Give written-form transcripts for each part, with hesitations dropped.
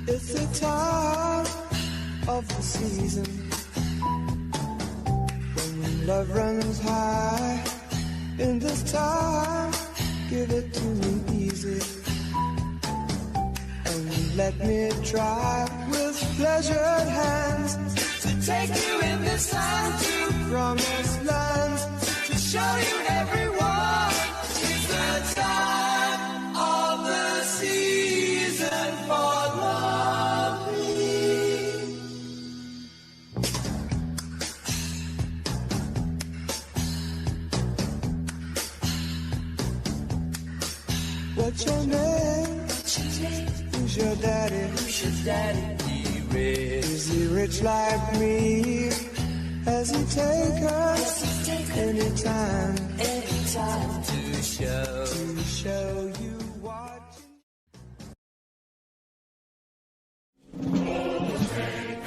It's the time of the season when love runs high. In this time, give it to me easy, and let me try with pleasured hands to take you in this land to promised lands, to show you everyone. It's the time of the season for loving. What's your name? Who's your daddy? He rich. Is he rich like me? Has he take us anytime to show you what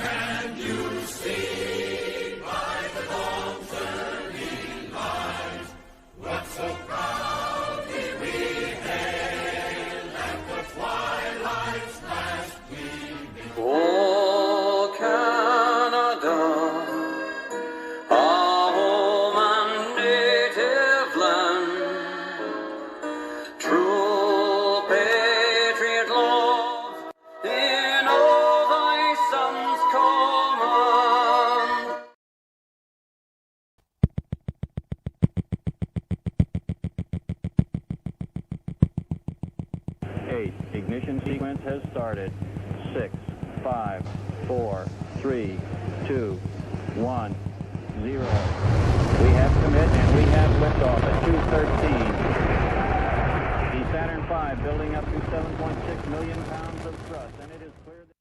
Can you see by the dawn's early light what so proudly we hailed at the twilight's last gleaming? Oh, Canada, our home and native land, true patriot love in all thy sons command. Ignition sequence has started. 6, 5, 4, 3, 2, 1, 0. We have commit and we have liftoff at 2:13. The Saturn V building up to 7.6 million pounds of thrust, and it is clear that...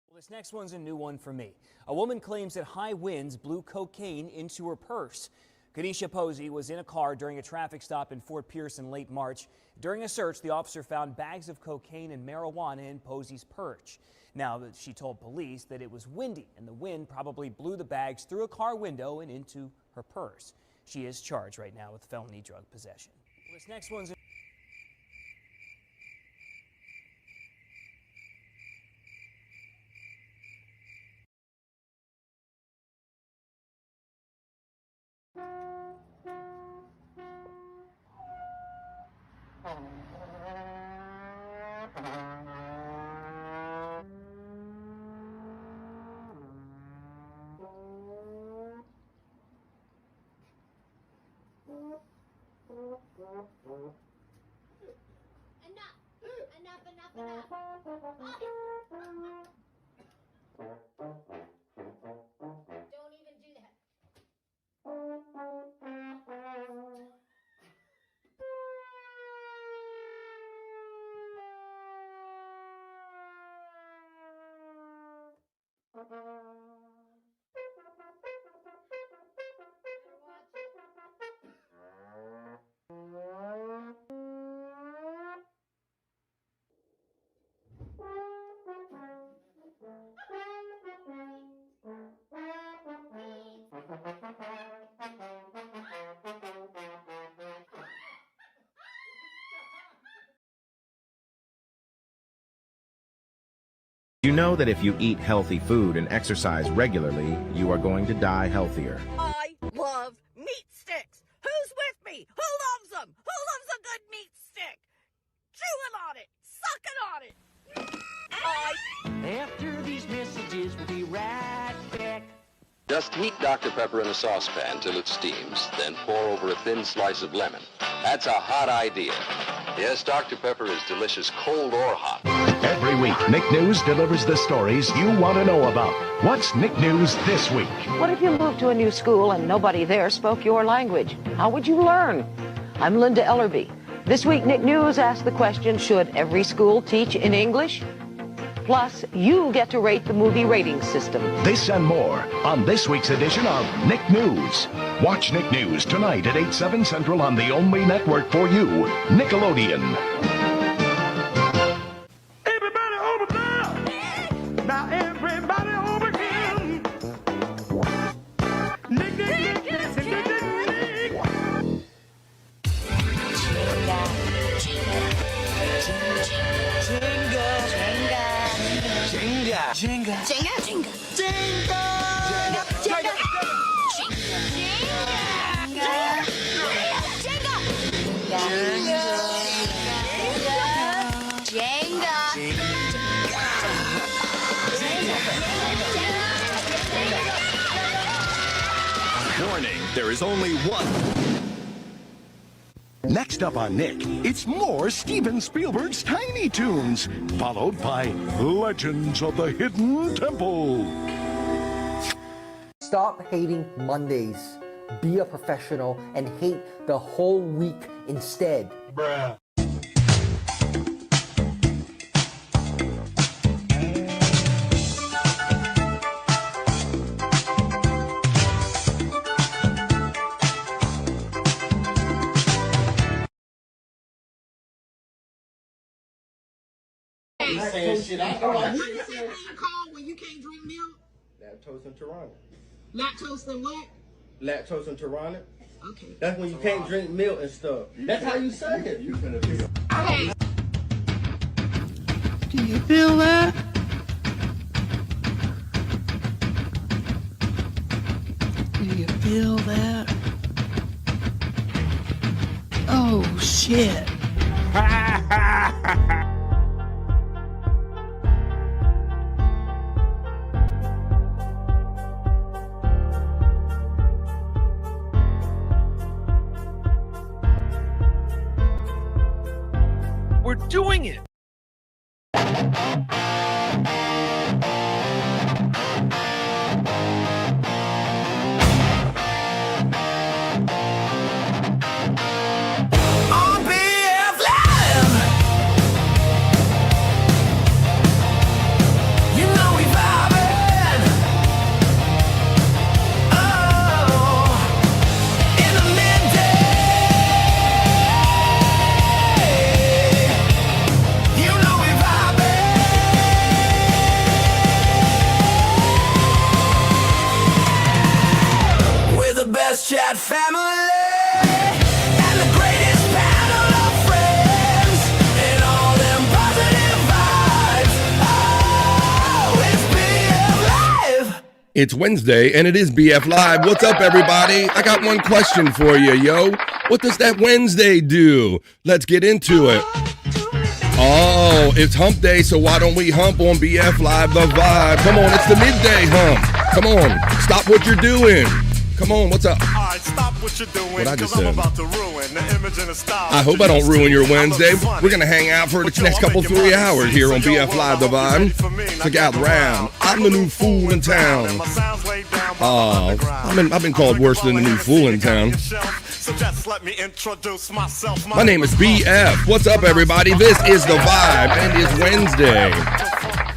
Well, this next one's a new one for me. A woman claims that high winds blew cocaine into her purse. Kanisha Posey was in a car during a traffic stop in Fort Pierce in late March. During a search, the officer found bags of cocaine and marijuana in Posey's purse. Now, she told police that it was windy and the wind probably blew the bags through a car window and into her purse. She is charged right now with felony drug possession. Well, this next one's Enough. Don't even do that. You know that if you eat healthy food and exercise regularly, you are going to die healthier. I love meat sticks. Who's with me? Who loves them? Who loves a good meat stick? Chewing on it, sucking on it. After these messages, we'll be right back. Just heat Dr. Pepper in a saucepan till it steams, then pour over a thin slice of lemon. That's a hot idea. Yes, Dr. Pepper is delicious cold or hot. Every week, Nick News delivers the stories you want to know about. What's Nick News this week? What if you moved to a new school and nobody there spoke your language? How would you learn? I'm Linda Ellerby. This week, Nick News asked the question, should every school teach in English? Plus, you get to rate the movie rating system. This and more on this week's edition of Nick News. Watch Nick News tonight at 8, 7 Central on the only network for you, Nickelodeon. Everybody over there! Now everybody over here! Nick, Nick, Nick, Nick, Nick, Nick, Nick. Warning, there is only one. Next up on Nick, it's more Steven Spielberg's Tiny Toons, followed by Legends of the Hidden Temple. Stop hating Mondays. Be a professional and hate the whole week instead. Bruh. Saying shit. I know. What you saying in the car when you can't drink milk? Lactose intolerant. Lactose and what? Lactose intolerant. Okay. That's when you can't drink milk and stuff. That's how you say it. You finna be. Okay. Do you feel that? Do you feel that? Oh shit. We're doing it. On BF Live, you know we vibing. Oh, in the midday, you know we vibing. We're the best chat family. And the greatest panel of friends, and all them positive vibes. Oh, it's BF Live. It's Wednesday, and it is BF Live. What's up, everybody? I got one question for you, yo. What does that Wednesday do? Let's get into it. Oh, it's hump day, so why don't we hump on BF Live, the vibe? Come on, it's the midday hump. Come on, stop what you're doing. Come on, what's up? All right, stop what you're doing. What I just I'm said. about to ruin the image and the style. I hope I don't ruin your Wednesday. We're going to hang out for the next couple 3 hours here on BF Live, the vibe. Check out round. I'm the new fool in town. Oh, I've been called worse than the new fool in town. So just let me introduce myself. My name is BF. What's up, everybody? This is the vibe, and it's Wednesday.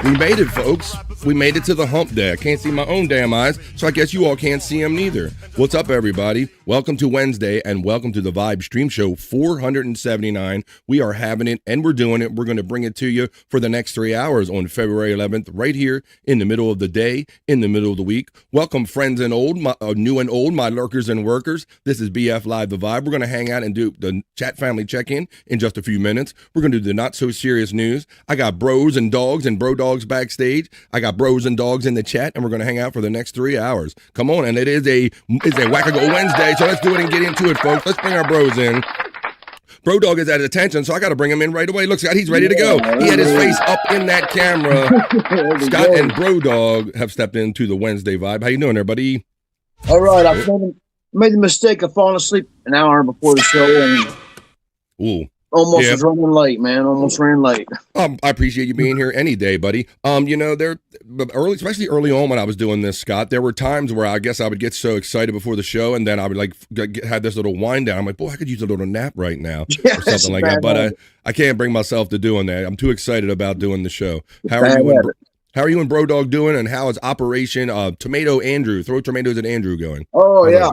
We made it, folks. We made it to the hump day. I can't see my own damn eyes, so I guess you all can't see them neither. What's up, everybody? Welcome to Wednesday, and welcome to the Vibe Stream Show 479. We are having it, and we're doing it. We're going to bring it to you for the next 3 hours on February 11th, right here in the middle of the day, in the middle of the week. Welcome, friends and old, new and old, my lurkers and workers. This is BF Live, the Vibe. We're going to hang out and do the chat family check-in in just a few minutes. We're going to do the not-so-serious news. I got bros and dogs and bro dogs backstage. I got bros and dogs in the chat, and we're going to hang out for the next 3 hours. Come on, and it's a Wackago Wednesday, so let's do it and get into it, folks. Let's bring our bros in. Bro Dog is at attention, so I got to bring him in right away. Look, Scott, he's ready to go. He had his face up in that camera. Scott and Bro Dog have stepped into the Wednesday vibe. How you doing there, buddy? All right, I made the mistake of falling asleep an hour before the show, and almost was running late, man. Almost ran late. I appreciate you being here any day, buddy. You know, especially early on when I was doing this, Scott, there were times where I guess I would get so excited before the show, and then I would have this little wind down. I'm like, boy, I could use a little nap right now, or something like that. But I can't bring myself to doing that. I'm too excited about doing the show. How are you and Bro Dog doing, and how is Operation Tomato Andrew? Throw tomatoes at Andrew going. Oh yeah.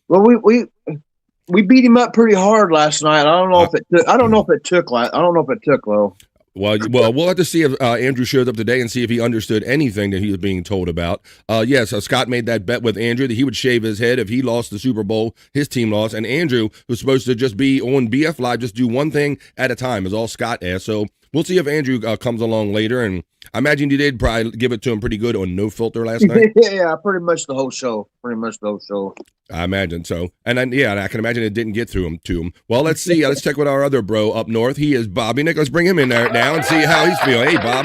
Well, we beat him up pretty hard last night. I don't know if it took though. Well, we'll have to see if Andrew showed up today and see if he understood anything that he was being told about. So Scott made that bet with Andrew that he would shave his head if he lost the Super Bowl, his team lost, and Andrew was supposed to just be on BF Live, just do one thing at a time, is all Scott asked. So we'll see if Andrew comes along later, and I imagine you did probably give it to him pretty good on No Filter last night. Yeah, pretty much the whole show. I imagine so. And then, I can imagine it didn't get through to him. Well, let's see. Let's check with our other bro up north. He is Bobby Nick. Let's bring him in there now and see how he's feeling. Hey, Bob.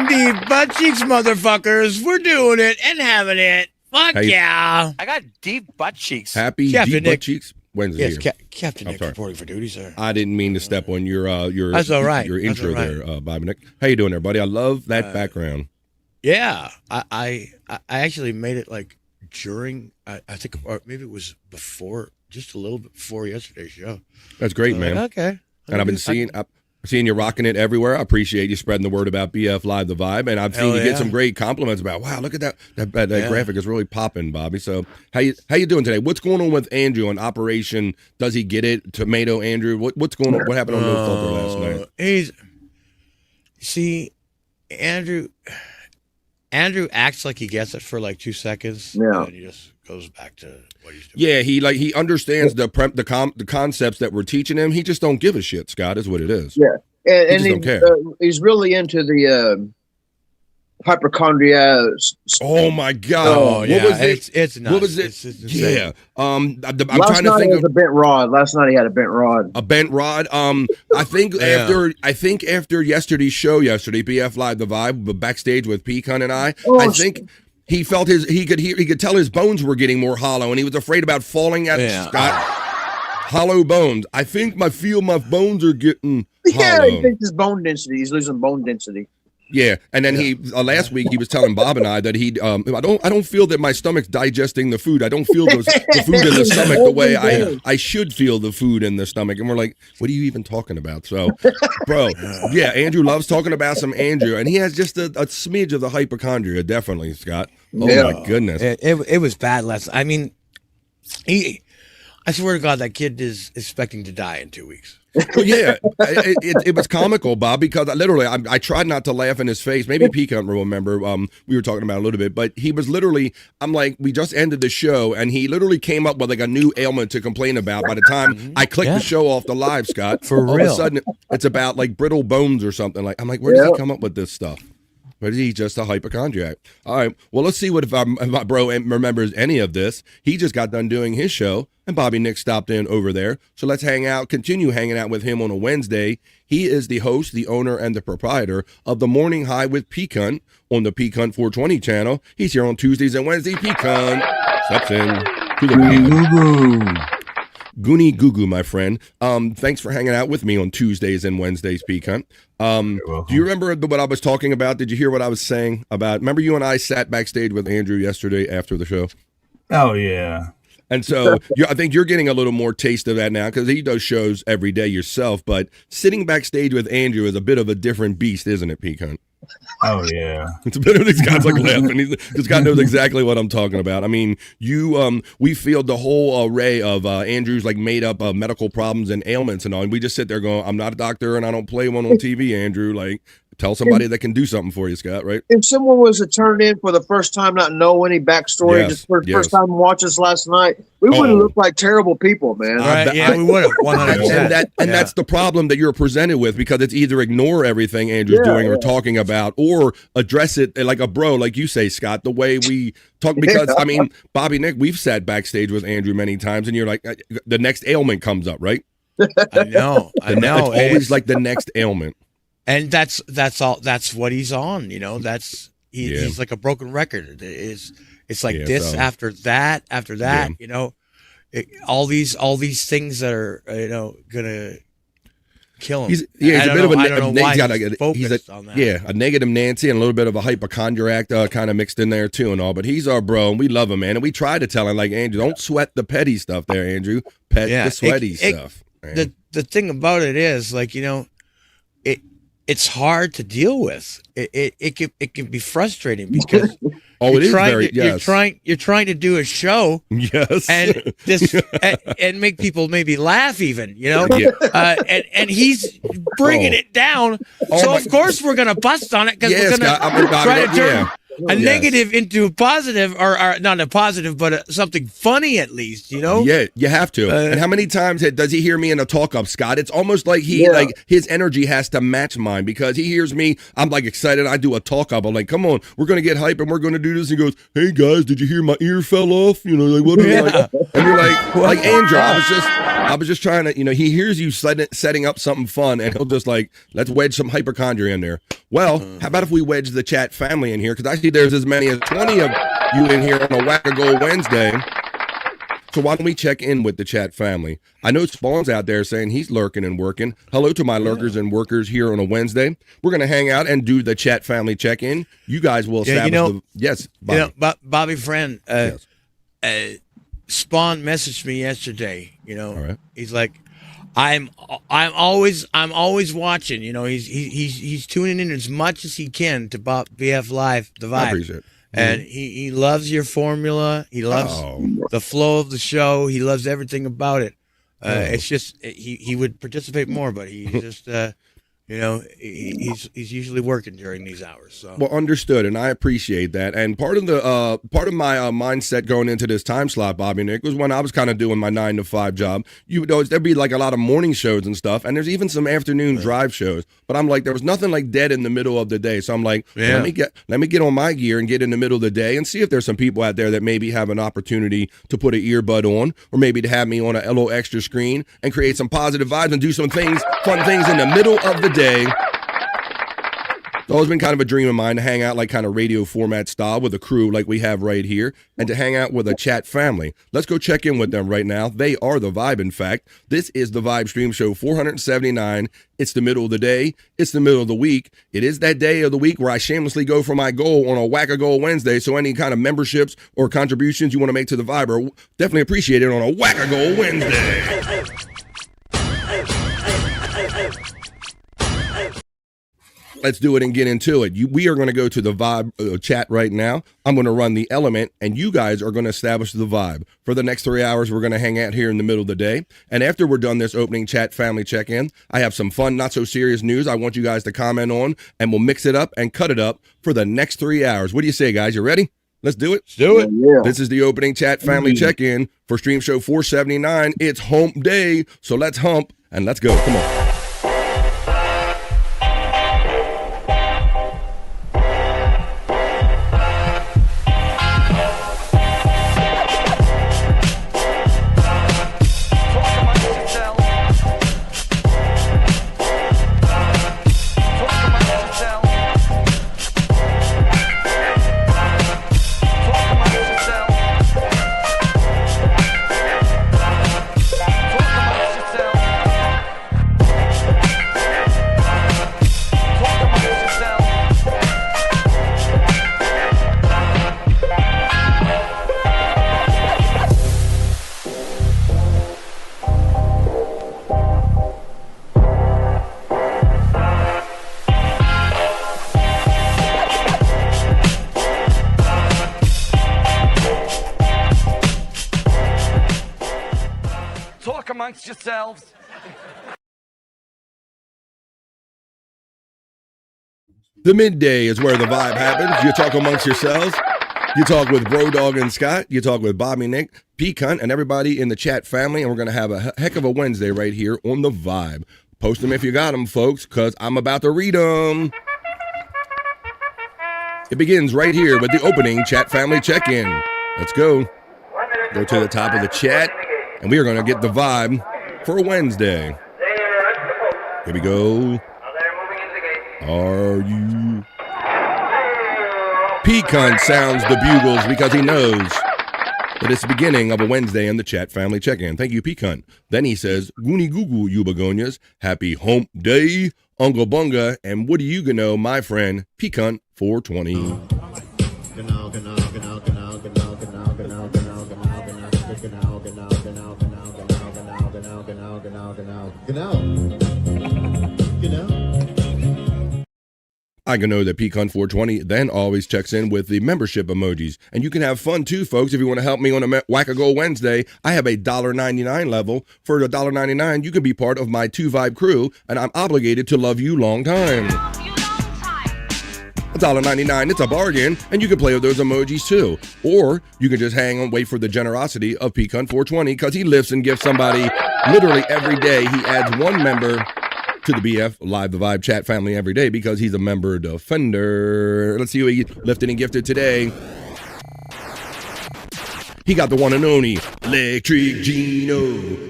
The butt cheeks, motherfuckers. We're doing it and having it. Fuck yeah. I got deep butt cheeks. Happy Captain deep Nick. butt cheeks. Wednesday Yes, here. Captain I'm Nick sorry. reporting for duty, sir. I didn't mean to step on your That's all right. your That's intro all right. there, Bobby Nick. How you doing there, buddy? I love that background. Yeah, I actually made it like during I think, or maybe it was before, just a little bit before yesterday's show. That's great, man. Okay. And I've been seeing you rocking it everywhere. I appreciate you spreading the word about BF Live the Vibe, and I've seen you get some great compliments about. Wow, look at that graphic is really popping, Bobby. So how you doing today? What's going on with Andrew on Operation? Does he get it? Tomato Andrew. What's going on? What happened on No Filter last night? Andrew acts like he gets it for like 2 seconds. Yeah. And he just goes back to what he's doing. Yeah, he understands the concepts that we're teaching him. He just don't give a shit, Scott, is what it is. Yeah. And don't care. He's really into the hypochondria. Oh my God! Oh yeah, what was it? it's nuts. What was it? It's insane. Yeah. I'm Last trying to night think it was a bent rod. Last night he had a bent rod. A bent rod. I think after yesterday's show, BF Live the Vibe, backstage with Pecan and I think he felt he could tell his bones were getting more hollow, and he was afraid about falling at Scott. Hollow bones. I think my bones are getting hollow. Yeah, he thinks his bone density. He's losing bone density. Yeah, and then he last week he was telling Bob and I that I don't feel that my stomach's digesting the food. I don't feel the food in the stomach the way I should feel the food in the stomach. And we're like, what are you even talking about? So, bro, yeah, Andrew loves talking about some Andrew, and he has just a smidge of the hypochondria, definitely, Scott. Oh my goodness, it was bad last. I mean, I swear to God, that kid is expecting to die in 2 weeks. Well, yeah, it was comical, Bob, because I tried not to laugh in his face. Maybe Pecan will remember. We were talking about it a little bit, but he was literally. I'm like, we just ended the show, and he literally came up with like a new ailment to complain about. By the time I clicked the show off the live, Scott, all of a sudden it's about like brittle bones or something. Like I'm like, where does he come up with this stuff? But he's just a hypochondriac. All right. Well, let's see if my bro remembers any of this. He just got done doing his show, and Bobby Nick stopped in over there. So let's continue hanging out with him on a Wednesday. He is the host, the owner, and the proprietor of the Morning High with Pecan on the Pecan 420 channel. He's here on Tuesdays and Wednesdays. Pecan steps in to the Goonie Goo, my friend. Thanks for hanging out with me on Tuesdays and Wednesdays, Pecan. Do you remember what I was talking about? Did you hear what I was saying about? Remember you and I sat backstage with Andrew yesterday after the show? Oh, yeah. And so I think you're getting a little more taste of that now because he does shows every day yourself. But sitting backstage with Andrew is a bit of a different beast, isn't it, Pecan? Oh, yeah. It's a bit of, Scott's like laughing. Scott knows exactly what I'm talking about. I mean, we field the whole array of Andrew's like made up medical problems and ailments and all. And we just sit there going, I'm not a doctor and I don't play one on TV, Andrew. Like, tell somebody that can do something for you, Scott, right? If someone was to turn in for the first time, not know any backstory, just for the first time watch us last night, we would have looked like terrible people, man. We would have, 100%. And that's the problem that you're presented with because it's either ignore everything Andrew's doing or talking about or address it like a bro, like you say, Scott, the way we talk. Because, I mean, Bobby Nick, we've sat backstage with Andrew many times and you're like, the next ailment comes up, right? I know. It's always like the next ailment. And that's what he's on, you know. He's like a broken record. It's like this after that, you know. All these things that are gonna kill him. He's a bit of a negative Nancy and a little bit of a hypochondriac kind of mixed in there too and all. But he's our bro and we love him, man. And we try to tell him like Andrew, don't sweat the petty stuff there, Andrew. The sweaty stuff. The thing about it is like it's hard to deal with. It can be frustrating because you're trying to do a show, and and make people maybe laugh even, you know, and he's bringing it down. So of course we're gonna bust on it because we're gonna try to turn a negative into a positive, or not a positive, but something funny at least, you know? Yeah, you have to. And how many times does he hear me in a talk-up, Scott? It's almost like his energy has to match mine because he hears me, I'm like excited, I do a talk-up, I'm like, come on, we're going to get hype and we're going to do this. And he goes, hey guys, did you hear my ear fell off? You know, like, what are you like? And you're like Andrew, I was just trying to, you know, he hears you setting up something fun and he'll just like, let's wedge some hypochondria in there. Well, how about if we wedge the chat family in here? Because I see there's as many as 20 of you in here on a Wackago Wednesday. So why don't we check in with the chat family? I know Spawn's out there saying he's lurking and working. Hello to my lurkers and workers here on a Wednesday. We're going to hang out and do the chat family check-in. You guys will establish yes, Bobby. Bobby friend, Yes. Spawn messaged me yesterday. All right. He's like, I'm always watching. He's tuning in as much as he can to BF Live, the Vibe. I appreciate it. And he loves your formula. He loves the flow of the show. He loves everything about it. It's just he would participate more, but he just he's usually working during these hours. So Well, understood, and I appreciate that. And part of my mindset going into this time slot, Bobby Nick, was when I was kind of doing my 9 to 5 job. There'd be like a lot of morning shows and stuff, and there's even some afternoon drive shows. But I'm like, there was nothing like dead in the middle of the day. So I'm like, let me get on my gear and get in the middle of the day and see if there's some people out there that maybe have an opportunity to put an earbud on, or maybe to have me on a little extra screen and create some positive vibes and do some things, fun things in the middle of the day. It's always been kind of a dream of mine to hang out like kind of radio format style with a crew like we have right here, and to hang out with a chat family. Let's go check in with them right now. They are the Vibe, in fact. This is the Vibe Stream Show 479. It's the middle of the day. It's the middle of the week. It is that day of the week where I shamelessly go for my goal on a Wackago Wednesday. So any kind of memberships or contributions you want to make to the Vibe are definitely appreciated on a Wackago Wednesday. Let's do it and get into it. We are going to go to the Vibe chat right now. I'm going to run the element, and you guys are going to establish the vibe. For the next 3 hours, we're going to hang out here in the middle of the day. And after we're done this opening chat family check-in, I have some fun, not so serious news I want you guys to comment on, and we'll mix it up and cut it up for the next 3 hours. What do you say, guys? You ready? Let's do it. Let's do it. Yeah. This is the opening chat family check-in for Stream Show 479. It's hump day, so let's hump and let's go. Come on. amongst yourselves. The midday is where the vibe happens. You talk amongst yourselves. You talk with Bro Dog and Scott. You talk with Bobby, Nick, P Cunt, and everybody in the chat family. And we're going to have a heck of a Wednesday right here on the vibe. Post them if you got them, folks, because I'm about to read them. It begins right here with the opening chat family check-in. Let's go. Go to the top of the chat, and we are going to get the vibe for a Wednesday. Here we go. Are you? P-Cunt sounds the bugles because he knows that it's the beginning of a Wednesday in the chat family check-in. Thank you, P-Cunt. Then he says, Goonie Goo Goo, you begonias. Happy hump day, Uncle Bunga. And what do you know, my friend, P-Cunt 420. I can know that Pecan 420 then always checks in with the membership emojis. And you can have fun too, folks. If you want to help me on a Wackago Wednesday, I have a $1.99 level. For the $1.99, you can be part of my 2 Vibe crew, and I'm obligated to love you long time. $1.99, it's a bargain, and you can play with those emojis too. Or you can just hang and wait for the generosity of Pecan 420 because he lifts and gives somebody literally every day. He adds one member to the BF Live the Vibe chat family every day because he's a member defender. Let's see who he lifted and gifted today. He got the one and only Electric Gino.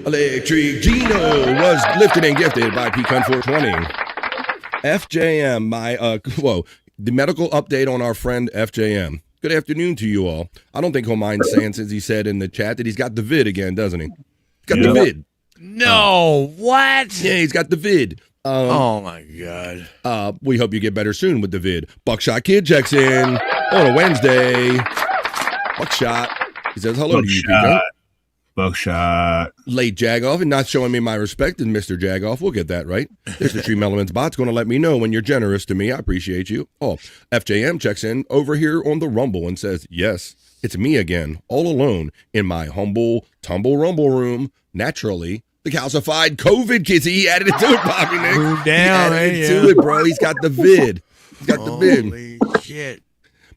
Electric Gino was lifted and gifted by Pecan 420. FJM, the medical update on our friend FJM. Good afternoon to you all. I don't think he'll mind saying, since he said in the chat, that he's got the vid again, doesn't he? He's got the vid. No, what? Yeah, he's got the vid. Oh my God. We hope you get better soon with the vid. Buckshot Kid checks in on a Wednesday. Buckshot. He says hello to you, Pico. Buckshot. Late Jagoff, and not showing me my respect, and Mr. Jagoff. We'll get that right. There's the Stream Elements bot's going to let me know when you're generous to me. I appreciate you. Oh, FJM checks in over here on the Rumble and says, yes, it's me again, all alone in my humble tumble rumble room. Naturally, the calcified COVID kid. He added it to it, Bobby Nick. Move down, he added it to it, bro. He's got the vid. He's got the vid. Holy shit.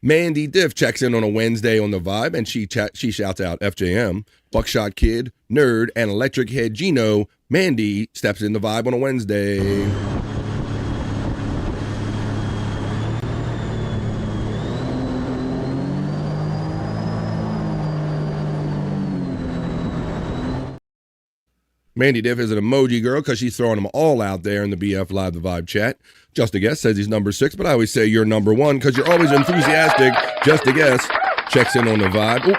Mandy Diff checks in on a Wednesday on the Vibe, and she shouts out FJM, Buckshot Kid, Nerd, and Electric Head Gino. Mandy steps in the Vibe on a Wednesday. Mandy Diff is an emoji girl because she's throwing them all out there in the BF Live the Vibe chat. Just a Guess says he's number 6, but I always say you're number 1 because you're always enthusiastic. Just a Guess checks in on the Vibe. Ooh,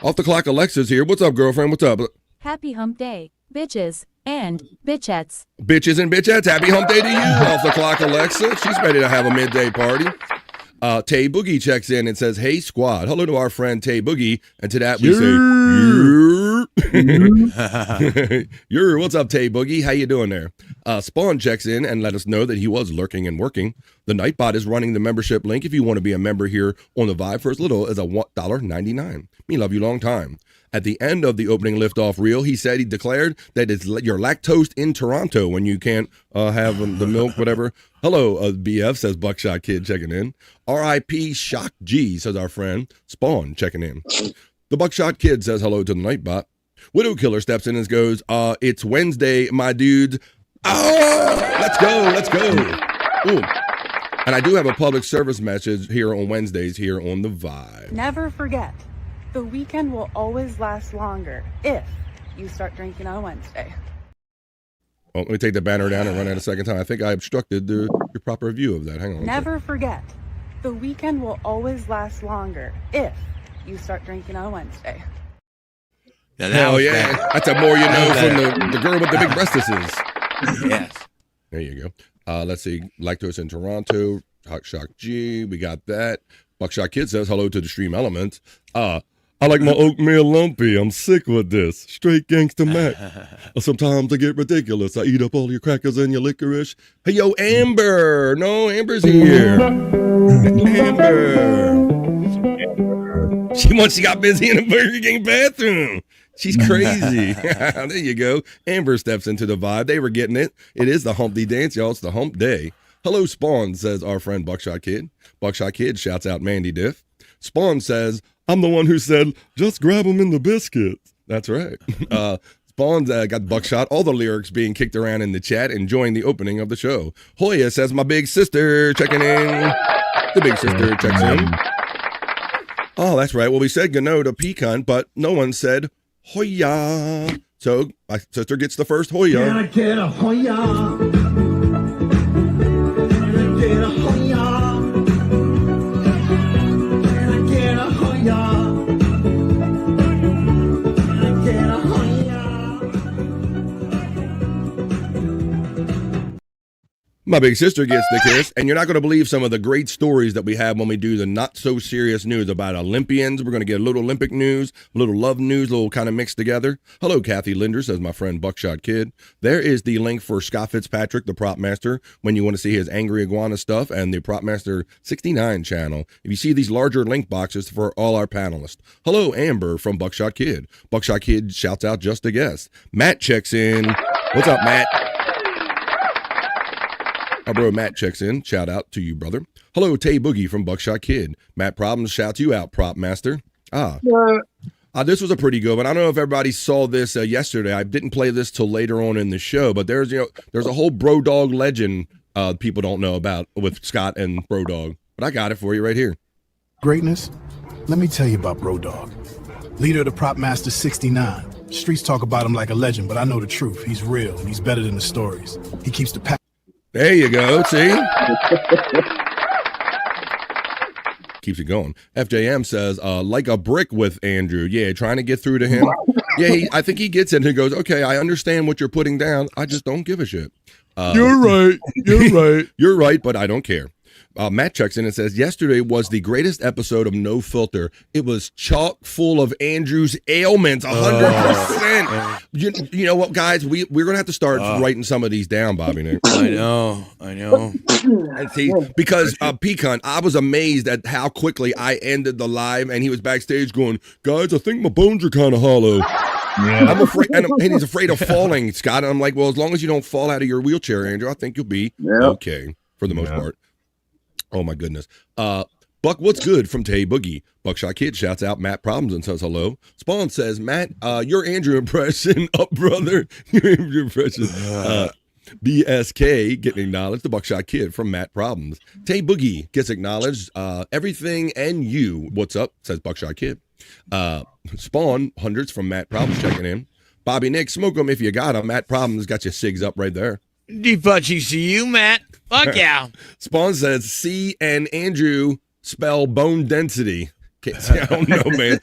off the clock, Alexa's here. What's up, girlfriend? What's up? Happy hump day, bitches and bitchettes. Bitches and bitchettes, happy hump day to you. Off the clock, Alexa. She's ready to have a midday party. Tay Boogie checks in and says, hey, squad. Hello to our friend Tay Boogie. And to that we say, Yer. What's up, Tay Boogie? How you doing there? Spawn checks in and let us know that he was lurking and working. The Nightbot is running the membership link if you want to be a member here on the Vibe for as little as $1.99. Me love you long time. At the end of the opening liftoff reel, he said he declared that you're lactose in Toronto when you can't have the milk, whatever. Hello, BF, says Buckshot Kid checking in. R.I.P. Shock G, says our friend. Spawn checking in. The Buckshot Kid says hello to the Nightbot. Widow Killer steps in and goes, it's Wednesday, my dudes. Oh, let's go. Ooh. And I do have a public service message here on Wednesdays here on the Vibe. Never forget, the weekend will always last longer if you start drinking on Wednesday. Oh, let me take the banner down and run it a second time. I think I obstructed your proper view of that. Hang on. Never forget, the weekend will always last longer if you start drinking on Wednesday. Oh, yeah. That's a more you know from the girl with the big breastises. Yes. There you go. Let's see. Lactose in Toronto. Hot Shock G. We got that. Buckshot Kid says hello to the Stream Elements. I like my oatmeal lumpy. I'm sick with this. Straight gangsta Mac. Sometimes I get ridiculous. I eat up all your crackers and your licorice. Hey, yo, Amber. No, Amber's here. Amber. She got busy in the Burger King bathroom. She's crazy. There you go. Amber steps into the Vibe. They were getting it. It is the Humpty Dance, y'all. It's the hump day. Hello, Spawn, says our friend Buckshot Kid. Buckshot Kid shouts out Mandy Diff. Spawn says, I'm the one who said, just grab them in the biscuits. That's right. Spawn's got Buckshot, all the lyrics being kicked around in the chat, enjoying the opening of the show. Hoya says, my big sister checking in. The big sister checks in. Oh, that's right. Well, we said no to Pecan, but no one said Hoya. So my sister gets the first Hoya. Can I get a Hoya? Can I get a Hoya? Can I get a Hoya? Can I get a Hoya? My big sister gets the kiss, and you're not going to believe some of the great stories that we have when we do the not so serious news about Olympians. We're going to get a little Olympic news, a little love news, a little kind of mixed together. Hello, Kathy Linder, says my friend Buckshot Kid. There is the link for Scott Fitzpatrick, the prop master, when you want to see his Angry Iguana stuff, and the Prop Master 69 channel. If you see these larger link boxes for all our panelists. Hello, Amber from Buckshot Kid. Buckshot Kid shouts out just a guess. Matt checks in. What's up, Matt? Our bro Matt checks in. Shout out to you, brother. Hello, Tay Boogie from Buckshot Kid. Matt Problems shouts you out, Prop Master. This was a pretty good one. I don't know if everybody saw this yesterday. I didn't play this till later on in the show, but there's a whole Bro Dog legend people don't know about with Scott and Bro Dog. But I got it for you right here. Greatness? Let me tell you about Bro Dog. Leader of the Prop Master 69. Streets talk about him like a legend, but I know the truth. He's real, and he's better than the stories. He keeps the pack. There you go. See? keeps it going. FJM says, like a brick with Andrew. Yeah, trying to get through to him. Yeah, I think he gets it and he goes, okay, I understand what you're putting down. I just don't give a shit. You're right. You're right. You're right, but I don't care. Matt checks in and says, yesterday was the greatest episode of No Filter. It was chock full of Andrew's ailments, 100%. You know what, guys? We're going to have to start writing some of these down, Bobby Nick. I know. See, because Pecan, I was amazed at how quickly I ended the live, and he was backstage going, guys, I think my bones are kind of hollow. Yeah. I'm afraid, and he's afraid of falling, Scott. And I'm like, well, as long as you don't fall out of your wheelchair, Andrew, I think you'll be okay for the most part. Oh, my goodness. Buck, what's good from Tay Boogie? Buckshot Kid shouts out Matt Problems and says hello. Spawn says, Matt, your Andrew impression up, brother. Your Andrew impression. BSK getting acknowledged. The Buckshot Kid from Matt Problems. Tay Boogie gets acknowledged. Everything and you. What's up? Says Buckshot Kid. Spawn, hundreds from Matt Problems checking in. Bobby Nick, smoke them if you got them. Matt Problems got your cigs up right there. Deep budgies to you, Matt. Fuck yeah. Spawn says C and Andrew spell bone density. I don't know, man.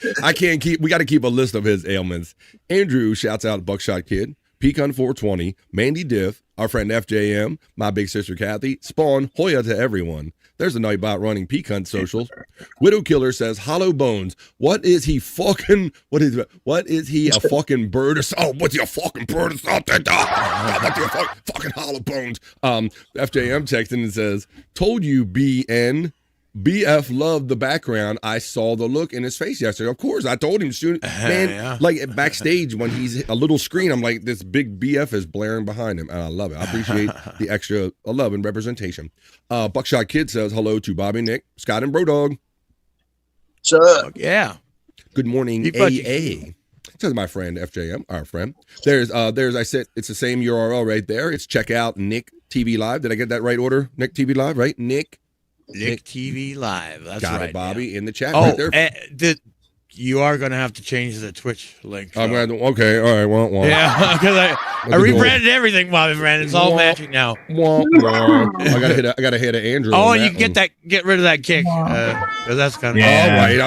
We got to keep a list of his ailments. Andrew shouts out Buckshot Kid, Pecan 420, Mandy Diff, our friend FJM, my big sister Kathy, Spawn, Hoya to everyone. There's a Nightbot running Pecan socials. Widow Killer says, hollow bones. What is he a fucking bird? What's he a fucking bird or something? What's he a fucking hollow bones? FJM texting and says, told you BN. BF loved the background. I saw the look in his face yesterday. Of course, I told him soon. Man, like backstage when he's a little screen, I'm like, this big BF is blaring behind him. And I love it. I appreciate the extra love and representation. Buckshot Kid says hello to Bobby Nick, Scott, and Brodog. So, yeah. Good morning, AA. Says my friend FJM, our friend. There's I said it's the same URL right there. It's check out Nick TV Live. Did I get that right order? Nick TV Live, right? Nick TV Live. That's got right, it, Bobby, in the chat. Oh, right there. You are going to have to change the Twitch link. So. Okay, all right. Well. Yeah, because I rebranded everything, Bobby Brandon. It's all matching now. I gotta hit an Andrew. Oh, and you can get rid of that kick. Because that's kind of all right.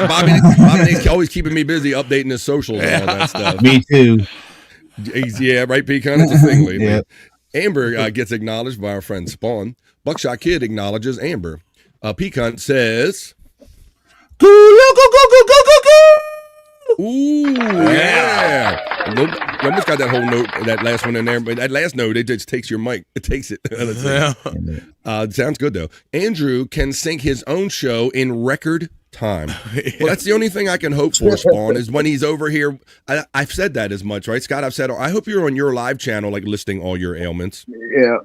Bobby's always keeping me busy updating his socials and all that stuff. Me too. Yeah, right, Pecan? It's a thing lately. Yeah. Amber gets acknowledged by our friend Spawn. Buckshot Kid acknowledges Amber. Pecan says, go. Ooh, yeah. You almost got that whole note, that last one in there, but that last note, it just takes your mic. It takes it. Sounds good, though. Andrew can sync his own show in record time. Well, that's the only thing I can hope for, Spawn, is when he's over here. I've said that as much, right, Scott? I've said, I hope you're on your live channel, like listing all your ailments. Yeah.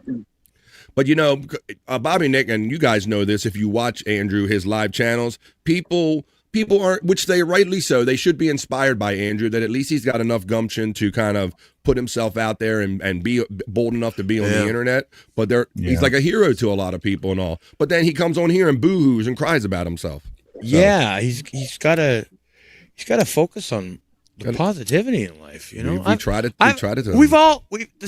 But, you know, Bobby Nick, and you guys know this, if you watch Andrew, his live channels, people are, which they rightly so, they should be inspired by Andrew, that at least he's got enough gumption to kind of put himself out there and be bold enough to be on the internet. But he's like a hero to a lot of people and all. But then he comes on here and boo-hoos and cries about himself. So. Yeah, he's got to focus on the positivity in life, you know. The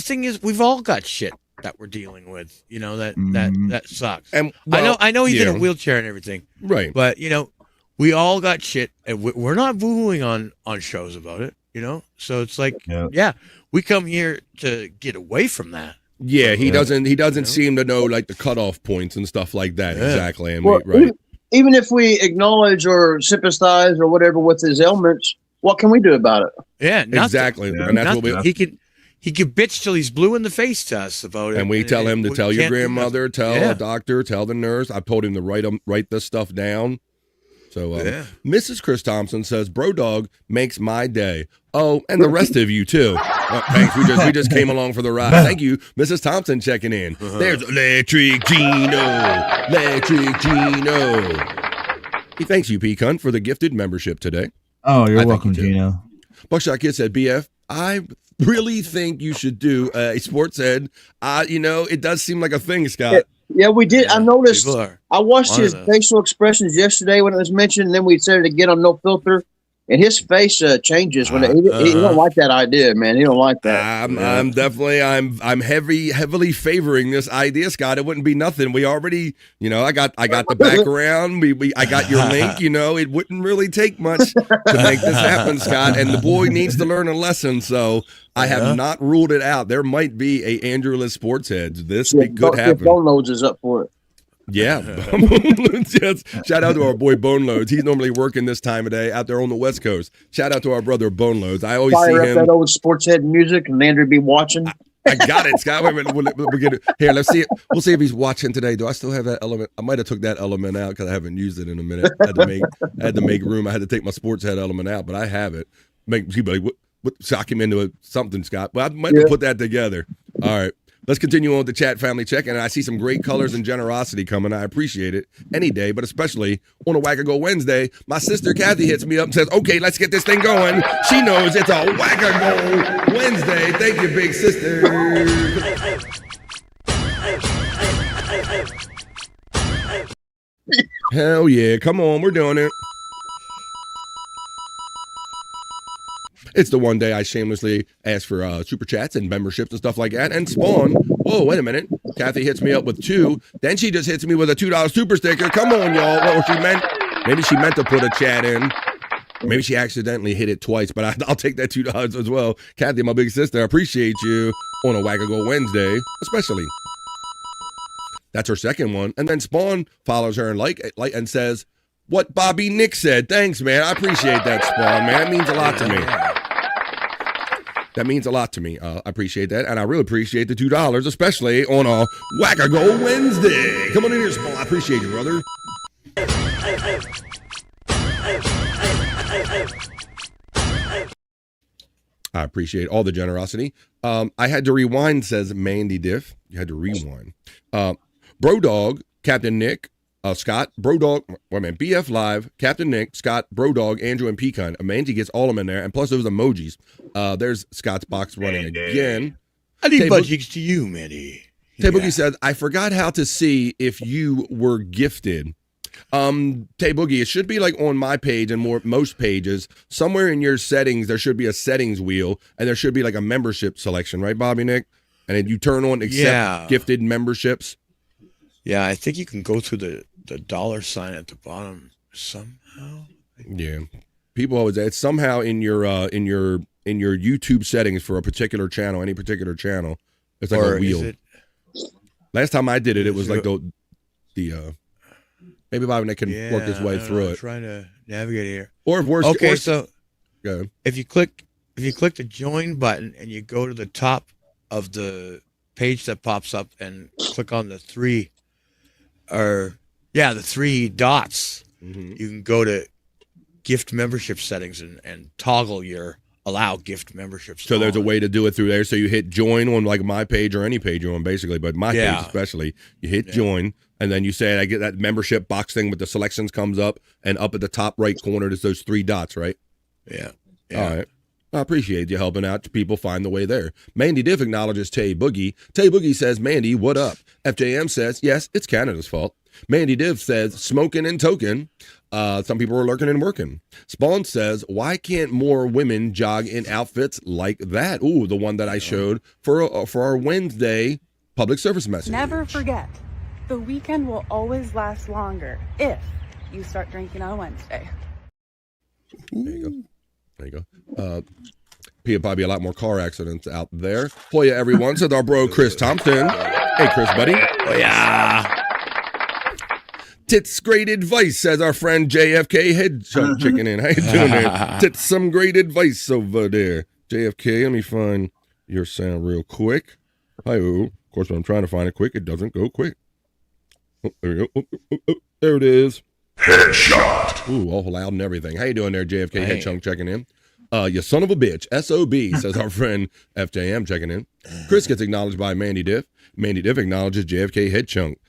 thing is, we've all got shit that we're dealing with, you know, that sucks. And I know he's in a wheelchair and everything, right? But you know, we all got shit, and we're not booing on shows about it, you know. So it's like, we come here to get away from that. Yeah, he doesn't seem to know like the cutoff points and stuff like that exactly. And even if we acknowledge or sympathize or whatever with his ailments, what can we do about it? Yeah, nothing. Exactly. Yeah. And that's what he can bitch till he's blue in the face to us about it. And we tell him to tell your grandmother, tell a doctor, tell the nurse. I told him to write this stuff down. So Mrs. Chris Thompson says, Bro Dog makes my day. Oh, and the rest of you too. Thanks. We just came along for the ride. Thank you, Mrs. Thompson, checking in. There's Electric Gino. He thanks you, Pecan, for the gifted membership today. Oh, you're welcome, Gino. Buckshot Kid said, BF, I really think you should do a sports ed. You know, it does seem like a thing, Scott. Yeah, we did. I noticed. I watched his facial expressions yesterday when it was mentioned, and then we said it again on No Filter. And his face changes when he don't like that idea, man. He don't like that. I'm definitely I'm heavily favoring this idea, Scott. It wouldn't be nothing. We already, I got the background. I got your link. It wouldn't really take much to make this happen, Scott. And the boy needs to learn a lesson. So I have not ruled it out. There might be a Andrew-less sports heads. This could happen. Bone Loads is up for it. Yeah. Yes. Shout out to our boy Bone Loads. He's normally working this time of day out there on the West Coast. Shout out to our brother Bone Loads. I always see him. That old sports head music and Andrew be watching. I got it, Scott. Wait a minute. We'll get it. Here, let's see it. We'll see if he's watching today. Do I still have that element? I might have took that element out because I haven't used it in a minute. I had to make room. I had to take my sports head element out, but I have it. He'd be like, what shock him into something, Scott. Well, I might have put that together. All right. Let's continue on with the chat family check, and I see some great colors and generosity coming. I appreciate it any day, but especially on a Whack-A-Go Wednesday. My sister Kathy hits me up and says, okay, let's get this thing going. She knows it's a Whack-A-Go Wednesday. Thank you, big sister. Hell yeah. Come on, we're doing it. It's the one day I shamelessly ask for super chats and memberships and stuff like that. And Spawn, whoa, wait a minute. Kathy hits me up with 2. Then she just hits me with a $2 super sticker. Come on, y'all. What was she meant? Maybe she meant to put a chat in. Maybe she accidentally hit it twice, but I'll take that $2 as well. Kathy, my big sister, I appreciate you on a Whack-A-Go Wednesday, especially. That's her second one. And then Spawn follows her and like and says, what Bobby Nick said. Thanks, man. I appreciate that, Spawn, man. That means a lot to me. That means a lot to me. I appreciate that. And I really appreciate the $2, especially on a Whack-A-Go Wednesday. Come on in here, Spawn. I appreciate you, brother. I appreciate all the generosity. I had to rewind, says Mandy Diff. You had to rewind. Bro Dog, Captain Nick, Scott, Bro Dog, BF Live, Captain Nick, Scott, Bro Dog, Andrew, and Pecan. Mandy gets all of them in there, and plus those emojis. There's Scott's box running again. I need budgies to you, Mandy. Tay Boogie said, I forgot how to see if you were gifted. Tay Boogie, it should be like on my page and most pages, somewhere in your settings, there should be a settings wheel, and there should be like a membership selection, right, Bobby Nick? And then you turn on accept gifted memberships. Yeah, I think you can go through the $sign at the bottom somehow. Yeah, people always say it's somehow in your YouTube settings for a particular channel, any particular channel. It's like a wheel. Last time I did it, it was like the maybe Bobby Nick can work his way through it. I'm trying to navigate here. Or if worse, okay, so if you click the join button and you go to the top of the page that pops up and click on the 3 dots, you can go to gift membership settings and toggle your allow gift memberships. So there's a way to do it through there. So you hit join on like my page or any page you're on, basically, but my page especially. You hit join, and then you say, I get that membership box thing with the selections comes up, and up at the top right corner, there's those 3 dots, right? Yeah. All right. I appreciate you helping out people find the way there. Mandy Diff acknowledges Tay Boogie. Tay Boogie says, Mandy, what up? FJM says, yes, it's Canada's fault. Mandy Diff says, smoking and token. Some people are lurking and working. Spawn says, why can't more women jog in outfits like that? Ooh, the one that I showed for our Wednesday public service message. Never forget, the weekend will always last longer if you start drinking on Wednesday. There you go. There you go. Probably a lot more car accidents out there. Hoya, everyone, says our bro Chris Thompson. Hey, Chris, buddy. Oh, yeah. Tits great advice, says our friend JFK Head Chicken in. How you doing there? Tits some great advice over there. JFK, let me find your sound real quick. Hi-oh. Of course, when I'm trying to find it quick, it doesn't go quick. Oh, there we go. Oh, there it is. Headshot. Ooh, all loud and everything. How you doing there, JFK Head Chunk checking in? You son of a bitch. SOB, says our friend FJM checking in. Chris gets acknowledged by Mandy Diff. Mandy Diff acknowledges JFK Head Chunk.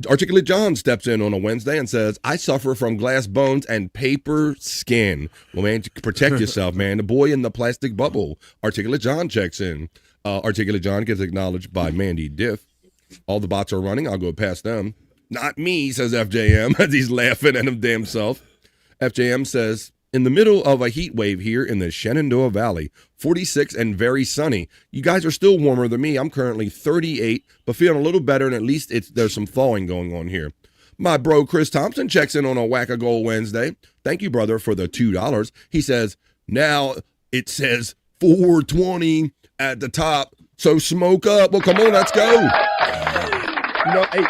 Articulate John steps in on a Wednesday and says, I suffer from glass bones and paper skin. Well, man, protect yourself, man. The boy in the plastic bubble. Articulate John checks in. Articulate John gets acknowledged by Mandy Diff. All the bots are running. I'll go past them. Not me, says FJM, as he's laughing at him damn self. FJM says, in the middle of a heat wave here in the Shenandoah Valley. 46 and very sunny. You guys are still warmer than me. I'm currently 38, but feeling a little better, and at least there's some thawing going on here. My bro Chris Thompson checks in on a Whack-A-Goal Wednesday. Thank you, brother, for the $2. He says, now it says 420 at the top, so smoke up. Well, come on, let's go. Hey,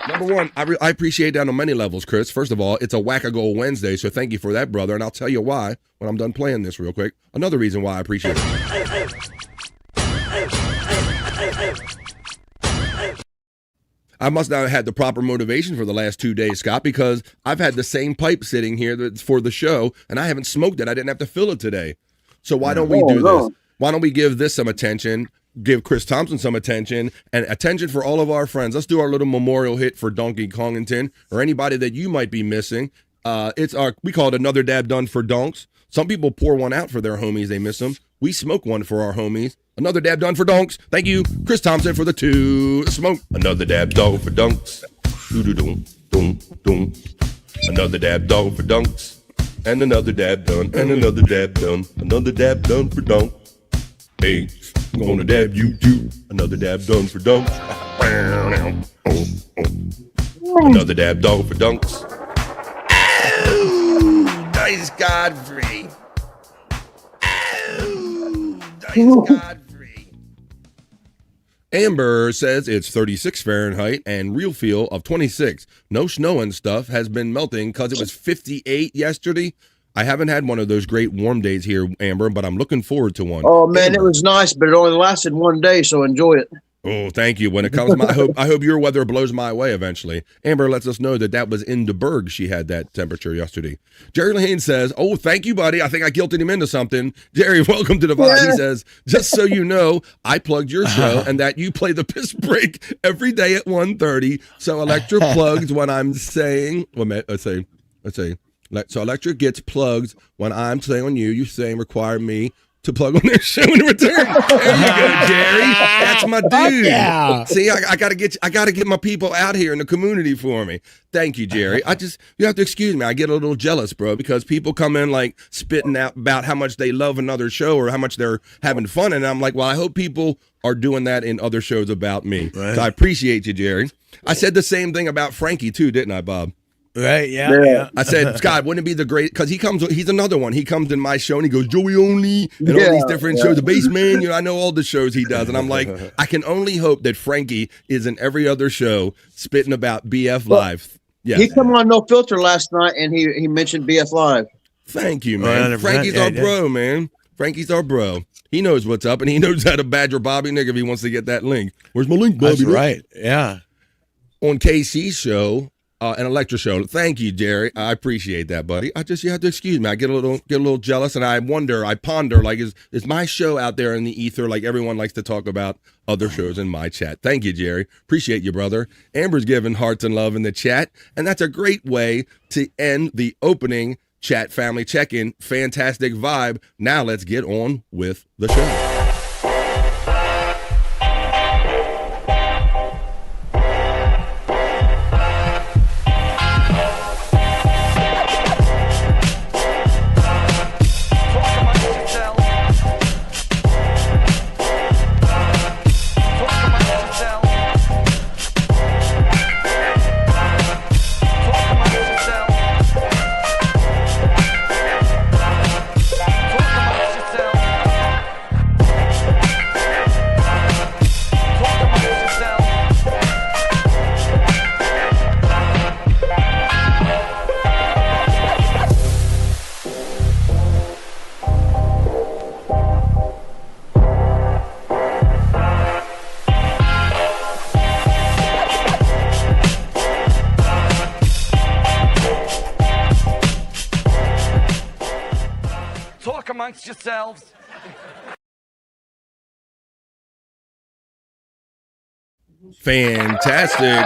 number one, I appreciate that on many levels, Chris. First of all, it's a Whack-A-Goal Wednesday, so thank you for that, brother, and I'll tell you why when I'm done playing this real quick. Another reason why I appreciate it. I must not have had the proper motivation for the last 2 days, Scott, because I've had the same pipe sitting here for the show, and I haven't smoked it. I didn't have to fill it today. So why don't we do this? Why don't we give this some attention, give Chris Thompson some attention, and attention for all of our friends. Let's do our little memorial hit for Donkey Kongington, or anybody that you might be missing. We call it Another Dab Done for Donks. Some people pour one out for their homies. They miss them. We smoke one for our homies. Another dab done for donks. Thank you, Chris Thompson, for the 2 smoke. Another dab dog for donks. Doo-doo-doom, doom, doom. Another dab dog for donks. And another dab done. And another dab done. Another dab done for donk. Hey, I'm gonna dab you too. Another dab done for donks. Another dab dog for donks. Oh, nice Godfrey. Godfrey. Amber says it's 36 Fahrenheit and real feel of 26. No snow and stuff has been melting because it was 58 yesterday. I haven't had one of those great warm days here, Amber, but I'm looking forward to one. Oh, man, Amber. It was nice, but it only lasted 1 day, so enjoy it. Oh, thank you. When it comes, I hope your weather blows my way eventually. Amber lets us know that was in DeBerg. She had that temperature yesterday. Jerry Lane says, oh, thank you, buddy. I think I guilted him into something. Jerry, welcome to the vibe. He says, just so you know, I plugged your show and that you play the piss break every day at 1:30. So Electric plugs when I'm saying, let's say. So Electric gets plugged when I'm saying on you saying require me to plug on their show in return. There you go, Jerry. That's my dude. Yeah. See, I gotta get my people out here in the community for me. Thank you, Jerry. You have to excuse me. I get a little jealous, bro, because people come in like spitting out about how much they love another show or how much they're having fun, and I'm like, well, I hope people are doing that in other shows about me. Right. So I appreciate you, Jerry. I said the same thing about Frankie too, didn't I, Bob? Right, yeah. I said, Scott, wouldn't it be the great, because he's another one. He comes in my show and he goes, Joey Only, and all these different shows, The Baseman, I know all the shows he does. And I'm like, I can only hope that Frankie is in every other show spitting about BF Live. Yeah. He came on No Filter last night and he mentioned BF Live. Thank you, man. Frankie's our bro, man. Frankie's our bro. He knows what's up and he knows how to badger Bobby Nick if he wants to get that link. Where's my link, Bobby? That's right, yeah. On KC's show, an Electra show. Thank you, Jerry. I appreciate that, buddy. You have to excuse me. I get a little jealous, and I ponder, like, is my show out there in the ether? Like everyone likes to talk about other shows in my chat. Thank you, Jerry. Appreciate you, brother. Amber's giving hearts and love in the chat, and that's a great way to end the opening chat family check-in. Fantastic vibe. Now let's get on with the show. amongst yourselves. Fantastic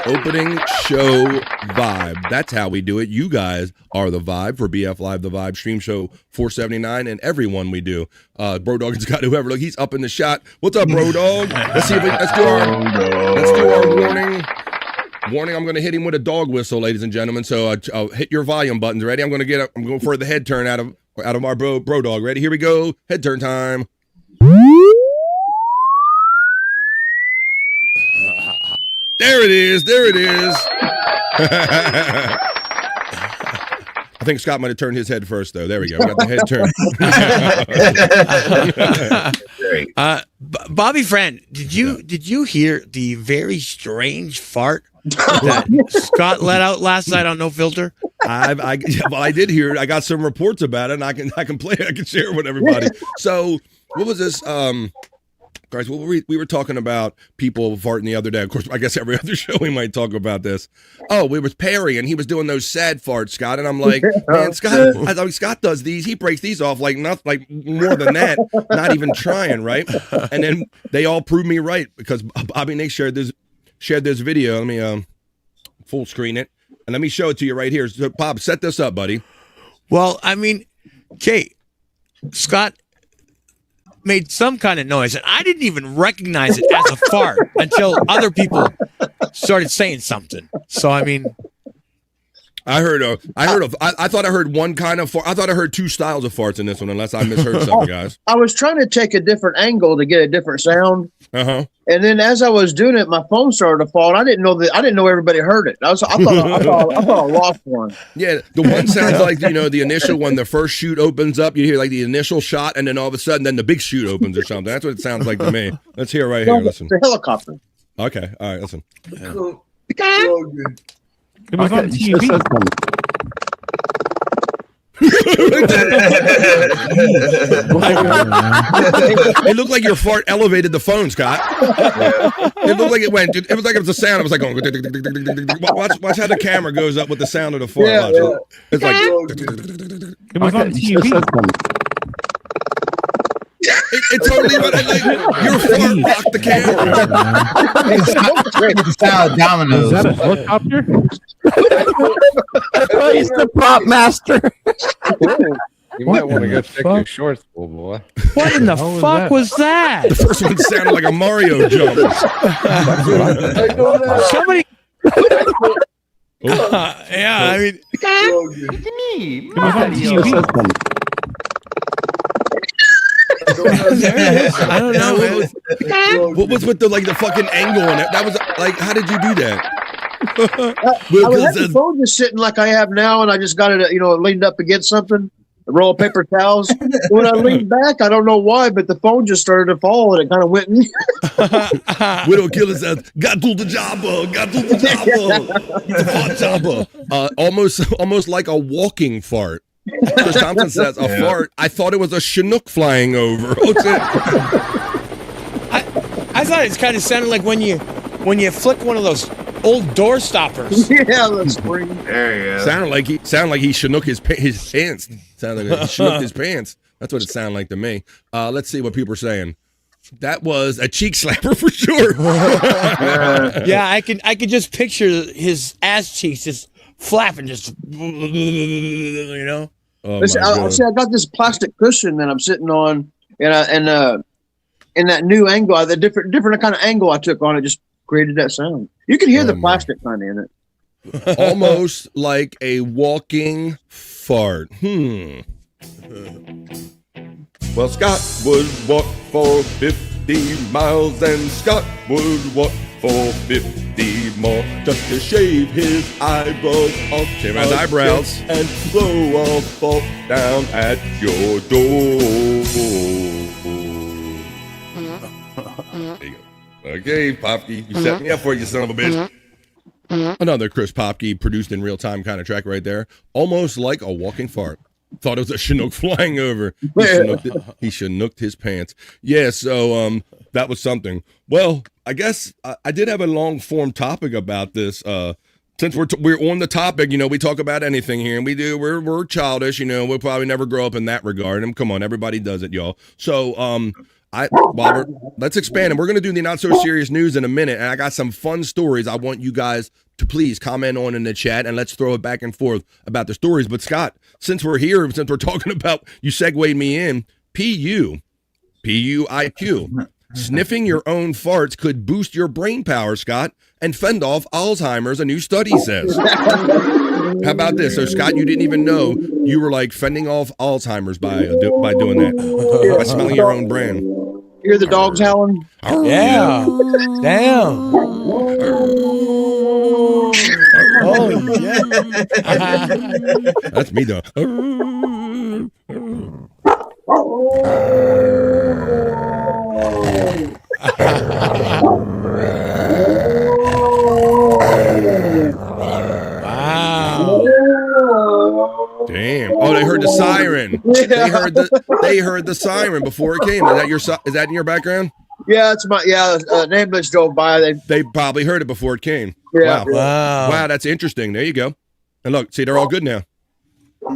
opening show vibe. That's how we do it. You guys are the vibe for BF Live, the Vibe Stream Show 479, and everyone we do. Bro Dog has got whoever. Look, he's up in the shot. What's up, Bro Dog? Let's see if let's do our warning. Warning, I'm going to hit him with a dog whistle, ladies and gentlemen. So hit your volume buttons. Ready? I'm going for the head turn out of our bro dog. Ready? Here we go. Head turn time. There it is. There it is. I think Scott might have turned his head first, though. There we go. We got the head turn. Bobby Friend, did you hear the very strange fart that Scott let out last night on No Filter? I did hear it. I got some reports about it, and I can play it. I can share it with everybody. So, what was this? Guys, we were talking about people farting the other day. Of course, I guess every other show we might talk about this. Oh, it was Perry, and he was doing those sad farts, Scott. And I'm like, man, Scott does these. He breaks these off like nothing, like more than that. Not even trying, right? And then they all proved me right because Bobby and Nick shared this video. Let me full screen it, and let me show it to you right here. So, Bob, set this up, buddy. Well, I mean, Jay, Scott made some kind of noise, and I didn't even recognize it as a fart until other people started saying something. So, I mean, I thought I heard one kind of fart. I thought I heard two styles of farts in this one, unless I misheard something, guys. I was trying to take a different angle to get a different sound. And then as I was doing it, my phone started to fall, and I didn't know everybody heard it. I thought I lost one. Yeah, the one sounds like the initial when the first chute opens up. You hear like the initial shot, and then all of a sudden, then the big chute opens or something. That's what it sounds like to me. Let's hear right here. Listen. The helicopter. Okay, all right, listen. Yeah. It was on TV. It looked like your fart elevated the phone, Scott. It looked like it went. It was like it was a sound. It was like going. Watch how the camera goes up with the sound of the fart. Yeah. It's like. It was on TV. It totally, but like your fart rocked the camera. It's a salad dominoes. Is that a helicopter? He's the prop master. You might want to go check your shorts, old boy. What in the fuck was that? The first one sounded like a Mario jump. Somebody. Yeah, I mean, It's me. It was on TV. I don't know. What was with the fucking angle on it? That was like, how did you do that? I had the phone just sitting like I have now, and I just got it, leaned up against something, a roll of paper towels. When I leaned back, I don't know why, but the phone just started to fall, and it kind of went in. Widow Killer says, got to the jobber, got to the jobber. It's a fart jobber. Almost like a walking fart. Chris Thompson says, a fart. I thought it was a Chinook flying over. What's it? I thought it kind of sounded like when you flick one of those old door stoppers. Yeah, let's spring. There you go. Sounded like he Chinook his pants. Sounded like he Chinook his pants. That's what it sounded like to me. Let's see what people are saying. That was a cheek slapper for sure. Yeah, I could just picture his ass cheeks just flapping, just Oh, listen, I got this plastic cushion that I'm sitting on, and in that new angle, the different kind of angle I took on it just created that sound. You can hear the plastic kind of in it. Almost like a walking fart. Well, Scott would walk for 50 miles, and Scott would walk for 50 more just to shave his eyebrows off. Shave his eyebrows. And throw a fork down at your door. There you go. Okay, Popke, you set me up for it, you son of a bitch. Another Chris Popke produced in real time kind of track right there. Almost like a walking fart. Thought it was a Chinook flying over. He Chinooked his pants. Yeah, so that was something. Well, I guess I did have a long form topic about this. Since we're on the topic, we talk about anything here, and we're childish, we'll probably never grow up in that regard. And come on, everybody does it, y'all. So Robert, let's expand, and we're gonna do the not so serious news in a minute. And I got some fun stories I want you guys to please comment on in the chat, and let's throw it back and forth about the stories. But Scott, since we're here, since we're talking about, you segued me in, PUIQ. Sniffing your own farts could boost your brain power, Scott, and fend off Alzheimer's, a new study says. How about this? So, Scott, you didn't even know you were like fending off Alzheimer's by doing that, by smelling your own brain. You hear the dogs howling? Yeah. Damn. Oh, yeah. That's me, though. Damn! Oh, they heard the siren. They heard the siren before it came. Is that in your background? Yeah, it's my an ambulance drove by. They probably heard it before it came. Yeah. Wow, that's interesting. There you go. And look, see, they're all good now.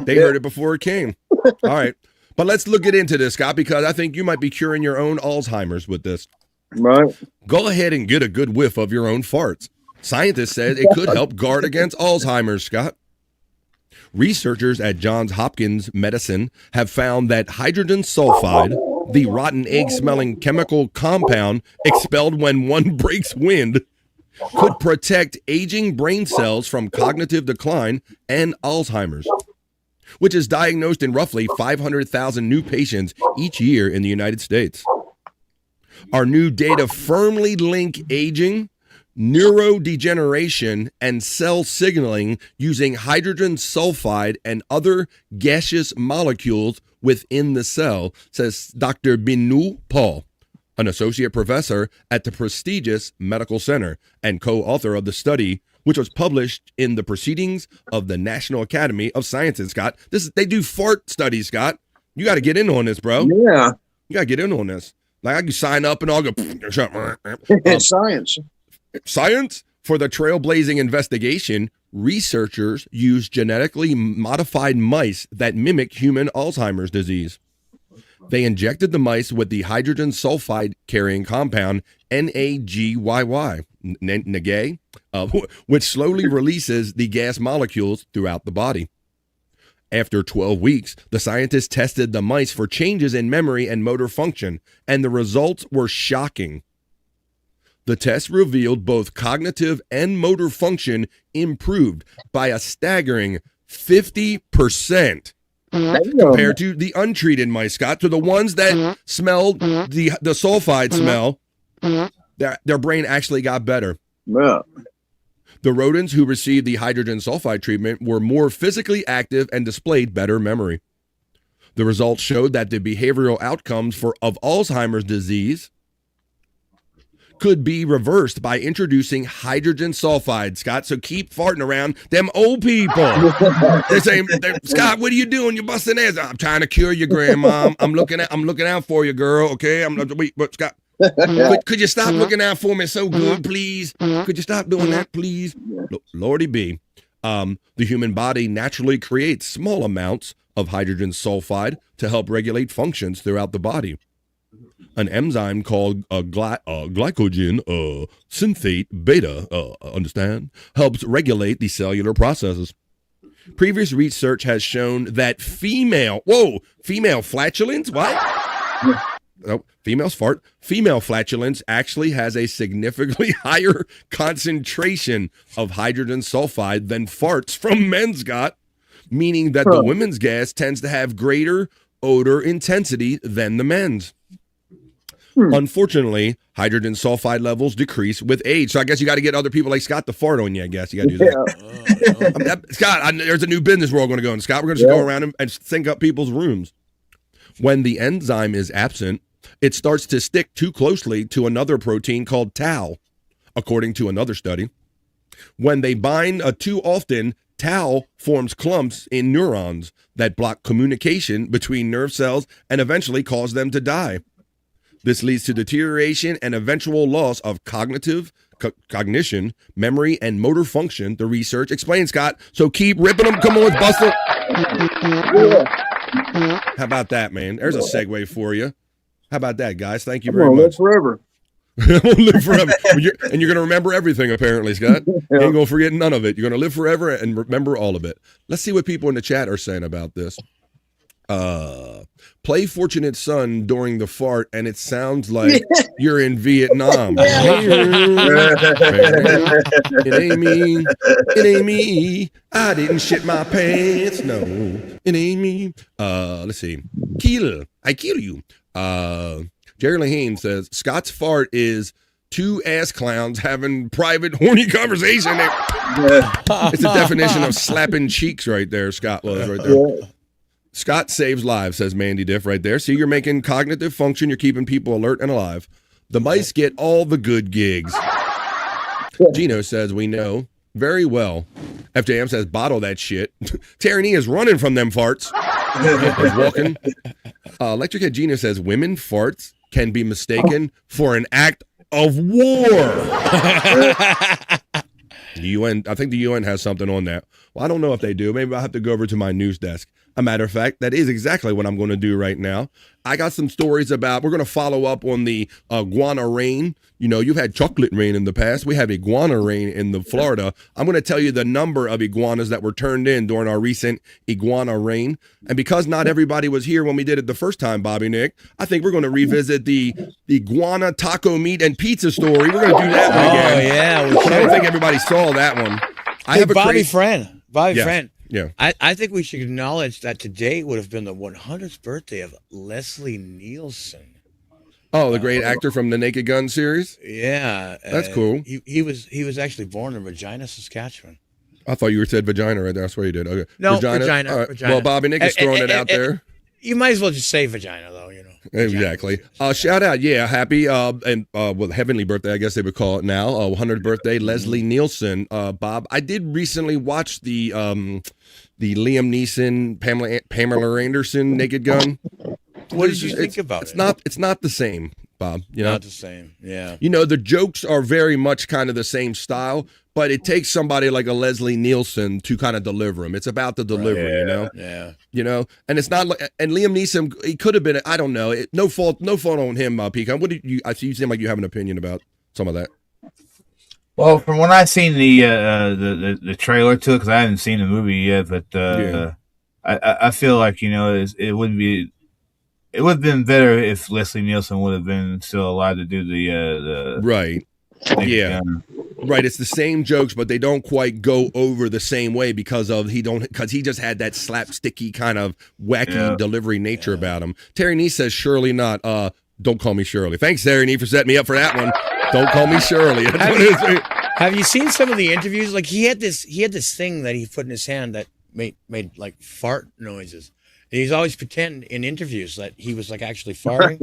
They heard it before it came. All right, but let's get into this, Scott, because I think you might be curing your own Alzheimer's with this. Right. Go ahead and get a good whiff of your own farts. Scientists said it could help guard against Alzheimer's, Scott. Researchers at Johns Hopkins Medicine have found that hydrogen sulfide, the rotten egg-smelling chemical compound expelled when one breaks wind, could protect aging brain cells from cognitive decline and Alzheimer's, which is diagnosed in roughly 500,000 new patients each year in the United States. Our new data firmly link aging, neurodegeneration, and cell signaling using hydrogen sulfide and other gaseous molecules within the cell, says Dr. Binu Paul, an associate professor at the prestigious medical center and co-author of the study, which was published in the Proceedings of the National Academy of Sciences. Scott, they do fart studies, Scott. You got to get in on this, bro. Yeah. You got to get in on this. Like, I can sign up and I'll go. It's science. Science? For the trailblazing investigation, researchers used genetically modified mice that mimic human Alzheimer's disease. They injected the mice with the hydrogen sulfide carrying compound NAGYY, which slowly releases the gas molecules throughout the body. After 12 weeks, the scientists tested the mice for changes in memory and motor function, and the results were shocking. The test revealed both cognitive and motor function improved by a staggering 50% compared to the untreated mice, Scott, to the ones that smelled the sulfide smell. Their brain actually got better. Yeah. The rodents who received the hydrogen sulfide treatment were more physically active and displayed better memory. The results showed that the behavioral outcomes of Alzheimer's disease could be reversed by introducing hydrogen sulfide, Scott. So keep farting around them old people. They're saying, Scott, what are you doing? You're busting ass. I'm trying to cure you, Grandma. I'm looking out for you, girl. Okay, but Scott, could you stop looking out for me so good, please? Could you stop doing that, please? Lordy be. The human body naturally creates small amounts of hydrogen sulfide to help regulate functions throughout the body. An enzyme called glycogen synthase beta, helps regulate the cellular processes. Previous research has shown that female flatulence, what? Oh, females fart. Female flatulence actually has a significantly higher concentration of hydrogen sulfide than farts from men's, Scott, meaning that the women's gas tends to have greater odor intensity than the men's. Unfortunately, hydrogen sulfide levels decrease with age. So I guess you got to get other people like Scott to fart on you, I guess. You got to do that. Scott, there's a new business we're all going to go in. Scott, we're going to just go around and sync up people's rooms. When the enzyme is absent, it starts to stick too closely to another protein called tau, according to another study. When they bind too often, tau forms clumps in neurons that block communication between nerve cells and eventually cause them to die. This leads to deterioration and eventual loss of cognition, memory, and motor function, the research explains, Scott. So keep ripping them. Come on, let's bust them. How about that, man? There's a segue for you. How about that, guys? Thank you very much. Live forever. Live forever. And you're going to remember everything, apparently, Scott. You ain't going to forget none of it. You're going to live forever and remember all of it. Let's see what people in the chat are saying about this. Play Fortunate Son during the fart, and it sounds like you're in Vietnam. It ain't me. It ain't me. I didn't shit my pants. No, it ain't me. Let's see. I kill you. Jerry Lahane says Scott's fart is two ass clowns having private horny conversation. It's the definition of slapping cheeks right there. Scott was right there. Scott saves lives, says Mandy Diff right there. See, you're making cognitive function. You're keeping people alert and alive. The mice get all the good gigs. Gino says, we know very well. FJM says, bottle that shit. Tyranny is running from them farts. He's walking. Electric Head Gino says, women farts can be mistaken for an act of war. The UN, I think the UN has something on that. Well, I don't know if they do. Maybe I'll have to go over to my news desk. A matter of fact, that is exactly what I'm going to do right now. I got some stories about, we're going to follow up on the iguana rain. You know, you've had chocolate rain in the past. We have iguana rain in the Florida. I'm going to tell you the number of iguanas that were turned in during our recent iguana rain. And because not everybody was here when we did it the first time, Bobby Nick, I think we're going to revisit the iguana taco meat and pizza story. We're going to do that one again. Oh, yeah. I don't think everybody saw that one. Bobby Friend. Yeah. I think we should acknowledge that today would have been the 100th birthday of Leslie Nielsen. Oh, the great actor from the Naked Gun series? Yeah. That's cool. He was actually born in Regina, Saskatchewan. I thought you said vagina right there. That's where you did. Okay. No, Vagina. Regina. All right. Regina. Well, Bobby Nick is throwing it out there. You might as well just say vagina, though, you know. Exactly. Shout out, happy heavenly birthday, I guess they would call it now. 100th birthday, Leslie Nielsen. Bob, I did recently watch the Liam Neeson, Pamela Anderson Naked Gun. What did you think about it? It's not the same, Bob. You know? Not the same. Yeah. You know, the jokes are very much kind of the same style, but it takes somebody like a Leslie Nielsen to kind of deliver them. It's about the delivery, you know? Yeah. You know, and it's not like, and Liam Neeson, he could have been, I don't know, no fault on him, Pecan. What did you, I see you seem like you have an opinion about some of that. Well, from when I seen the trailer to it, because I haven't seen the movie yet, but I feel like, you know, it would have been better if Leslie Nielsen would have been still alive to do the right. Yeah. Right, it's the same jokes, but they don't quite go over the same way because he just had that slapsticky kind of wacky delivery nature about him. Terry Nee says, surely not. Don't call me Shirley. Thanks, Terry Nee, for setting me up for that one. Don't call me Shirley. Have you seen some of the interviews? Like he had this thing that he put in his hand that made like fart noises. And he's always pretending in interviews that he was like actually farting.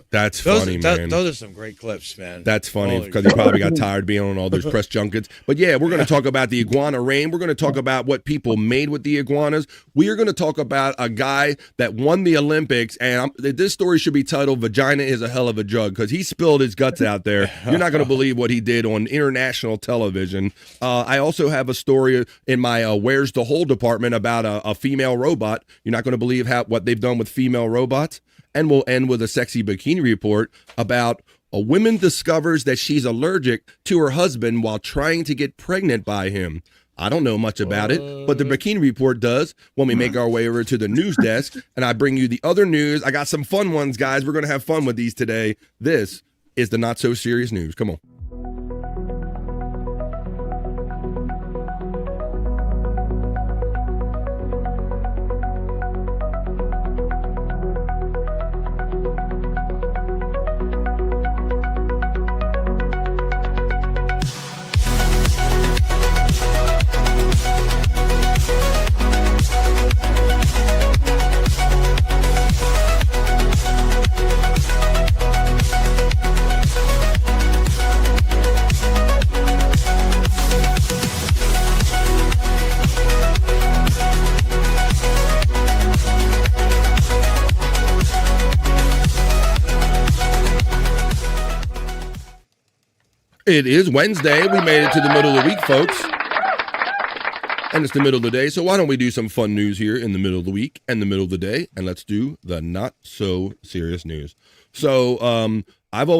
That's funny, man. Those are some great clips, man. That's funny because he probably got tired being on all those press junkets. But yeah, we're going to talk about the iguana rain. We're going to talk about what people made with the iguanas. We are going to talk about a guy that won the Olympics. And this story should be titled "Vagina is a Hell of a Drug" because he spilled his guts out there. You're not going to believe what he did on international television. I also have a story in my Where's the Hole department about a female robot. You're not going to believe what they've done with female robots. And we'll end with a sexy bikini report about a woman discovers that she's allergic to her husband while trying to get pregnant by him. I don't know much about it, but the bikini report does when we make our way over to the news desk and I bring you the other news. I got some fun ones, guys. We're going to have fun with these today. This is the Not So Serious News. Come on. It is Wednesday. We made it to the middle of the week, folks. And it's the middle of the day, so why don't we do some fun news here in the middle of the week and the middle of the day, and let's do the not so serious news. So I've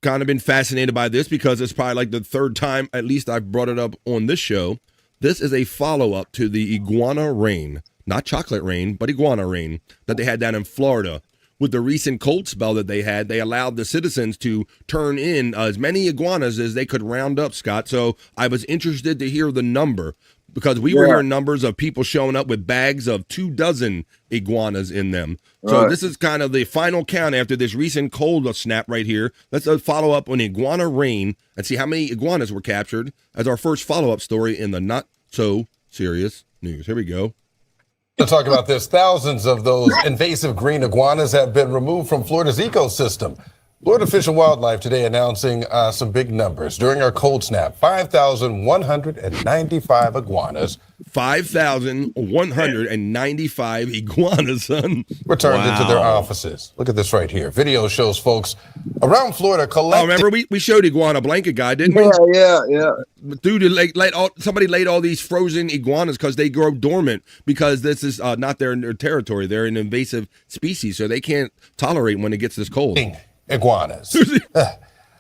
kind of been fascinated by this because it's probably like the third time, at least I've brought it up on this show. This is a follow-up to the iguana rain. not chocolate rain, but iguana rain that they had down in Florida. With the recent cold spell that they had, they allowed the citizens to turn in as many iguanas as they could round up, Scott. So I was interested to hear the number because we were hearing numbers of people showing up with bags of 24 iguanas in them. So this is kind of the final count after this recent cold snap right here. Let's follow up on iguana rain and see how many iguanas were captured as our first follow-up story in the not so serious news. Here we go. To talk about this, thousands of those invasive green iguanas have been removed from Florida's ecosystem. Florida Fish and Wildlife today announcing some big numbers. During our cold snap, 5,195 iguanas. 5,195 iguanas, son. Returned into their offices. Look at this right here. Video shows folks around Florida collecting. Oh, remember we showed iguana blanket guy, didn't we? Yeah. Dude, somebody laid all these frozen iguanas because they grow dormant because this is not their territory. They're an invasive species, so they can't tolerate when it gets this cold. Iguanas.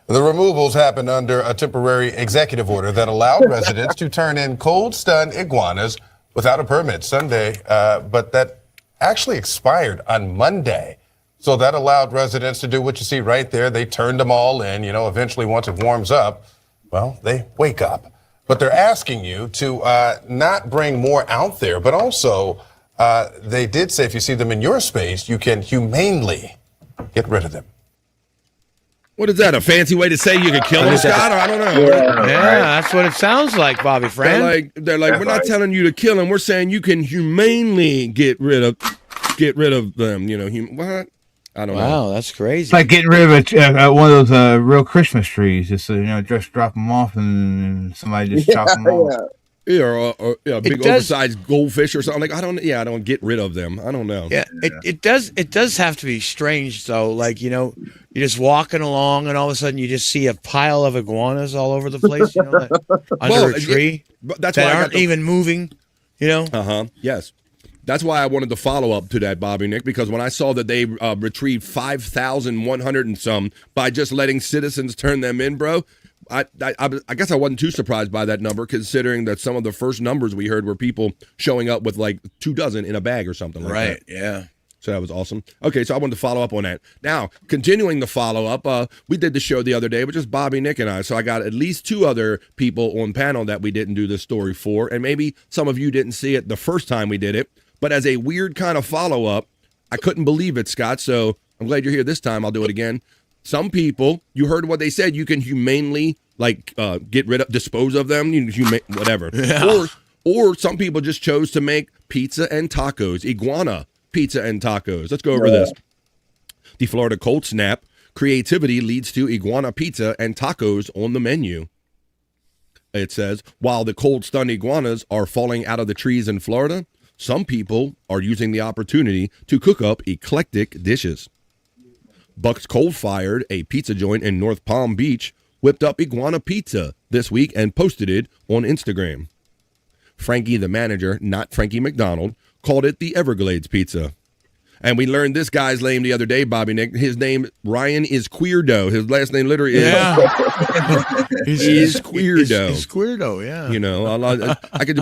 The removals happened under a temporary executive order that allowed residents to turn in cold-stunned iguanas without a permit Sunday, but that actually expired on Monday. So that allowed residents to do what you see right there. They turned them all in. Eventually once it warms up, well, they wake up. But they're asking you to not bring more out there, but also they did say if you see them in your space, you can humanely get rid of them. What is that, a fancy way to say you could kill them, Scott? Or I don't know. Yeah, that's what it sounds like, Bobby Fran. They're like, we're not telling you to kill them. We're saying you can humanely get rid of them. What? I don't know. Wow, that's crazy. It's like getting rid of one of those real Christmas trees. Just just drop them off and somebody just chop them off. Yeah, or big oversized goldfish or something. Like I don't get rid of them. I don't know. Yeah, it does have to be strange though. Like you're just walking along and all of a sudden you just see a pile of iguanas all over the place. Under a tree that's that why aren't even moving. Yes. That's why I wanted to follow up to that, Bobby Nick, because when I saw that they retrieved 5,100 and some by just letting citizens turn them in, bro. I guess I wasn't too surprised by that number, considering that some of the first numbers we heard were people showing up with like 24 in a bag or something like that. Right, yeah. So that was awesome. Okay, so I wanted to follow up on that. Now, continuing the follow-up, we did the show the other day with just Bobby, Nick, and I. So I got at least 2 other people on panel that we didn't do this story for, and maybe some of you didn't see it the first time we did it. But as a weird kind of follow-up, I couldn't believe it, Scott, so I'm glad you're here this time. I'll do it again. Some people, you heard what they said, you can humanely, get rid of, dispose of them, whatever. Yeah. Or some people just chose to make pizza and tacos, iguana pizza and tacos. Let's go over this. The Florida cold snap, creativity leads to iguana pizza and tacos on the menu. It says, while the cold stunned iguanas are falling out of the trees in Florida, some people are using the opportunity to cook up eclectic dishes. Buck's Cold Fired, a pizza joint in North Palm Beach, whipped up iguana pizza this week and posted it on Instagram. Frankie, the manager, not Frankie McDonald, called it the Everglades pizza. And we learned this guy's name the other day, Bobby Nick. His name, Ryan, is Queerdo. His last name literally is Queerdo. He's Queerdo, yeah.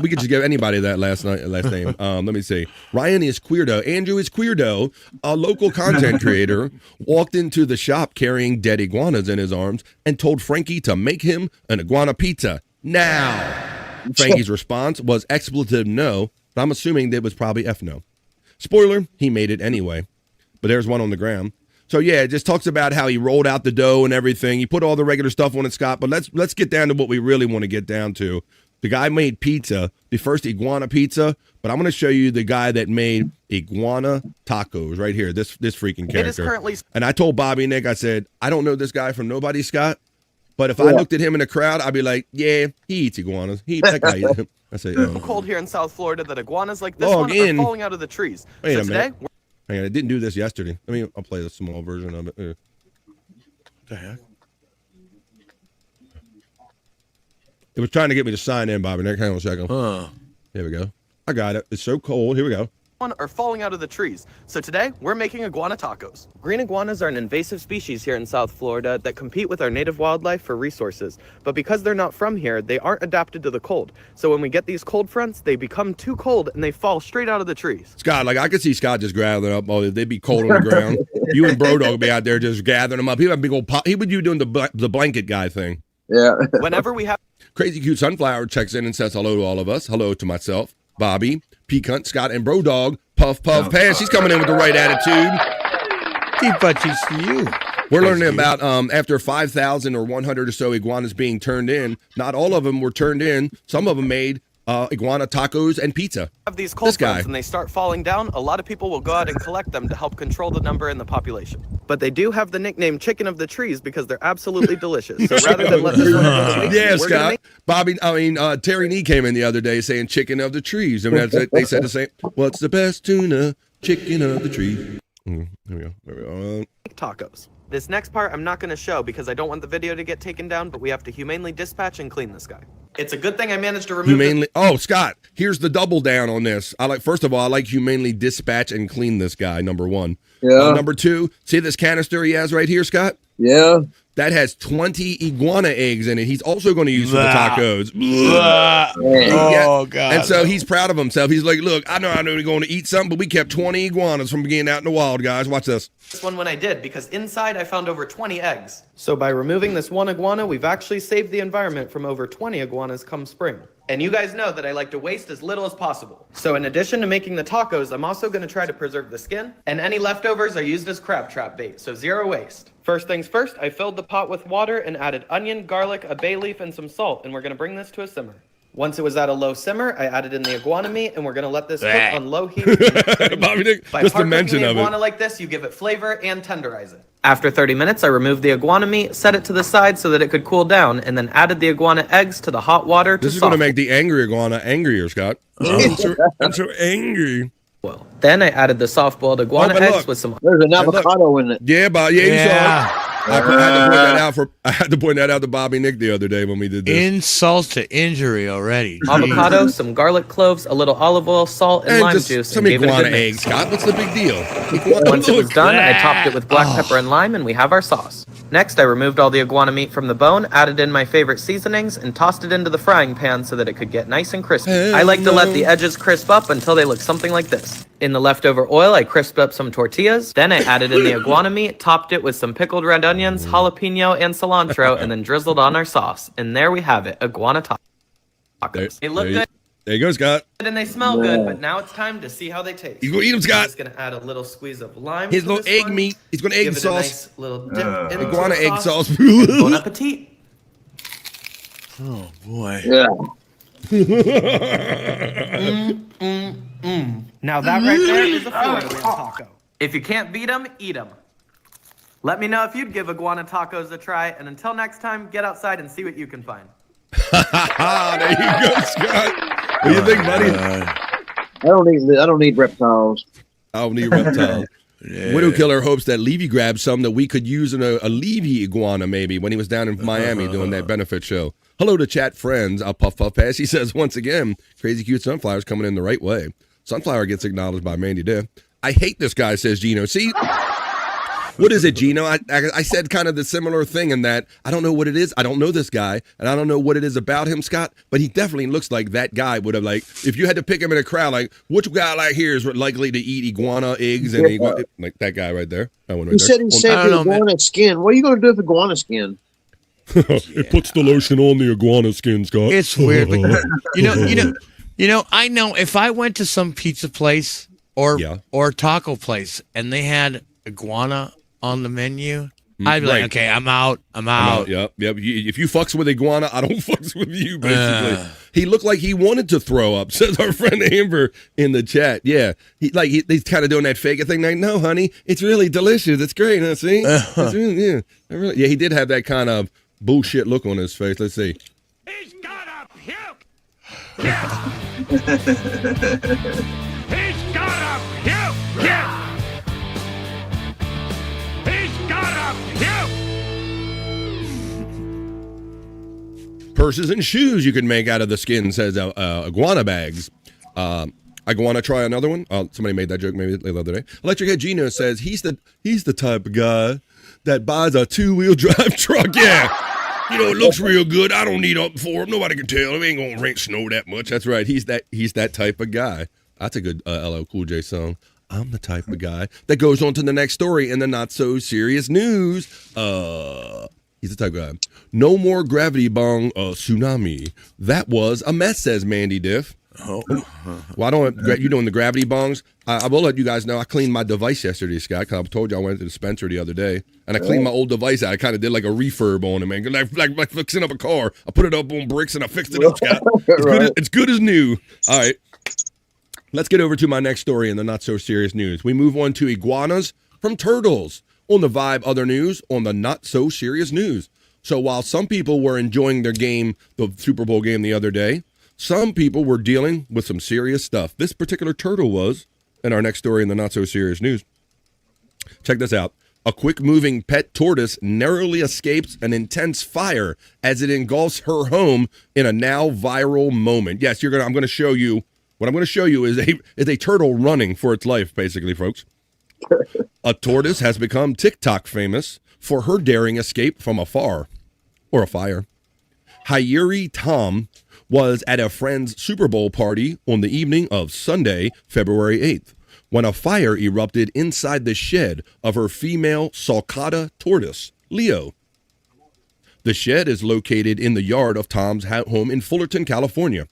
We could just give anybody that last name. Let me see. Ryan is Queerdo. Andrew is Queerdo. A local content creator walked into the shop carrying dead iguanas in his arms and told Frankie to make him an iguana pizza now. Frankie's response was expletive no, but I'm assuming that was probably F no. Spoiler, he made it anyway. But there's one on the ground. So yeah, it just talks about how he rolled out the dough and everything. He put all the regular stuff on it, Scott. But let's get down to what we really want to get down to. The guy made pizza, the first iguana pizza. But I'm going to show you the guy that made iguana tacos right here. This freaking character. It is currently. And I told Bobby Nick, I said, I don't know this guy from nobody, Scott. But if I looked at him in the crowd, I'd be like, yeah, he eats iguanas. That guy eats them. I say, so cold here in South Florida that iguanas like this one are falling out of the trees. Wait so a today, minute. Hang on, I didn't do this yesterday. I'll play the small version of it. What the heck? It was trying to get me to sign in, Bobby. Hang on a second. Huh. Here we go. I got it. It's so cold. Here we go. are falling out of the trees. So today, we're making iguana tacos. Green iguanas are an invasive species here in South Florida that compete with our native wildlife for resources. But because they're not from here, they aren't adapted to the cold. So when we get these cold fronts, they become too cold and they fall straight out of the trees. Scott, like I could see Scott just gathering up. Oh, they'd be cold on the ground. You and Bro Dog would be out there just gathering them up. He would have a big old pop. He would be doing the blanket guy thing. Yeah. Whenever we have Crazy Cute Sunflower checks in and says hello to all of us. Hello to myself, Bobby, Peacunt, Scott, and Bro Dog. Puff, Pass. She's coming in with the right attitude. To you. We're learning about after 5,000 or 100 or so iguanas being turned in. Not all of them were turned in. Some of them made iguana tacos and pizza. Have these cold fronts and they start falling down, a lot of people will go out and collect them to help control the number in the population. But they do have the nickname chicken of the trees because they're absolutely delicious. So rather than let this one go to waste, yeah, we're Scott. Terry Nee came in the other day saying chicken of the trees. I mean, they said the same. What's the best tuna? Chicken of the tree. There we go. Tacos. This next part I'm not going to show because I don't want the video to get taken down, but we have to humanely dispatch and clean this guy. It's a good thing I managed to remove Oh, Scott, here's the double down on this. First of all, I like humanely dispatch and clean this guy, number one. Yeah. Number two, see this canister he has right here, Scott? Yeah. That has 20 iguana eggs in it. He's also going to use for the tacos. Oh, God. And so he's proud of himself. He's like, look, I know we're going to eat something, but we kept 20 iguanas from being out in the wild, guys. Watch this. this one when I did because inside I found over 20 eggs. So by removing this one iguana, we've actually saved the environment from over 20 iguanas come spring. And you guys know that I like to waste as little as possible. So in addition to making the tacos, I'm also going to try to preserve the skin. And any leftovers are used as crab trap bait, so zero waste. First things first, I filled the pot with water and added onion, garlic, a bay leaf, and some salt. And we're going to bring this to a simmer. Once it was at a low simmer, I added in the iguana meat, and we're going to let this cook on low heat. By just the part mention cooking the of it. iguana like this, you give it flavor and tenderize it. After 30 minutes, I removed the iguana meat, set it to the side so that it could cool down, and then added the iguana eggs to the hot water to This is going to make the angry iguana angrier, Scott. I'm so angry. Well, then I added the soft-boiled iguana eggs with some... There's an avocado in it. Yeah, but you saw it. I had to point that out to Bobby Nick the other day when we did this. Insult to injury already. Avocado, some garlic cloves, a little olive oil, salt, and lime juice. Some iguana eggs, Scott. What's the big deal? Once it was done, I topped it with black pepper and lime, and we have our sauce. Next, I removed all the iguana meat from the bone, added in my favorite seasonings, and tossed it into the frying pan so that it could get nice and crispy. I like to let the edges crisp up until they look something like this. In the leftover oil, I crisped up some tortillas. Then I added in the iguana meat, topped it with some pickled red onions, jalapeno, and cilantro, and then drizzled on our sauce. And there we have it, iguana tacos. They look good. There you go, Scott. And they smell good, but now it's time to see how they taste. He's going to eat them, Scott. I'm just going to add a little squeeze of lime. His little egg meat. He's going to egg Give the it a sauce. nice little dip into Iguana the egg sauce. Bon appetit. Oh, boy. Yeah. Now that right there is a Florida wheel taco. If you can't beat them, eat them. Let me know if you'd give iguana tacos a try, and until next time, get outside and see what you can find. There you go, Scott. What do you think, buddy? I don't need reptiles. I don't need reptiles. Widow Killer hopes that Levy grabbed some that we could use in a Levy iguana maybe when he was down in Miami doing that benefit show. Hello to chat friends. I'll puff pass. He says once again, Crazy Cute Sunflower's coming in the right way. Sunflower gets acknowledged by Mandy Diff. I hate this guy, says Gino. See, what is it, Gino? I said kind of the similar thing in that I don't know what it is. I don't know this guy, and I don't know what it is about him, Scott, but he definitely looks like that guy would have, like, if you had to pick him in a crowd, like, which guy like here is likely to eat iguana eggs and like that guy right there. That one right He there. said he saved the iguana skin. What are you going to do with iguana skin? It puts the lotion on the iguana skin, Scott. It's weird. I know if I went to some pizza place or taco place and they had iguana on the menu, I'd be like, okay, I'm out. Yep. If you fucks with iguana, I don't fucks with you, basically. He looked like he wanted to throw up, says our friend Amber in the chat. Yeah. He's kind of doing that fake thing like, no, honey, it's really delicious. It's great, huh? See? It's really, yeah, he did have that kind of bullshit look on his face. Let's see. He's gotta puke! Yeah! He's gotta puke! Yeah! He's gotta puke! Purses and shoes you can make out of the skin, says iguana bags. I want to try another one. Somebody made that joke maybe the other day. Electric Head Gino says he's the type of guy that buys a 2-wheel drive truck. Yeah. It looks real good. I don't need up for him. Nobody can tell. It ain't gonna rain snow that much. That's right. He's that type of guy. That's a good LL Cool J song. I'm the type of guy that goes on to the next story in the not so serious news. He's the type of guy. No more gravity bong tsunami. That was a mess, says Mandy Diff. Oh. Well, I don't. You doing the gravity bongs? I will let you guys know. I cleaned my device yesterday, Scott. Because I told you I went to the dispenser the other day, and I cleaned my old device out. I kind of did like a refurb on it, man. Like fixing up a car. I put it up on bricks and I fixed it up, Scott. It's good as new. All right. Let's get over to my next story in the not so serious news. We move on to iguanas from turtles on the Vibe Other News on the not so serious news. So while some people were enjoying their game, the Super Bowl game the other day, some people were dealing with some serious stuff. This particular turtle was in our next story in the not so serious news. Check this out. A quick-moving pet tortoise narrowly escapes an intense fire as it engulfs her home in a now viral moment. Yes, I'm going to show you. What I'm going to show you is a turtle running for its life, basically, folks. A tortoise has become TikTok famous for her daring escape from a fire. Hayuri Tom was at a friend's Super Bowl party on the evening of Sunday, February 8th, when a fire erupted inside the shed of her female sulcata tortoise, Leo. The shed is located in the yard of Tom's home in Fullerton, California.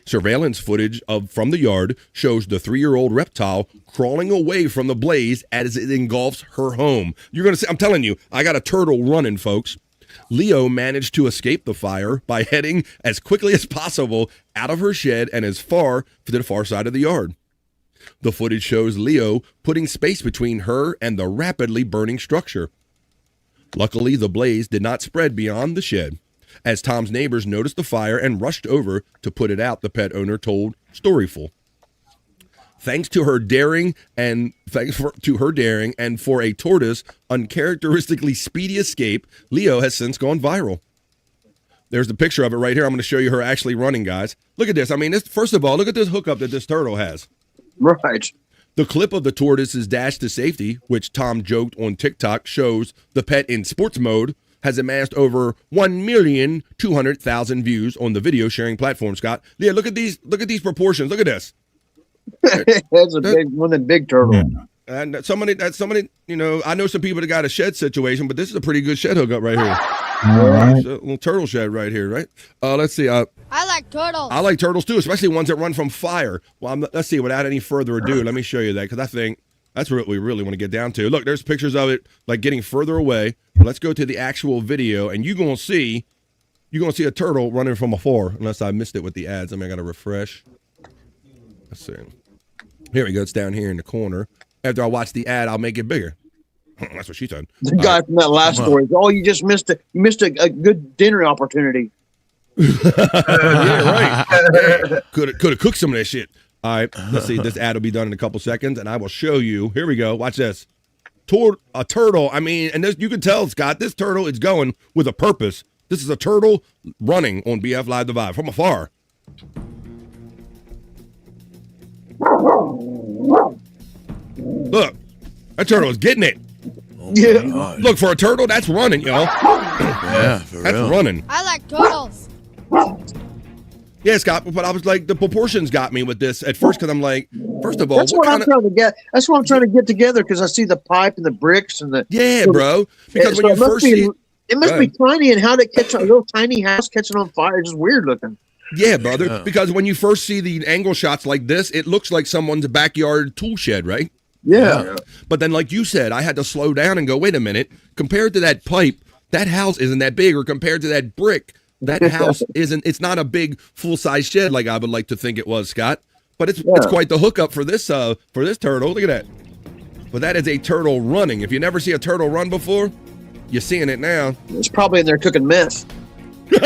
Surveillance footage from the yard shows the 3-year-old reptile crawling away from the blaze as it engulfs her home. You're going to see, I'm telling you, I got a turtle running, folks. Leo managed to escape the fire by heading as quickly as possible out of her shed and as far to the far side of the yard. The footage shows Leo putting space between her and the rapidly burning structure. Luckily, the blaze did not spread beyond the shed. As Tom's neighbors noticed the fire and rushed over to put it out, the pet owner told Storyful. Thanks to her daring and for a tortoise uncharacteristically speedy escape, Leo has since gone viral. There's the picture of it right here. I'm going to show you her actually running, guys. Look at this. I mean, first of all, look at this hookup that this turtle has. Right. The clip of the tortoise's dash to safety, which Tom joked on TikTok, shows the pet in sports mode, has amassed over 1,200,000 views on the video sharing platform, Scott. Yeah, look at these proportions. Look at this. That's one of the big turtles. And somebody, I know some people that got a shed situation, but this is a pretty good shed hookup right here. A little turtle shed right here, right? Let's see. I like turtles. I like turtles too, especially ones that run from fire. Well, let's see. Without any further ado, let me show you that because I think that's what we really want to get down to. Look, there's pictures of it like getting further away. Let's go to the actual video, and you're gonna see a turtle running from afar. Unless I missed it with the ads. I got to refresh. Let's see. Here we go. It's down here in the corner. After I watch the ad, I'll make it bigger. That's what she said. The guy from that last story. Oh, you just missed it. You missed a good dinner opportunity. Yeah, right. Yeah. Could have cooked some of that shit. All right. Let's see. This ad will be done in a couple seconds, and I will show you. Here we go. Watch this. A turtle. I mean, and you can tell, Scott, this turtle is going with a purpose. This is a turtle running on BF Live the Vibe from afar. Look, that turtle is getting it. Oh yeah. Look, for a turtle, that's running, y'all. Yeah, for that's real. Running. I like turtles. Yeah, Scott, but I was like, the proportions got me with this at first because I'm like, first of all, that's what I'm trying to get. That's what I'm trying to get together because I see the pipe and the bricks and the. Yeah, bro. Because when you first see it must be tiny, and how to catch a little tiny house catching on fire is just weird looking. Yeah, brother. Because when you first see the angle shots like this, it looks like someone's backyard tool shed, right? Yeah. But then, like you said, I had to slow down and go, wait a minute. Compared to that pipe, that house isn't that big, or compared to that brick, that house isn't. It's not a big full size shed like I would like to think it was, Scott. But it's quite the hookup for this turtle. Look at that. But that is a turtle running. If you never see a turtle run before, you're seeing it now. It's probably in there cooking meth. Yeah.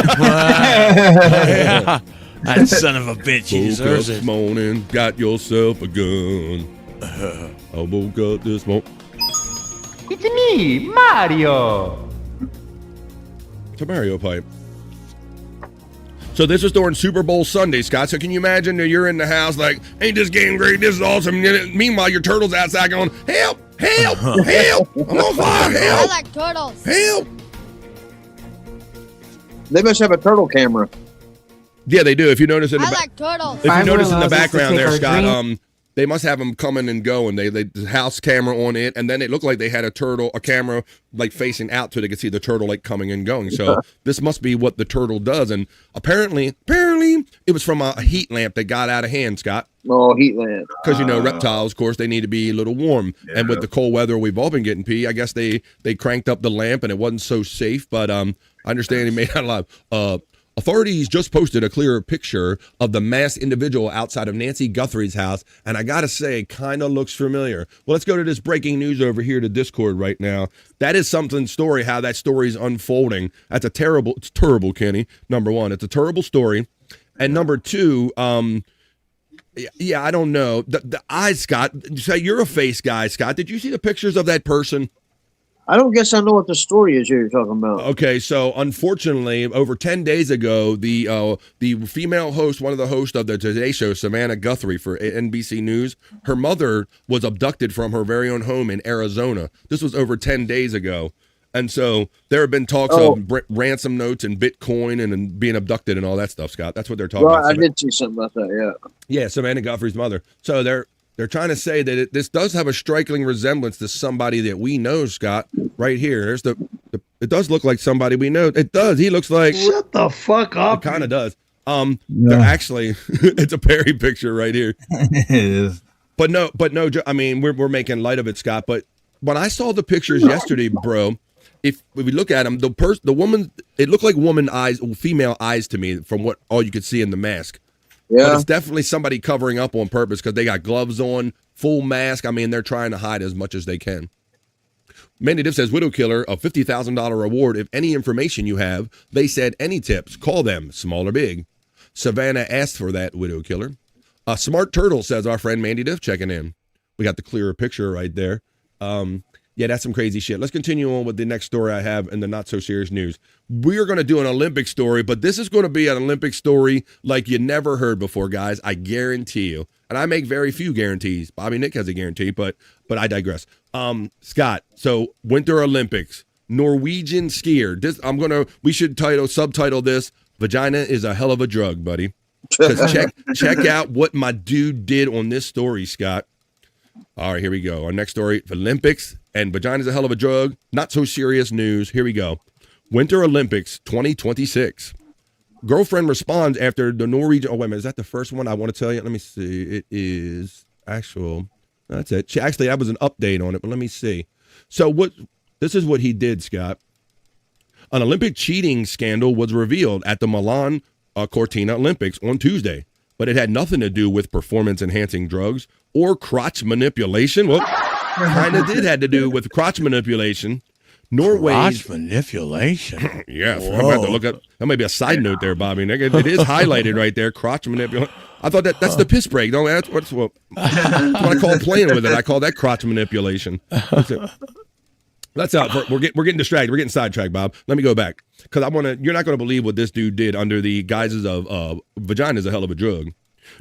That son of a bitch, he deserves it. This morning, got yourself a gun. I woke up this morning. It's me, Mario. It's a Mario pipe. So this was during Super Bowl Sunday, Scott. So can you imagine that you're in the house like, ain't this game great? This is awesome. Meanwhile, your turtle's outside going, help, help, help. I'm on fire, help. I like turtles. Help. They must have a turtle camera. Yeah, they do. If you notice in the like turtles. If you notice in the background there, Scott, they must have them coming and going. They the house camera on it, and then it looked like they had a camera like facing out so they could see the turtle like coming and going. So this must be what the turtle does. And apparently it was from a heat lamp that got out of hand, Scott. Oh, heat lamp. Because reptiles, of course, they need to be a little warm. Yeah. And with the cold weather we've all been getting, I guess they cranked up the lamp and it wasn't so safe. But I understand he made out a lot. Authorities just posted a clearer picture of the masked individual outside of Nancy Guthrie's house, and I gotta say, kind of looks familiar. Well, let's go to this breaking news over here to Discord right now. That is something story, how that story is unfolding. It's terrible, Kenny. Number one, it's a terrible story. And number two, yeah, I don't know. The eyes, Scott, say you're a face guy, Scott. Did you see the pictures of that person? I don't guess I know what the story is you're talking about. Okay, so unfortunately, over 10 days ago, the female host, one of the hosts of the Today Show, Savannah Guthrie for NBC News, her mother was abducted from her very own home in Arizona. This was over 10 days ago. And so there have been talks of ransom notes and Bitcoin and being abducted and all that stuff, Scott. That's what they're talking about. I did see something about that, yeah. Yeah, Savannah Guthrie's mother. So they're trying to say that this does have a striking resemblance to somebody that we know, Scott. Right here, there's it does look like somebody we know. It does. He looks like. Shut the fuck up. It kind of does. They're actually, it's a Perry picture right here. It is. But no. I mean, we're making light of it, Scott. But when I saw the pictures yesterday, bro, if we look at them, the woman, it looked like woman eyes, female eyes to me, from what all you could see in the mask. Yeah. But it's definitely somebody covering up on purpose because they got gloves on, full mask. I mean, they're trying to hide as much as they can. Mandy Diff says, Widow Killer, a $50,000 reward. If any information you have, they said any tips, call them, small or big. Savannah asked for that, Widow Killer. A Smart Turtle, says our friend Mandy Diff, checking in. We got the clearer picture right there. Yeah, that's some crazy shit. Let's continue on with the next story I have in the not so serious news. We are going to do an Olympic story, but this is going to be an Olympic story like you never heard before, guys. I guarantee you. And I make very few guarantees. Bobby Nick has a guarantee, but I digress. Scott, so Winter Olympics, Norwegian skier. We should subtitle this, Vagina is a hell of a drug, buddy. Check out what my dude did on this story, Scott. All right, here we go. Our next story, Olympics and vagina's a hell of a drug. Not so serious news. Here we go. Winter Olympics 2026. Girlfriend responds after the Norwegian. Oh, wait a minute. Is that the first one I want to tell you? Let me see. It is actual. That's it. That was an update on it, but let me see. So this is what he did, Scott. An Olympic cheating scandal was revealed at the Milan Cortina Olympics on Tuesday, but it had nothing to do with performance-enhancing drugs or crotch manipulation. Well, kind of had to do with crotch manipulation. Crotch manipulation. Yes, I'm about to look up. That might be a side note there, Bobby. It is highlighted right there. Crotch manipulation. I thought that's the piss break. No, that's what I call playing with it. I call that crotch manipulation. That's out. We're getting distracted. We're getting sidetracked, Bob. Let me go back because you're not going to believe what this dude did under the guises of vagina is a hell of a drug.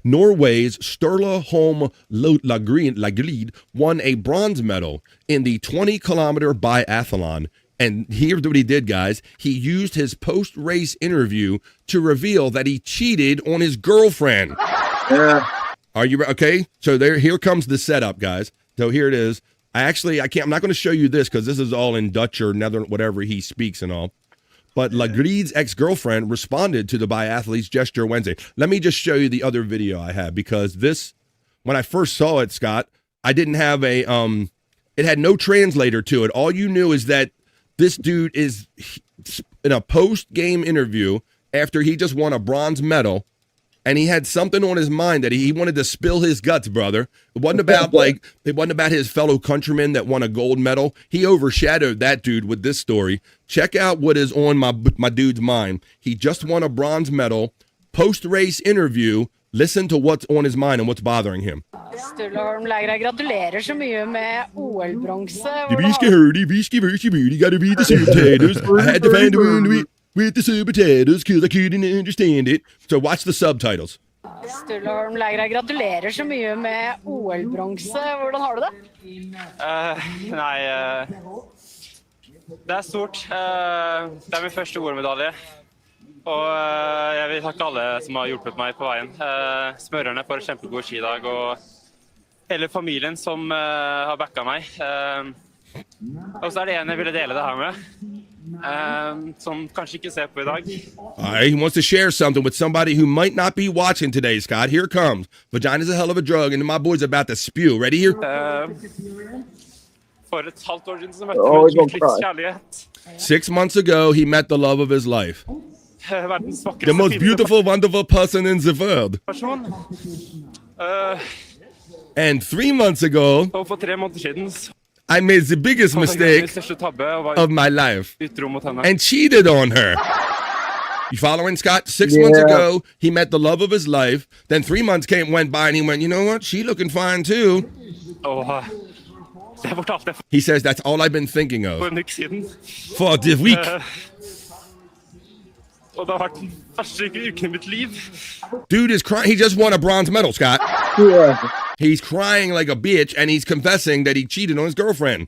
Norway's Sturla Holm Laglid won a bronze medal in the 20-kilometer biathlon. And here's what he did, guys. He used his post-race interview to reveal that he cheated on his girlfriend. Yeah. Are you okay? So here comes the setup, guys. So here it is. I'm not going to show you this because this is all in Dutch or Netherlands, whatever he speaks and all. But Laglid's ex-girlfriend responded to the biathlete's gesture Wednesday. Let me just show you the other video I have because when I first saw it, Scott, I didn't have it had no translator to it. All you knew is that this dude is in a post-game interview after he just won a bronze medal, and he had something on his mind that he wanted to spill his guts, brother. It wasn't about his fellow countrymen that won a gold medal. He overshadowed that dude with this story. Check out what is on my dude's mind. He just won a bronze medal. Post-race interview. Listen to what's on his mind and what's bothering him. Gratulerer så mye med OL-bronse. Vi skal høre det. Vi skal gotta beat the spectators. I had to find a way. with the sweet potatoes because I couldn't understand it. So watch the subtitles. Sturla Holm-Lægra, gratulerer så mye med OL-bronse. Hvordan har du det? Det er stort. Det er min første OL-medalje. Og jeg vil takke alle som har hjulpet meg på veien. Smørerne for en kjempegod skidag, og hele familien som har backa meg. Og så er det en jeg ville dele det her med, som kanskje ikke ser på I dag. He wants to share something with somebody who might not be watching today, Scott. Here it comes. Vagina's a hell of a drug, and my boy's about to spew. Ready here? For et halvt år siden så møtte jeg livs kjærlighet. 6 months ago, he met the love of his life. Verdens vakreste, the most beautiful, wonderful person in the world. And 3 months ago, og for 3 måneder siden I made the biggest mistake of my life and cheated on her. You following, Scott? 6 months ago, he met the love of his life. Then 3 months went by, and he went, you know what? She looking fine, too. He says, that's all I've been thinking of. For this week. Og det har vært den første uken I mitt liv. Dude is crying. He just won a bronze medal, Scott. Yeah. He's crying like a bitch, and he's confessing that he cheated on his girlfriend.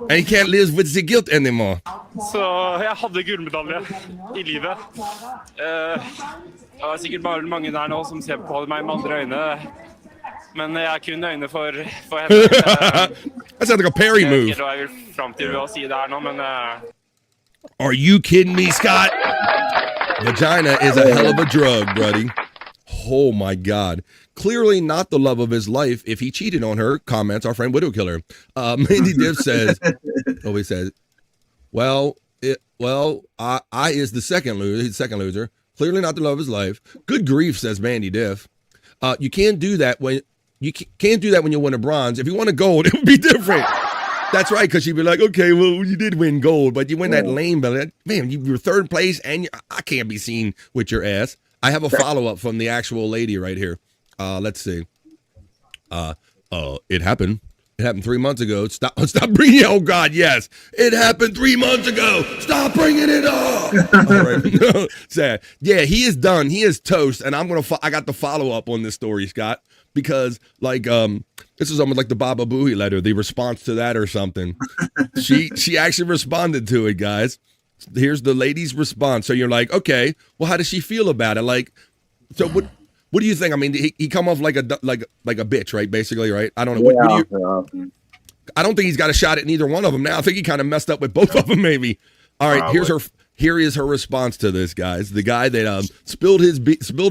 And he can't live with the guilt anymore. Så jeg hadde gullmedalje I livet. Det var sikkert bare mange der nå som ser på meg med andre øyne. Men jeg har kun øyne for henne. That sounds like a Perry move. Jeg vil frem til å si det her nå, men... Are you kidding me, Scott? Vagina is a hell of a drug, buddy. Oh, my God. Clearly not the love of his life if he cheated on her, comments our friend Widow Killer. Mandy Div says, he says, I is the second loser. He's the second loser. Clearly not the love of his life. Good grief, says Mandy Diff. You can't do that when you win a bronze. If you won a gold, it would be different. That's right, because you'd be like, okay, well, you did win gold, but you win that lame belt. Man, you were third place, and I can't be seen with your ass. I have a follow-up from the actual lady right here. Let's see. It happened. It happened 3 months ago. Stop bringing it. Oh, God, yes. It happened 3 months ago. Stop bringing it up. All right. Sad. Yeah, he is done. He is toast, and I got the follow-up on this story, Scott, because, like, this is almost like the Baba Booey letter, the response to that or something. She actually responded to it, guys. Here's the lady's response. So you're like, okay, well, how does she feel about it? Like, so what do you think? I mean, he come off like a bitch, right? Basically, right? I don't know. I don't think he's got a shot at neither one of them now. I think he kind of messed up with both of them, maybe. All right, here is her response to this, guys. The guy that spilled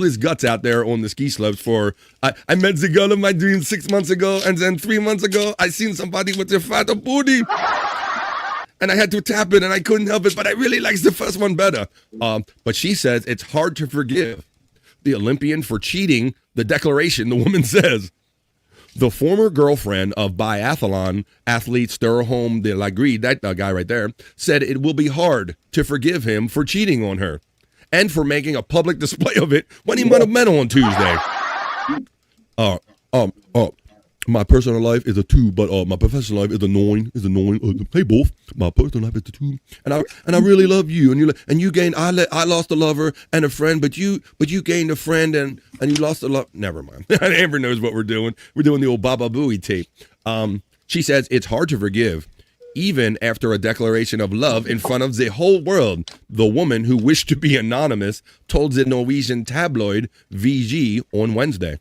his guts out there on the ski slopes for, I met the girl of my dreams 6 months ago, and then 3 months ago, I seen somebody with a fatter booty. And I had to tap it, and I couldn't help it, but I really likes the first one better. But she says it's hard to forgive the Olympian for cheating. The declaration, the woman says, the former girlfriend of biathlon athlete Sturholm de Lagree, that guy right there, said it will be hard to forgive him for cheating on her and for making a public display of it when he won a medal on Tuesday. My personal life is a 2, but my professional life is a 9. Hey, both. My personal life is a 2, and I really love you. And you gained. I lost a lover and a friend, but you gained a friend and you lost a love. Never mind. Amber knows what we're doing. We're doing the old Baba Booey tape. She says it's hard to forgive, even after a declaration of love in front of the whole world. The woman who wished to be anonymous told the Norwegian tabloid VG on Wednesday.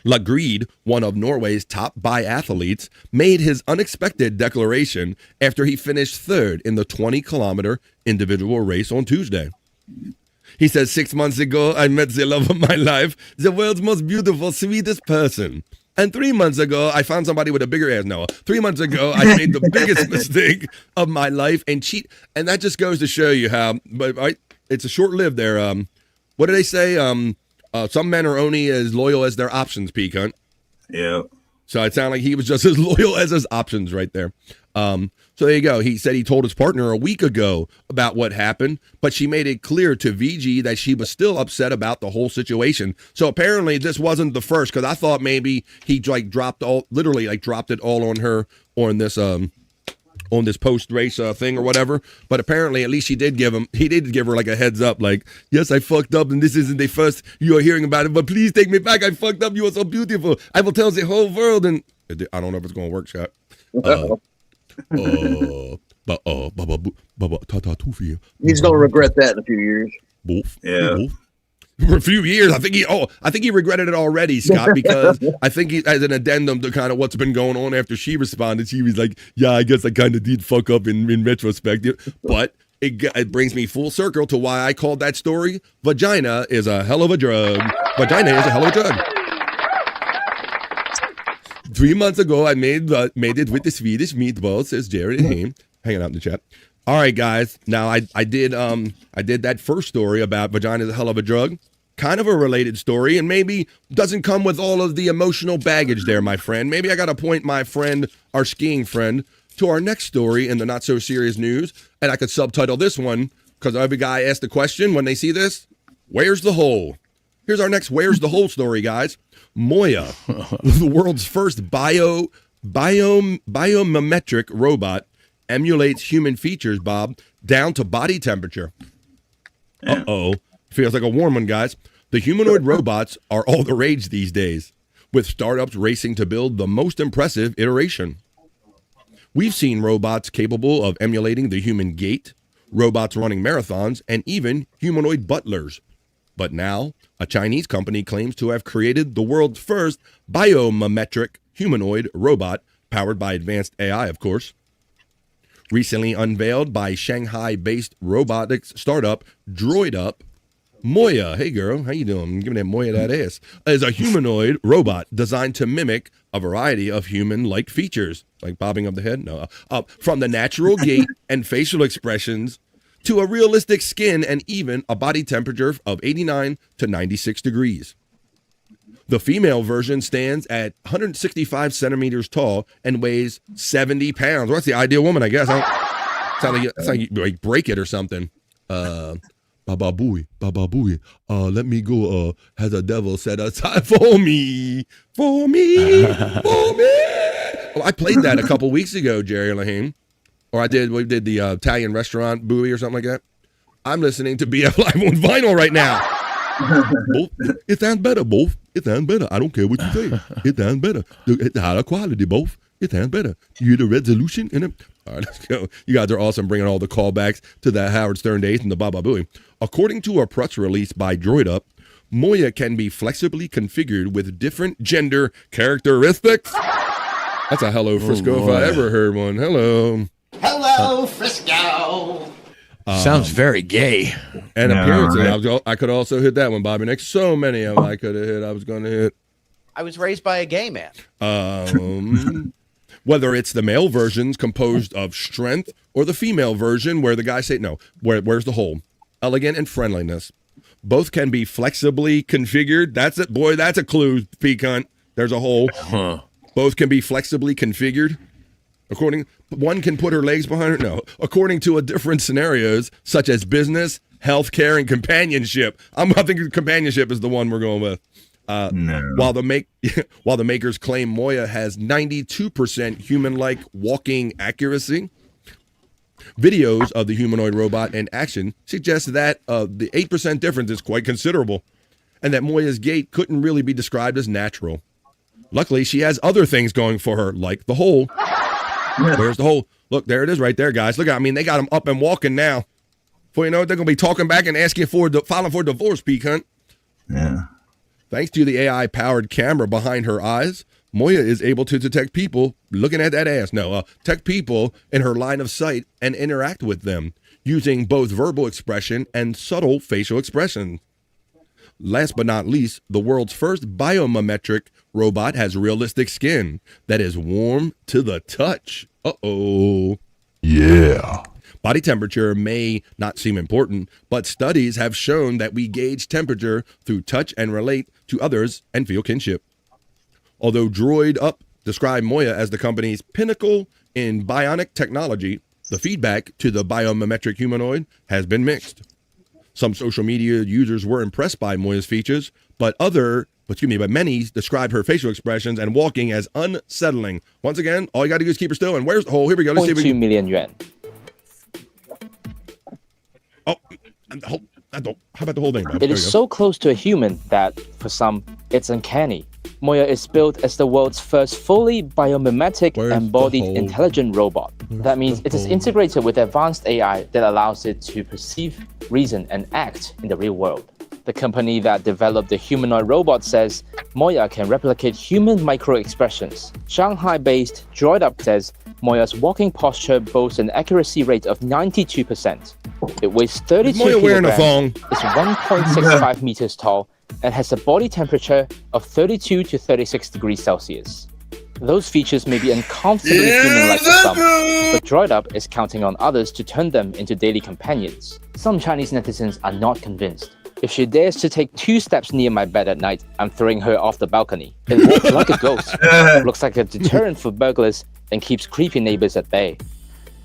Lagreed, one of Norway's top biathletes, made his unexpected declaration after he finished third in the 20-kilometer individual race on Tuesday. He says, 6 months ago, I met the love of my life, the world's most beautiful, sweetest person. And 3 months ago, I found somebody with a bigger ass. No, 3 months ago, I made the biggest mistake of my life and cheat. And that just goes to show you how, but it's a short-lived there. What do they say? Some men are only as loyal as their options, P-cunt. Yeah. So it sounded like he was just as loyal as his options right there. So there you go. He said he told his partner a week ago about what happened, but she made it clear to VG that she was still upset about the whole situation. So apparently this wasn't the first, because I thought maybe he dropped it all on her on this on this post-race thing or whatever. But apparently, at least he did give her like a heads up, like, yes, I fucked up, and this isn't the first you are hearing about it, but please take me back. I fucked up. You are so beautiful. I will tell the whole world. And I don't know if it's going to work, Shyt. He's gonna regret that in a few years. Yeah. For a few years, I think he regretted it already, Scott, because I think he, as an addendum to kind of what's been going on after she responded, she was like, yeah, I guess I kind of did fuck up in retrospect. But it brings me full circle to why I called that story, Vagina is a hell of a drug. Vagina is a hell of a drug. 3 months ago, I made it with the Swedish meatballs, says Jared and him, hanging out in the chat. All right, guys. Now I did that first story about vagina is a hell of a drug. Kind of a related story, and maybe doesn't come with all of the emotional baggage there, my friend. Maybe I got to point my friend, our skiing friend, to our next story in the not so serious news, and I could subtitle this one because every guy asked the question when they see this: where's the hole? Here's our next "Where's the hole" story, guys. Moya, the world's first biomimetic robot, emulates human features, Bob, down to body temperature. Uh-oh. Feels like a warm one, guys. The humanoid robots are all the rage these days, with startups racing to build the most impressive iteration. We've seen robots capable of emulating the human gait, robots running marathons, and even humanoid butlers. But now, a Chinese company claims to have created the world's first biomimetic humanoid robot, powered by advanced AI, of course. Recently unveiled by Shanghai-based robotics startup DroidUp, Moya, hey girl, how you doing? I'm giving that Moya that ass, is a humanoid robot designed to mimic a variety of human-like features, like bobbing of the head, from the natural gait and facial expressions to a realistic skin and even a body temperature of 89 to 96 degrees. The female version stands at 165 centimeters tall and weighs 70 pounds. Well, that's the ideal woman, I guess. It's like you like break it or something. Baba booey. Let me go. Has a devil set aside for me. Oh, I played that a couple weeks ago, Jerry Lahane. Or we did the Italian restaurant buoy or something like that. I'm listening to BF Live on vinyl right now. Both. It sounds better, both. It sounds better. I don't care what you say. It sounds better. It's higher quality, both. It sounds better. You hear the resolution in it? All right, let's go. You guys are awesome bringing all the callbacks to the Howard Stern days and the Baba Booey. According to a press release by DroidUp, Moya can be flexibly configured with different gender characteristics. That's a hello, Frisco, if I ever heard one. Hello. Hello, Frisco. Sounds very gay. And appearances. I could also hit that one, Bobby. Next, so many of them I could have hit. I was going to hit. I was raised by a gay man. Whether it's the male versions composed of strength or the female version where the guys say, no, where's the hole? Elegant and friendliness. Both can be flexibly configured. That's it, boy. That's a clue, peacunt. There's a hole. Huh. Both can be flexibly configured. One can put her legs behind her. No. According to different scenarios, such as business, healthcare, and companionship. I think companionship is the one we're going with. No. While the makers claim Moya has 92% human-like walking accuracy, videos of the humanoid robot in action suggest that the 8% difference is quite considerable, and that Moya's gait couldn't really be described as natural. Luckily, she has other things going for her, like the hole. Where's the hole? Look, there it is right there, guys. Look, they got him up and walking now. Before you know it, they're going to be talking back and asking filing for divorce, peacunt. Yeah. Thanks to the AI-powered camera behind her eyes, Moya is able to detect people looking at that ass. No, detect people in her line of sight and interact with them using both verbal expression and subtle facial expression. Last but not least, the world's first biomimetic robot has realistic skin that is warm to the touch. Uh-oh. Yeah. Body temperature may not seem important, but studies have shown that we gauge temperature through touch and relate to others and feel kinship. Although DroidUp described Moya as the company's pinnacle in bionic technology, the feedback to the biomimetic humanoid has been mixed. Some social media users were impressed by Moya's features, but but many describe her facial expressions and walking as unsettling. Once again, all you got to do is keep her still. And where's the hole? Here we go. Let's see if we 2 million yuan. Oh, how about the whole thing, Bob? It is so close to a human that, for some, it's uncanny. Moya is built as the world's first fully biomimetic embodied intelligent robot. That means it is integrated with advanced AI that allows it to perceive, reason, and act in the real world. The company that developed the humanoid robot says Moya can replicate human micro-expressions. Shanghai-based DroidUp says Moya's walking posture boasts an accuracy rate of 92%. It weighs 32 kilograms, is 1.65 meters tall, and has a body temperature of 32 to 36 degrees Celsius. Those features may be uncomfortably human-like for some, but DroidUp is counting on others to turn them into daily companions. Some Chinese netizens are not convinced. If she dares to take 2 steps near my bed at night, I'm throwing her off the balcony. It walks like a ghost, looks like a deterrent for burglars, and keeps creepy neighbors at bay.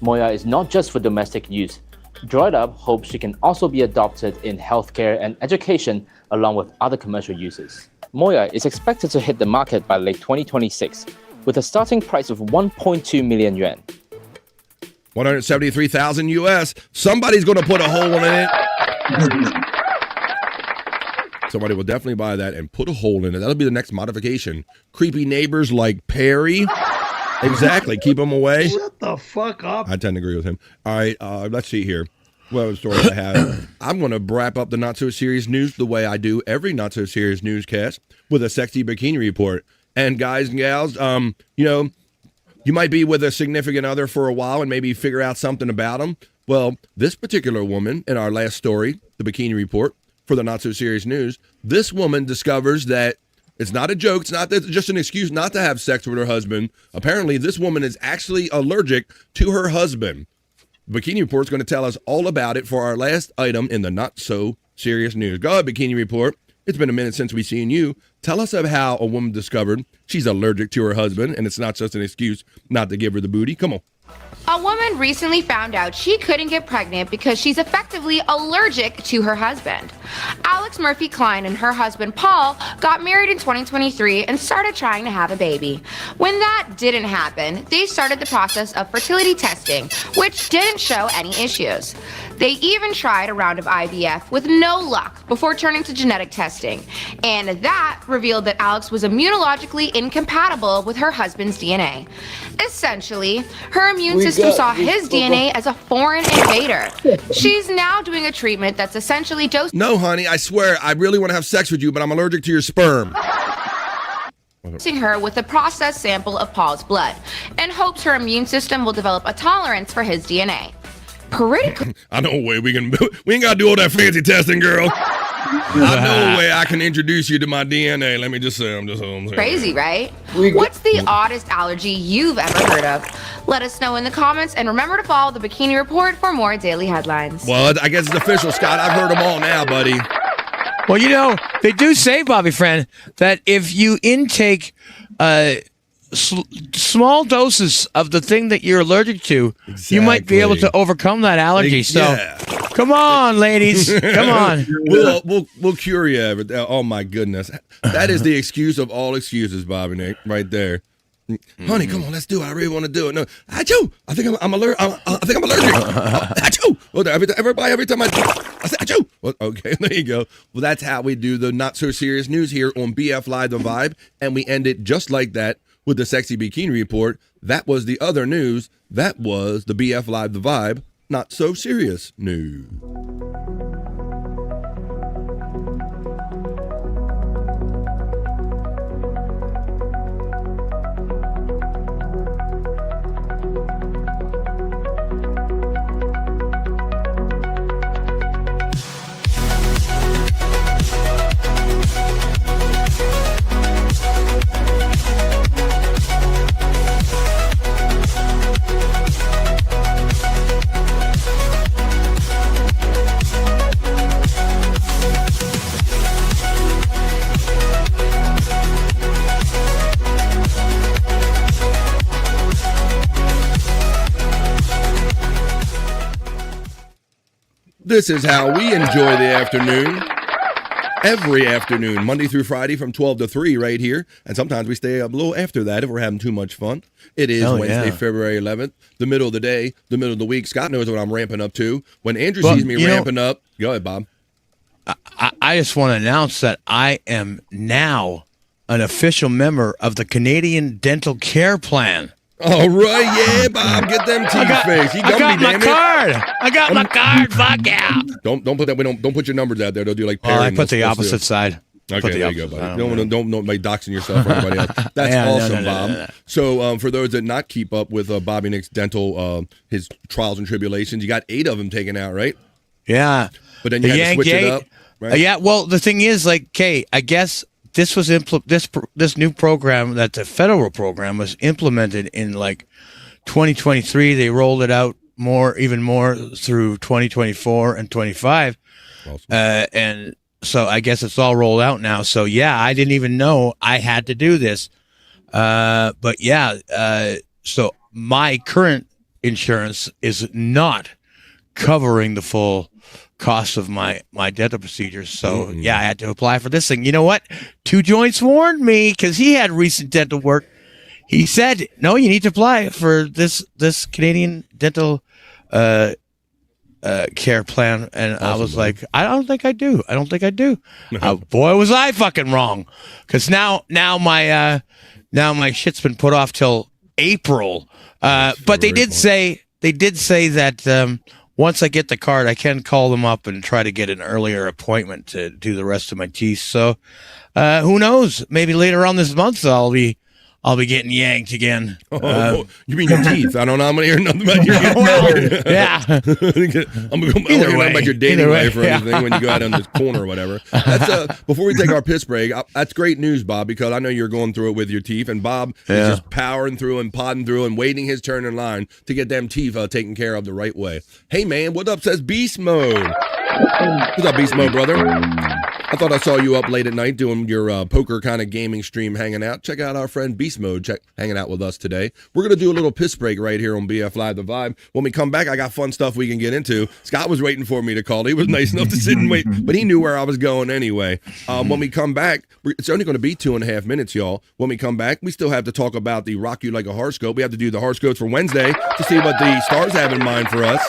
Moya is not just for domestic use. DroidUp hopes she can also be adopted in healthcare and education along with other commercial uses. Moya is expected to hit the market by late 2026 with a starting price of 1.2 million yuan. 173,000 US. Somebody's going to put a hole in it. Somebody will definitely buy that and put a hole in it. That'll be the next modification. Creepy neighbors like Perry. Exactly. Keep them away. Shut the fuck up. I tend to agree with him. All right. Let's see here. What other story I have? I'm going to wrap up the Not So Serious News the way I do every Not So Serious newscast with a sexy bikini report. And guys and gals, you might be with a significant other for a while and maybe figure out something about them. Well, this particular woman in our last story, the bikini report for the Not So Serious News, this woman discovers that it's not a joke. It's not just an excuse not to have sex with her husband. Apparently, this woman is actually allergic to her husband. The Bikini Report's going to tell us all about it for our last item in the Not So Serious News. Go ahead, Bikini Report. It's been a minute since we've seen you. Tell us of how a woman discovered she's allergic to her husband, and it's not just an excuse not to give her the booty. Come on. A woman recently found out she couldn't get pregnant because she's effectively allergic to her husband. Alex Murphy Klein and her husband Paul got married in 2023 and started trying to have a baby. When that didn't happen, they started the process of fertility testing, which didn't show any issues. They even tried a round of IVF with no luck before turning to genetic testing, and that revealed that Alex was immunologically incompatible with her husband's DNA. Essentially, her immune system saw his DNA as a foreign invader. She's now doing a treatment that's essentially dosing. No, honey, I swear, I really want to have sex with you, but I'm allergic to your sperm. Her with a processed sample of Paul's blood and hopes her immune system will develop a tolerance for his DNA. I know a way we ain't got to do all that fancy testing, girl. I know a way I can introduce you to my DNA. Let me just say, I'm crazy, right? What's the oddest allergy you've ever heard of? Let us know in the comments, and remember to follow the Bikini Report for more daily headlines. Well, I guess it's official, Scott. I've heard them all now, buddy. Well, they do say, Bobby friend, that if you intake small doses of the thing that you're allergic to, you might be able to overcome that allergy. So, come on, ladies, come on. We'll cure you. Oh my goodness, that is the excuse of all excuses, Bobby Nick, right there. Honey, come on, let's do it. I really want to do it. No, achoo! I think I'm allergic. I think I'm allergic. Achoo! Well, every time I say achoo. Well, okay, there you go. Well, that's how we do the Not So Serious News here on BF Live The Vibe, and we end it just like that with the Sexy Bikini Report. That was the other news. That was the BF Live The Vibe Not So Serious News. This is how we enjoy the afternoon. every afternoon, Monday through Friday from 12 to 3 right here. And sometimes we stay up a little after that if we're having too much fun. It is Wednesday, February 11th, the middle of the day, the middle of the week. Scott knows what I'm ramping up to. When Andrew sees me ramping up, go ahead, Bob. I just want to announce that I am now an official member of the Canadian Dental Care Plan. All right, yeah, Bob, get them teeth fixed. I got my card. I got my card. Fuck yeah. Don't put that. Don't put your numbers out there. They'll do like. I put the opposite side. Okay, there you go, buddy. Don't make doxing yourself or anybody else. That's awesome, Bob. No. So for those that not keep up with Bobby Nick's dental, his trials and tribulations, you got 8 of them taken out, right? Yeah. But then you had to switch it up, right? Yeah. Well, the thing is, like, I guess this was this new program that the federal program was implemented in like 2023. They rolled it out even more through 2024 and 25. Awesome. And so I guess it's all rolled out now. So yeah, I didn't even know I had to do this. But yeah, so my current insurance is not covering the full cost of my dental procedures. So yeah, I had to apply for this thing. You know what? Two Joints warned me because he had recent dental work. He said, no, you need to apply for this Canadian dental care plan. And awesome, I was like, I don't think I do. Boy, was I fucking wrong. Because now my shit's been put off till April. But they did say that once I get the card, I can call them up and try to get an earlier appointment to do the rest of my teeth. So who knows? Maybe later on this month I'll be getting yanked again. You mean your teeth? I don't know. I'm going to hear nothing about your teeth. Yeah. I'm going to hear nothing about your dating life or anything when you go out on this corner or whatever. That's, before we take our piss break, that's great news, Bob, because I know you're going through it with your teeth, and Bob is just powering through and podding through and waiting his turn in line to get them teeth taken care of the right way. Hey, man, what up, says Beast Mode? What's up, Beast Mode, brother? I thought I saw you up late at night doing your poker kind of gaming stream, hanging out. Check out our friend Beast Mode hanging out with us today. We're going to do a little piss break right here on BF Live The Vibe. When we come back, I got fun stuff we can get into. Scott was waiting for me to call. He was nice enough to sit and wait, but he knew where I was going anyway. When we come back, it's only going to be 2.5 minutes, y'all. When we come back, we still have to talk about the Rock You Like a Horoscope. We have to do the horoscopes for Wednesday to see what the stars have in mind for us.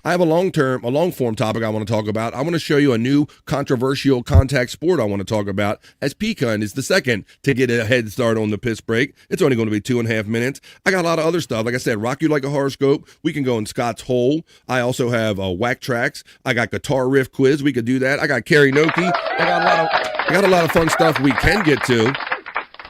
I have a long-form topic I want to talk about. I want to show you a new controversial contact sport I want to talk about, as Pecan is the second to get a head start on the piss break. It's only going to be 2.5 minutes. I got a lot of other stuff. Like I said, Rock You Like a Horoscope. We can go in Scott's hole. I also have whack tracks. I got guitar riff quiz. We could do that. I got karaoke. I got a lot of fun stuff we can get to.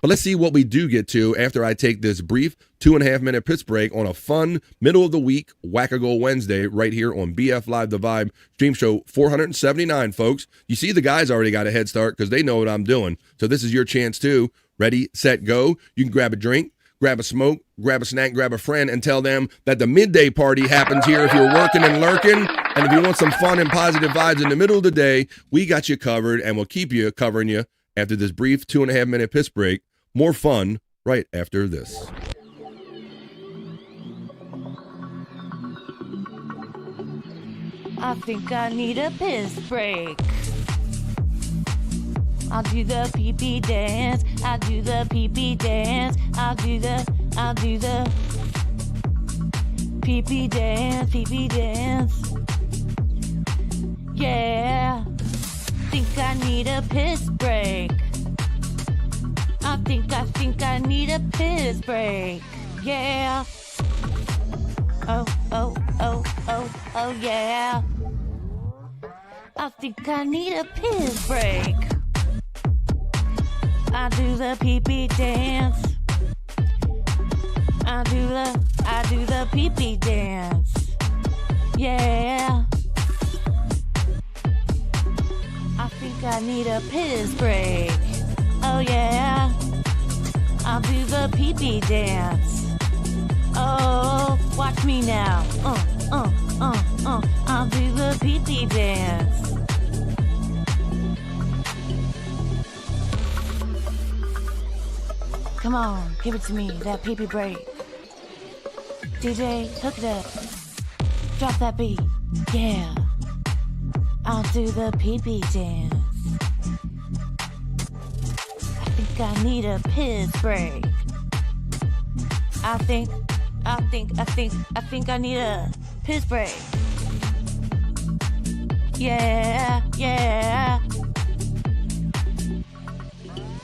But let's see what we do get to after I take this brief 2.5 minute piss break on a fun middle of the week Whack-A-Go Wednesday right here on BF Live The Vibe stream show 479, folks. You see the guys already got a head start because they know what I'm doing. So this is your chance too. Ready, set, go. You can grab a drink, grab a smoke, grab a snack, grab a friend, and tell them that the midday party happens here if you're working and lurking. And if you want some fun and positive vibes in the middle of the day, we got you covered, and we'll keep you covering you after this brief 2.5 minute piss break. More fun right after this. I think I need a piss break. I'll do the pee-pee dance. I'll do the pee-pee dance. I'll do the pee-pee dance, pee-pee dance. Yeah. Think I need a piss break. I think I need a piss break. Yeah. Oh, yeah. I think I need a piss break. I do the pee-pee dance. I do the pee-pee dance. Yeah. I think I need a piss break. Oh yeah, I'll do the pee-pee dance. Oh, watch me now. I'll do the pee-pee dance. Come on, give it to me, that pee-pee break. DJ, hook it up. Drop that beat. Yeah. I'll do the pee-pee dance. I think I need a piss break. I think I need a piss break. Yeah, yeah.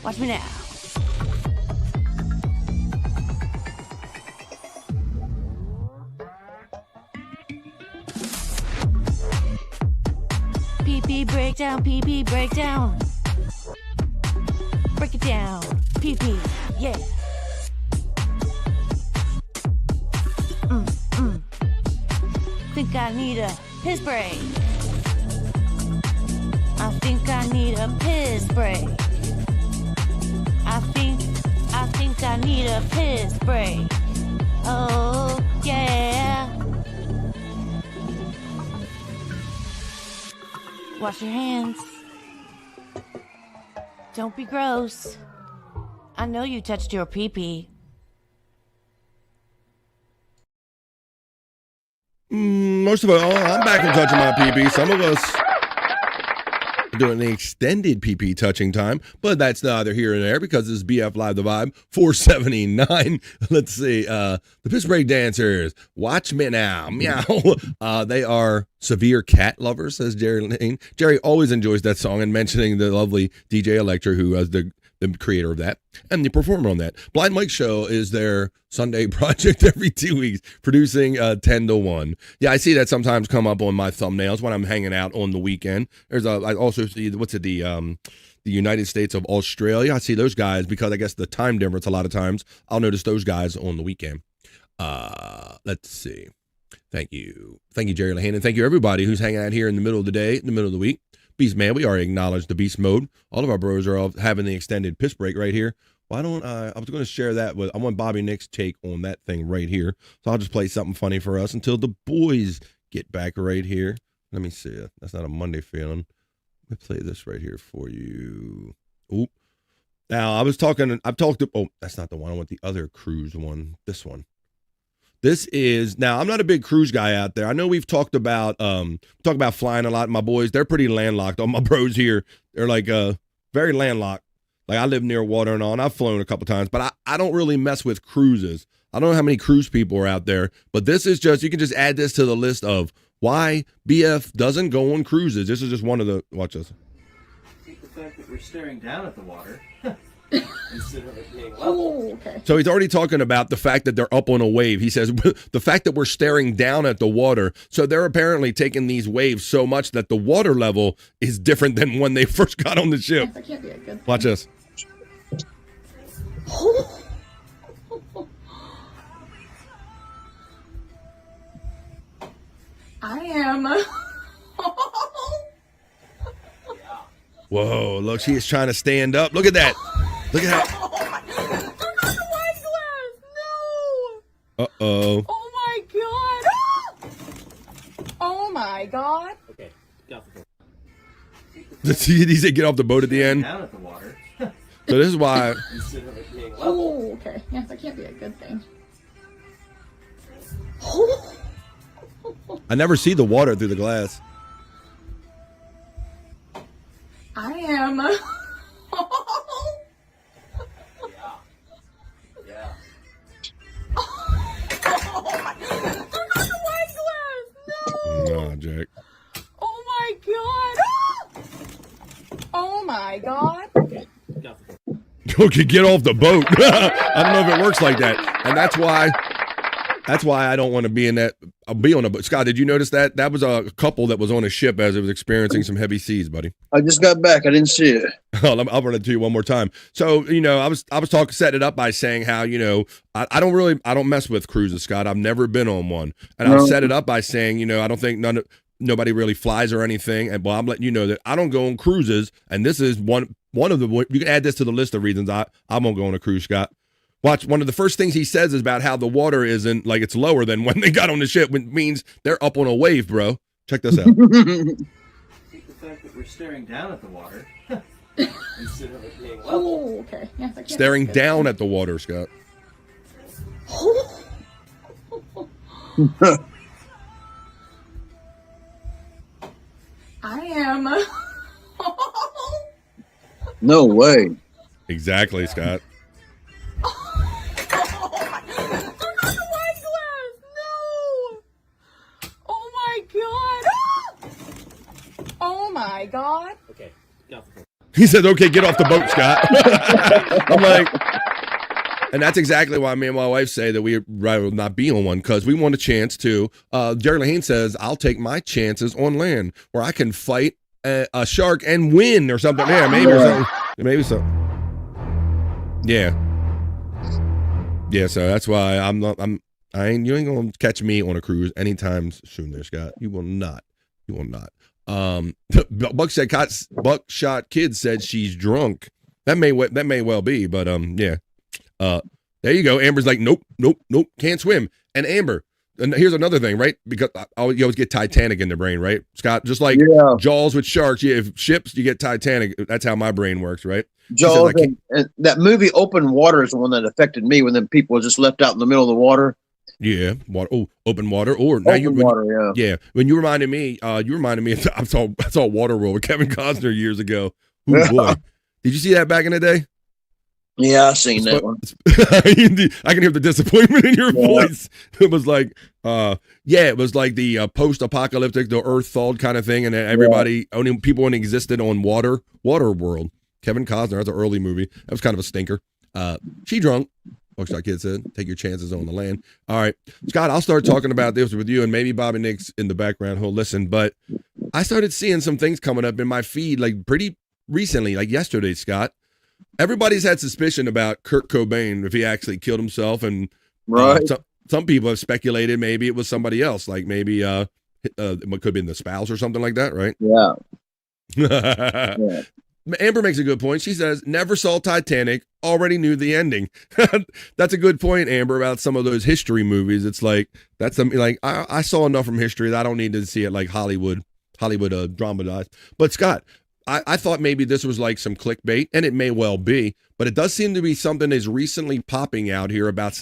Watch me now. Pee-pee breakdown, pee-pee breakdown. Break it down, pee-pee, yeah. Think I need a piss break. I think I need a piss break. I think I need a piss break. Oh, yeah. Wash your hands. Don't be gross. I know you touched your pee-pee. Most of all, I'm back from touching my pee-pee. Some of us are doing the extended pee-pee touching time, but that's neither here nor there because this is BF Live The Vibe 479. Let's see. The Piss Break Dancers. Watch me now. Meow. They are severe cat lovers, says Jerry Lane. Jerry always enjoys that song and mentioning the lovely DJ Electra, who is the creator of that and the performer on that. Blind Mike Show is their Sunday project every 2 weeks, producing 10 to 1. Yeah, I see that sometimes come up on my thumbnails when I'm hanging out on the weekend. I also see, the United States of Australia. I see those guys because I guess the time difference, a lot of times, I'll notice those guys on the weekend. Let's see. Thank you. Thank you, Jerry Lehane, and thank you, everybody who's hanging out here in the middle of the day, in the middle of the week. Beast Man, we already acknowledged the beast mode. All of our bros are all having the extended piss break right here. Why don't I was going to share that with, I want Bobby Nick's take on that thing right here. So I'll just play something funny for us until the boys get back right here. Let me see. That's not a Monday feeling. Let me play this right here for you. Oop. Now, I've talked to, oh, that's not the one. I want the other cruise one. This one. This is, now I'm not a big cruise guy out there. I know we've talked about flying a lot. My boys, they're pretty landlocked. All my bros here, they're like very landlocked. Like I live near water and all, and I've flown a couple times, but I don't really mess with cruises. I don't know how many cruise people are out there, but this is just, you can just add this to the list of why BF doesn't go on cruises. This is just one of the, watch this. The fact that we're staring down at the water instead of it being level. Okay. So he's already talking about the fact that they're up on a wave. He says the fact that we're staring down at the water. So they're apparently taking these waves so much that the water level is different than when they first got on the ship. That can't be a good thing. Watch this. I am. Whoa, look, she is trying to stand up. Look at that. Look at how. Oh my God. They're not the wine glass. No. Uh-oh. Oh my God. Oh my God. Okay, got the boat. He said get off the boat at the end. Down at the water. So this is why. Instead of it being level. Oh, okay. Yes, that can't be a good thing. I never see the water through the glass. I am. Yeah. Oh my God. They're not the wine glass. No. Nah, Jack. Oh my God. Oh my God. Okay, get off the boat. I don't know if it works like that. And that's why I don't want to be in that. I'll be on a boat. Scott, did you notice that? That was a couple that was on a ship as it was experiencing some heavy seas, buddy. I just got back. I didn't see it. I'll run it to you one more time. So, I was setting it up by saying how, I don't mess with cruises, Scott. I've never been on one. And I'll set it up by saying, I don't think nobody really flies or anything. And well, I'm letting you know that I don't go on cruises. And this is one of the, you can add this to the list of reasons I won't go on a cruise, Scott. Watch, one of the first things he says is about how the water isn't, like, it's lower than when they got on the ship, which means they're up on a wave, bro. Check this out. The fact that we're staring down at the water instead of it being level. Oh, okay. Yes, that can't Staring be a good down thing. at the water, Scott. I No way. Exactly, Scott. Oh my god! Oh my god! Okay. He said, "Okay, get off the boat, Scott." I'm like, and that's exactly why me and my wife say that we'd rather not be on one, because we want a chance to. Jerry Lehane says, "I'll take my chances on land where I can fight a shark and win or something." Yeah, maybe or something. Maybe so. Yeah. Yeah. So that's why you ain't gonna catch me on a cruise anytime soon, there, Scott. You will not. You will not. Buckshot Kid said she's drunk. That may well be, but yeah. There you go. Amber's like, nope, can't swim. And Amber, and here's another thing, right? Because you always get Titanic in the brain, right, Scott? Just like Jaws with sharks. Yeah, if ships, you get Titanic. That's how my brain works, right? Jaws, and that movie Open Water is the one that affected me when the people were just left out in the middle of the water. Yeah, water. Oh, Open Water. Or now yeah. When you reminded me, I saw Waterworld with Kevin Costner years ago. Oh boy, did you see that back in the day? Yeah, I seen that one. I can hear the disappointment in your voice. It was like, it was like the post-apocalyptic, the Earth thawed kind of thing, and then people only existed on Waterworld. Kevin Costner, that's an early movie. That was kind of a stinker. She drunk. Buckshot Kid said, take your chances on the land. All right, Scott, I'll start talking about this with you, and maybe Bobby Nick's in the background who'll listen, but I started seeing some things coming up in my feed like pretty recently, like yesterday, Scott. Everybody's had suspicion about Kurt Cobain, if he actually killed himself, and some people have speculated maybe it was somebody else, like maybe it could have been the spouse or something like that, right? Yeah. Amber makes a good point. She says, never saw Titanic, already knew the ending. That's a good point, Amber, about some of those history movies. It's like, that's something like, I saw enough from history that I don't need to see it like Hollywood dramatized. But Scott, I thought maybe this was like some clickbait, and it may well be, but it does seem to be something that's recently popping out here about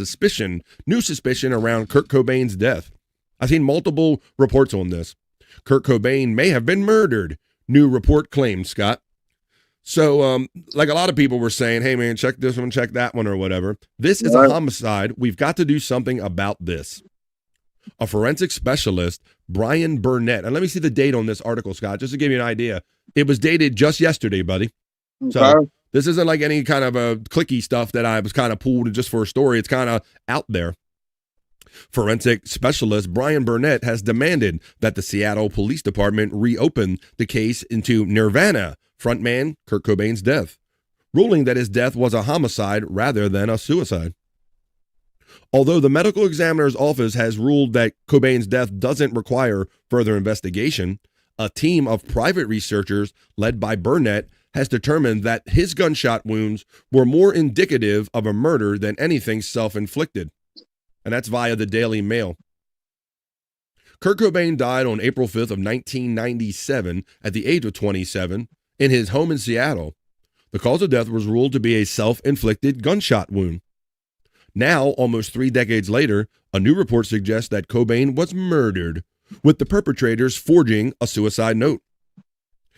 new suspicion around Kurt Cobain's death. I've seen multiple reports on this. Kurt Cobain may have been murdered. New report claims, Scott. So, like a lot of people were saying, hey man, check this one, check that one, or whatever. This is a homicide. We've got to do something about this. A forensic specialist, Brian Burnett, and let me see the date on this article, Scott, just to give you an idea. It was dated just yesterday, buddy. So this isn't like any kind of a clicky stuff that I was kind of pulled just for a story. It's kind of out there. Forensic specialist Brian Burnett has demanded that the Seattle Police Department reopen the case into Nirvana frontman Kurt Cobain's death, ruling that his death was a homicide rather than a suicide. Although the medical examiner's office has ruled that Cobain's death doesn't require further investigation, a team of private researchers led by Burnett has determined that his gunshot wounds were more indicative of a murder than anything self-inflicted. And that's via the Daily Mail. Kurt Cobain died on April 5th of 1997 at the age of 27 in his home in Seattle. The cause of death was ruled to be a self-inflicted gunshot wound. Now, almost 3 decades later, a new report suggests that Cobain was murdered, with the perpetrators forging a suicide note.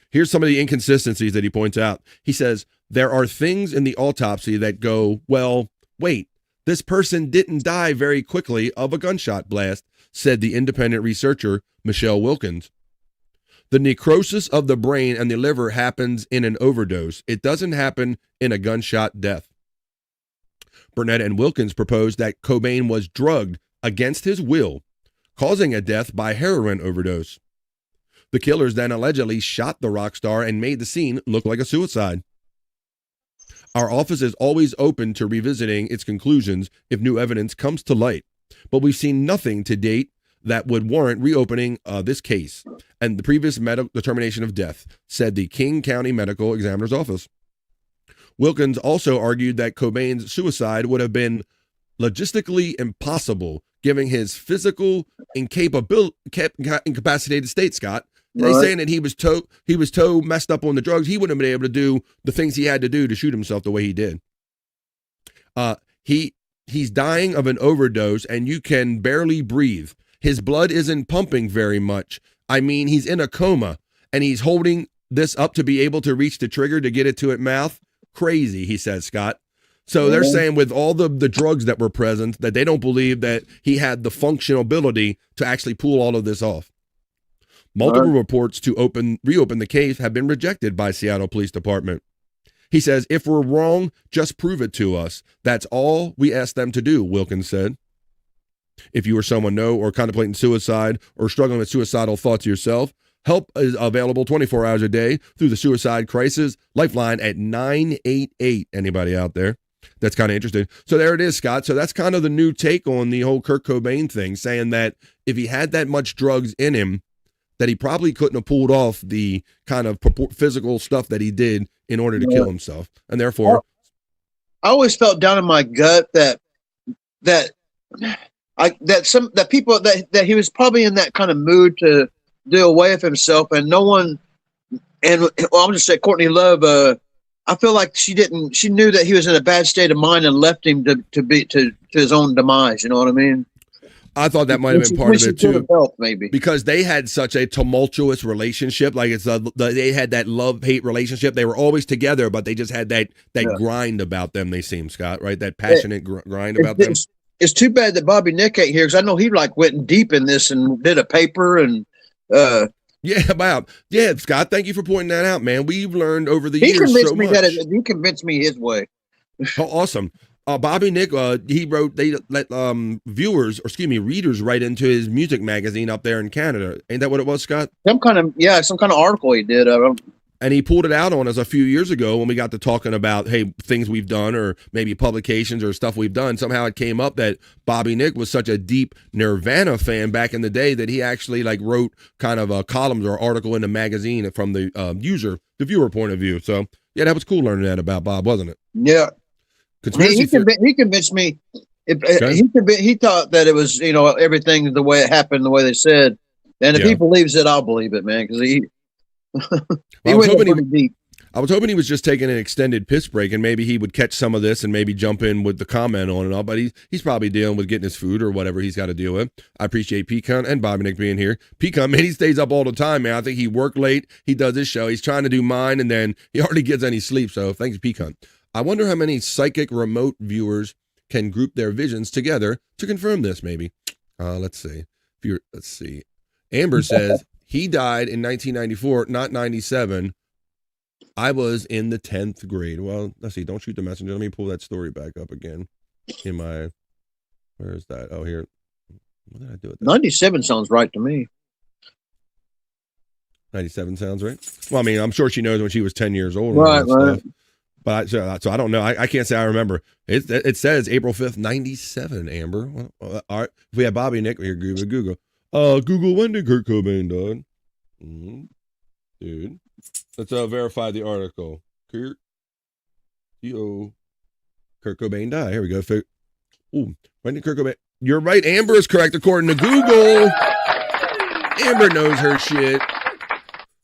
Here's some of the inconsistencies that he points out. He says, there are things in the autopsy that go, well, wait, this person didn't die very quickly of a gunshot blast, said the independent researcher, Michelle Wilkins. The necrosis of the brain and the liver happens in an overdose. It doesn't happen in a gunshot death. Burnett and Wilkins proposed that Cobain was drugged against his will, causing a death by heroin overdose. The killers then allegedly shot the rock star and made the scene look like a suicide. Our office is always open to revisiting its conclusions if new evidence comes to light, but we've seen nothing to date that would warrant reopening this case and the previous medical determination of death, said the King County Medical Examiner's Office. Wilkins also argued that Cobain's suicide would have been logistically impossible given his physical incapacitated state, Scott. They're saying that he was so messed up on the drugs, he wouldn't have been able to do the things he had to do to shoot himself the way he did. He's dying of an overdose, and you can barely breathe. His blood isn't pumping very much. I mean, he's in a coma, and he's holding this up to be able to reach the trigger to get it to its mouth? Crazy, he says, Scott. So they're saying with all the drugs that were present that they don't believe that he had the functional ability to actually pull all of this off. Multiple reports to reopen the case have been rejected by Seattle Police Department. He says, if we're wrong, just prove it to us. That's all we ask them to do, Wilkins said. If you or someone know or contemplating suicide or struggling with suicidal thoughts yourself, help is available 24 hours a day through the Suicide Crisis Lifeline at 988. Anybody out there that's kind of interested? So there it is, Scott. So that's kind of the new take on the whole Kurt Cobain thing, saying that if he had that much drugs in him, that he probably couldn't have pulled off the kind of physical stuff that he did in order to kill himself. And therefore, I always felt down in my gut that people that he was probably in that kind of mood to do away with himself, and no one. And I'm just saying, Courtney Love. I feel like she knew that he was in a bad state of mind and left him to his own demise. You know what I mean? I thought that might have been part of it too, maybe because they had such a tumultuous relationship. Like they had that love-hate relationship. They were always together, but they just had that grind about them. They seem, Scott, right? That passionate grind about them. It's too bad that Bobby Nick ain't here, because I know he went deep in this and did a paper and. Yeah, wow. Yeah, Scott, thank you for pointing that out, man. We've learned over the years so much. He convinced me his way. Oh, awesome. Bobby Nick, he wrote, they let readers write into his music magazine up there in Canada. Ain't that what it was, Scott? Some kind of article he did. And he pulled it out on us a few years ago when we got to talking about, hey, things we've done or maybe publications or stuff we've done. Somehow it came up that Bobby Nick was such a deep Nirvana fan back in the day that he actually wrote kind of a columns or article in the magazine from the viewer point of view. So yeah, that was cool learning that about Bob, wasn't it? Yeah. He convinced me. He thought that it was, everything the way it happened, the way they said. And if he believes it, I'll believe it, man, because he went pretty deep. I was hoping he was just taking an extended piss break and maybe he would catch some of this and maybe jump in with the comment on it all. But he's probably dealing with getting his food or whatever he's got to deal with. I appreciate Pecan and Bobby Nick being here. Pecan, man, he stays up all the time, man. I think he worked late. He does his show. He's trying to do mine, and then he hardly gets any sleep. So thanks, Pecan. I wonder how many psychic remote viewers can group their visions together to confirm this, maybe. Let's see. Let's see. Amber says he died in 1994, not 97. I was in the 10th grade. Well, let's see. Don't shoot the messenger. Let me pull that story back up again. Where is that? Oh, here. What did I do with that? 97 sounds right to me. 97 sounds right. Well, I mean, I'm sure she knows when she was 10 years old. Right. Stuff. But so I don't know. I can't say I remember. It says April 5th, 97, Amber. Well, all right. If we have Bobby Nick here, Google. Google, when did Kurt Cobain die? Mm-hmm. Dude. Let's verify the article. Kurt Cobain died. Here we go. Ooh, when did Kurt Cobain? You're right. Amber is correct according to Google. Amber knows her shit.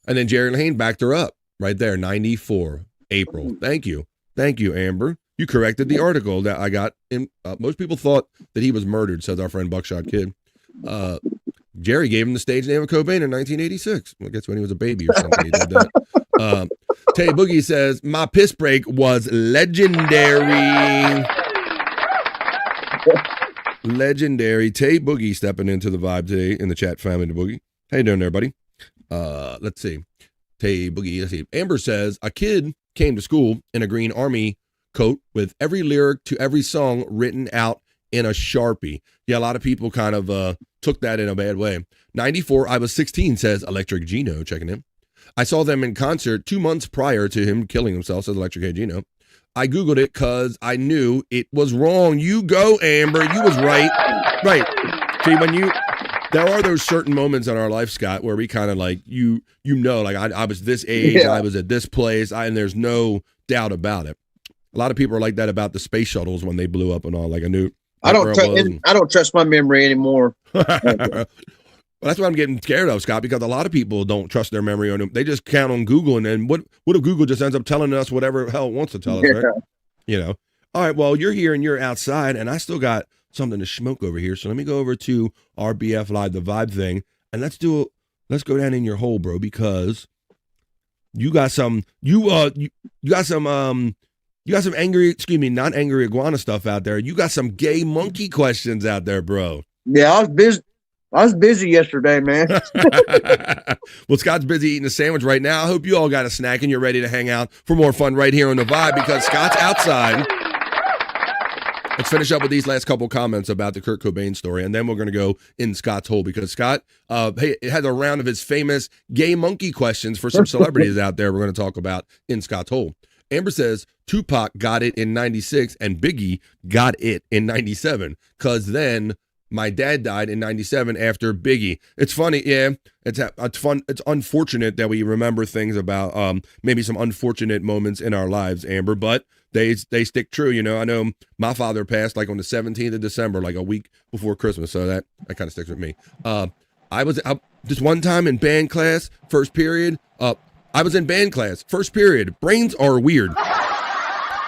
And then Jerry Lane backed her up right there. 94. April. Thank you, Amber. You corrected the article that I got in. Most people thought that he was murdered, says our friend Buckshot Kid. Jerry gave him the stage name of Cobain in 1986. Well, I guess when he was a baby or something, he did that. Tay Boogie says, my piss break was legendary. Legendary. Tay Boogie stepping into the vibe today in the chat, family to Boogie. How you doing there, buddy? Let's see. Tay Boogie, let's see. Amber says, a kid came to school in a green army coat with every lyric to every song written out in a Sharpie. Yeah, a lot of people kind of took that in a bad way. 94, I was 16, says Electric Gino, checking in. I saw them in concert 2 months prior to him killing himself, says Electric Hey Gino. I Googled it because I knew it was wrong. You go, Amber. You was right. Right. See, there are those certain moments in our life, Scott, where we kind of like, I was this age, yeah. I was at this place, and there's no doubt about it. A lot of people are like that about the space shuttles when they blew up and all, like I knew. I don't trust my memory anymore. Well, that's what I'm getting scared of, Scott, because a lot of people don't trust their memory on them. They just count on Google, and then what if Google just ends up telling us whatever hell it wants to tell us, right? All right, well, you're here and you're outside, and I still got something to smoke over here. So let me go over to RBF Live, the Vibe thing, and let's go down in your hole, bro, because You got some angry, not angry iguana stuff out there. You got some gay monkey questions out there, bro. Yeah, I was busy yesterday, man. Well, Scott's busy eating a sandwich right now. I hope you all got a snack and you're ready to hang out for more fun right here on The Vibe because Scott's outside. Let's finish up with these last couple comments about the Kurt Cobain story, and then we're going to go in Scott's hole because Scott had a round of his famous gay monkey questions for some celebrities out there we're going to talk about in Scott's hole. Amber says Tupac got it in 96 and Biggie got it in 97 because then my dad died in 97 after Biggie. It's funny, yeah. It's fun. It's unfortunate that we remember things about maybe some unfortunate moments in our lives, Amber, but they stick true. You know, I know my father passed like on the 17th of December, like a week before Christmas, so that kind of sticks with me. I was just one time in band class, first period. I was in band class, first period. Brains are weird.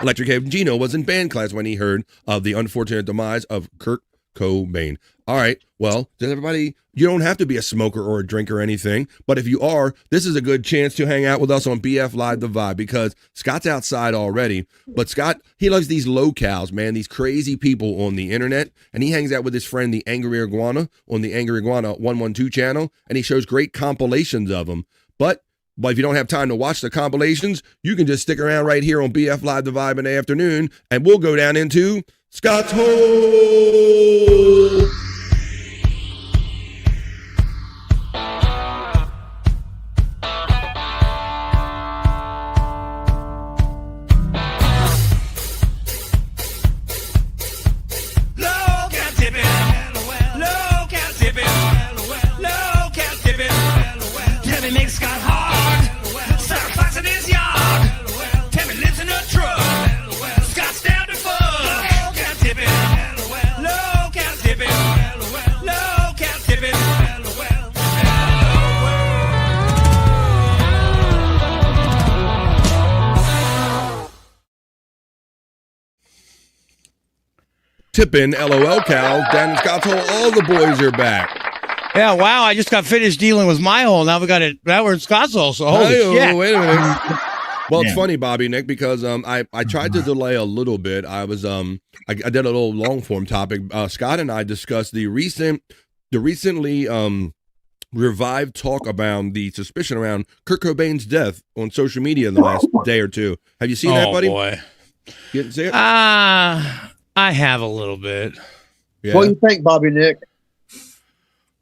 Electric Head Gino was in band class when he heard of the unfortunate demise of Kurt Cobain. All right, well, does everybody, you don't have to be a smoker or a drinker or anything, but if you are, this is a good chance to hang out with us on BF Live The Vibe because Scott's outside already, but Scott, he loves these locals, man, these crazy people on the internet, and he hangs out with his friend, the Angry Iguana, on the Angry Iguana 112 channel, and he shows great compilations of them, but if you don't have time to watch the compilations, you can just stick around right here on BF Live The Vibe in the afternoon, and we'll go down into Scott's hole. Tipping, LOL, Cal, down in Scott's hole, all the boys are back. Yeah, wow, I just got finished dealing with my hole. Now now we're in Scott's hole, so holy shit. Wait a minute. Well, it's funny, Bobby, Nick, because I tried to delay a little bit. I was I did a little long form topic. Scott and I discussed the recently revived talk about the suspicion around Kurt Cobain's death on social media in the last day or two. Have you seen that, buddy? Oh boy. You didn't see it? I have a little bit. Yeah. What do you think, Bobby Nick?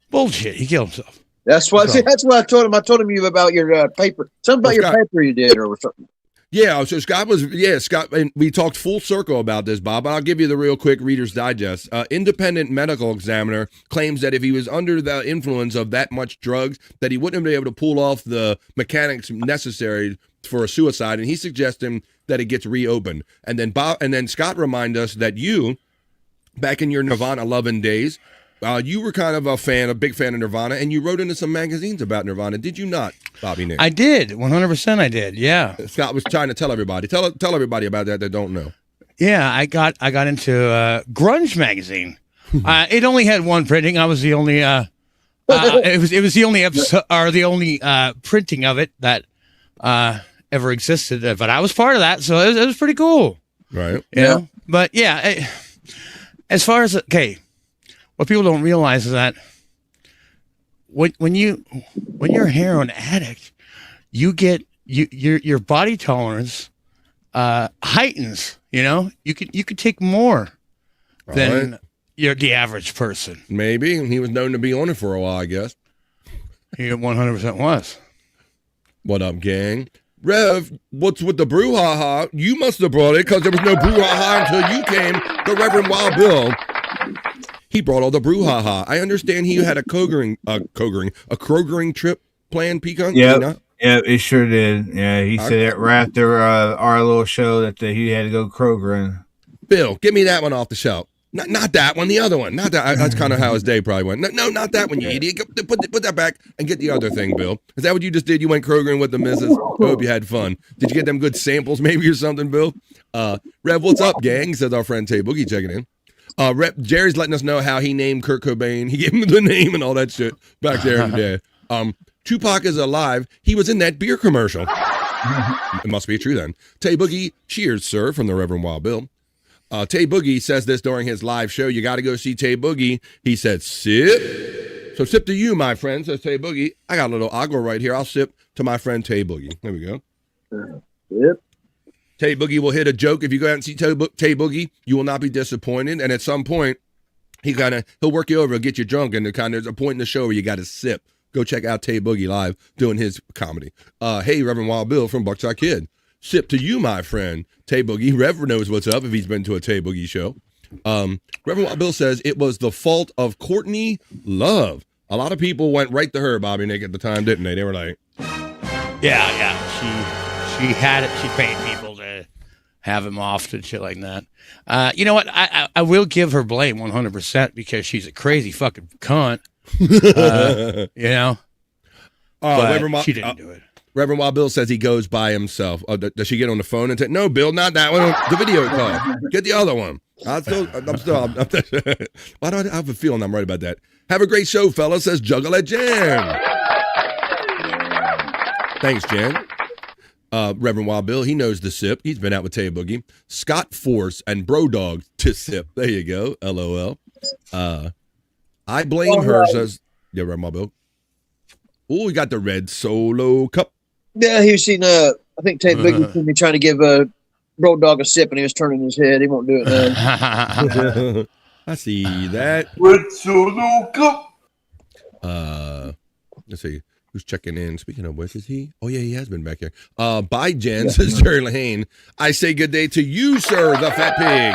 Bullshit. He killed himself. That's what I told him. I told him you about your paper. Something about your paper you did or something. Yeah, so Scott, and we talked full circle about this, Bob. I'll give you the real quick Reader's Digest. Independent medical examiner claims that if he was under the influence of that much drugs, that he wouldn't be able to pull off the mechanics necessary for a suicide, and he's suggesting that it gets reopened. And then Scott reminded us that you, back in your Nirvana loving days, you were kind of a big fan of Nirvana, and you wrote into some magazines about Nirvana. Did you not, Bobby Nick? I did. 100% I did. Yeah. Scott was trying to tell everybody. Tell everybody about that don't know. Yeah, I got into Grunge magazine. It only had one printing. I was the only it was the only episode or the only printing of it that ever existed. But I was part of that, so it was pretty cool. Right. You know? But yeah, as far as what people don't realize is that when you're a heroin addict, you get your body tolerance heightens. You know, you could take more than the average person. Maybe he was known to be on it for a while. I guess he 100% was. What up, gang? Rev, what's with the brouhaha? You must have brought it because there was no brouhaha until you came, the Reverend Wild Bill. He brought all the brouhaha. I understand he had a Krogering trip planned, Pecan. Yeah, it sure did. Yeah, he said it right after our little show that he had to go Krogering. Bill, get me that one off the shelf. Not that one, the other one. Not that. That's kind of how his day probably went. No, not that one, you idiot. Put that back and get the other thing, Bill. Is that what you just did? You went Krogering with the missus? I hope you had fun. Did you get them good samples maybe or something, Bill? Rev, what's up, gang? Says our friend Tay Boogie checking in. Jerry's letting us know how he named Kurt Cobain. He gave him the name and all that shit back there in the day. Tupac is alive. He was in that beer commercial. It must be true then. Tay Boogie, cheers, sir, from the Reverend Wild Bill. Tay Boogie says this during his live show. You got to go see Tay Boogie. He said, sip. So sip to you, my friend, says Tay Boogie. I got a little agua right here. I'll sip to my friend Tay Boogie. There we go. Yep. Tay Boogie will hit a joke. If you go out and see Tay Boogie, you will not be disappointed. And at some point, he'll work you over, get you drunk, and there's a point in the show where you got to sip. Go check out Tay Boogie live doing his comedy. Hey, Reverend Wild Bill from Buckshot Kid. Sip to you, my friend. Tay Boogie. Reverend knows what's up if he's been to a Tay Boogie show. Reverend Wild Bill says it was the fault of Courtney Love. A lot of people went right to her, Bobby Nick, at the time, didn't they? They were like, yeah. She had it. She paid people to have him off and shit like that. You know what? I will give her blame 100% because she's a crazy fucking cunt. You know? But she didn't do it. Reverend Wild Bill says he goes by himself. Does she get on the phone and say, no, Bill, not that one, the video call. Get the other one. I'm still why do I have a feeling I'm right about that? Have a great show, fella, says Juggle at Jan. Thanks, Jan. Reverend Wild Bill, he knows the sip. He's been out with Tay Boogie. Scott Force and Bro Dog to sip. There you go. LOL. I blame her, says Reverend Wild Bill. Oh, we got the red Solo cup. Yeah, he was seen. I think Tay Boogie seen me trying to give Bro Dog a sip, and he was turning his head. He won't do it now. I see that. Red Solo cup. Let's see who's checking in. Speaking of which, is he? Oh yeah, he has been back here. Bye, Jen, says Jerry Lahane. I say good day to you, sir, the fat pig.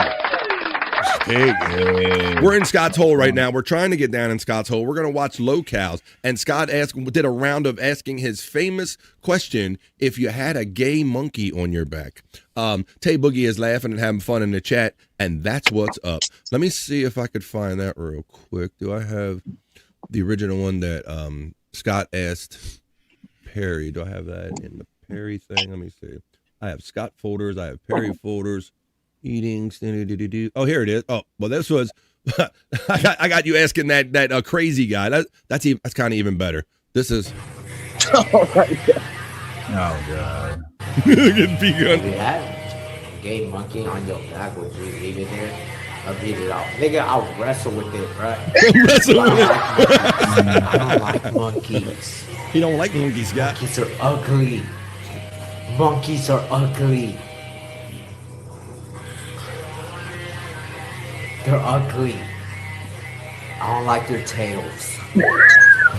We're in Scott's Hole right now. We're trying to get down in Scott's Hole. We're going to watch Locals. And Scott did a round of asking his famous question, if you had a gay monkey on your back. Tay Boogie is laughing and having fun in the chat, and that's what's up. Let me see if I could find that real quick. Do I have the original one that Scott asked Perry? Do I have that in the Perry thing? Let me see. I have Scott folders. I have Perry folders. Eating. Oh, here it is. Oh, well, this was. I got you asking that crazy guy. That's kind of even better. This is. Oh my God. Oh God. Getting begun. If you had a gay monkey on your back, would you leave it there or beat it off? Nigga, I'll wrestle with it, right? Wrestle with it. I don't like monkeys. He don't like monkeys, Scott. Monkeys are ugly. Monkeys are ugly. They're ugly. I don't like their tails. I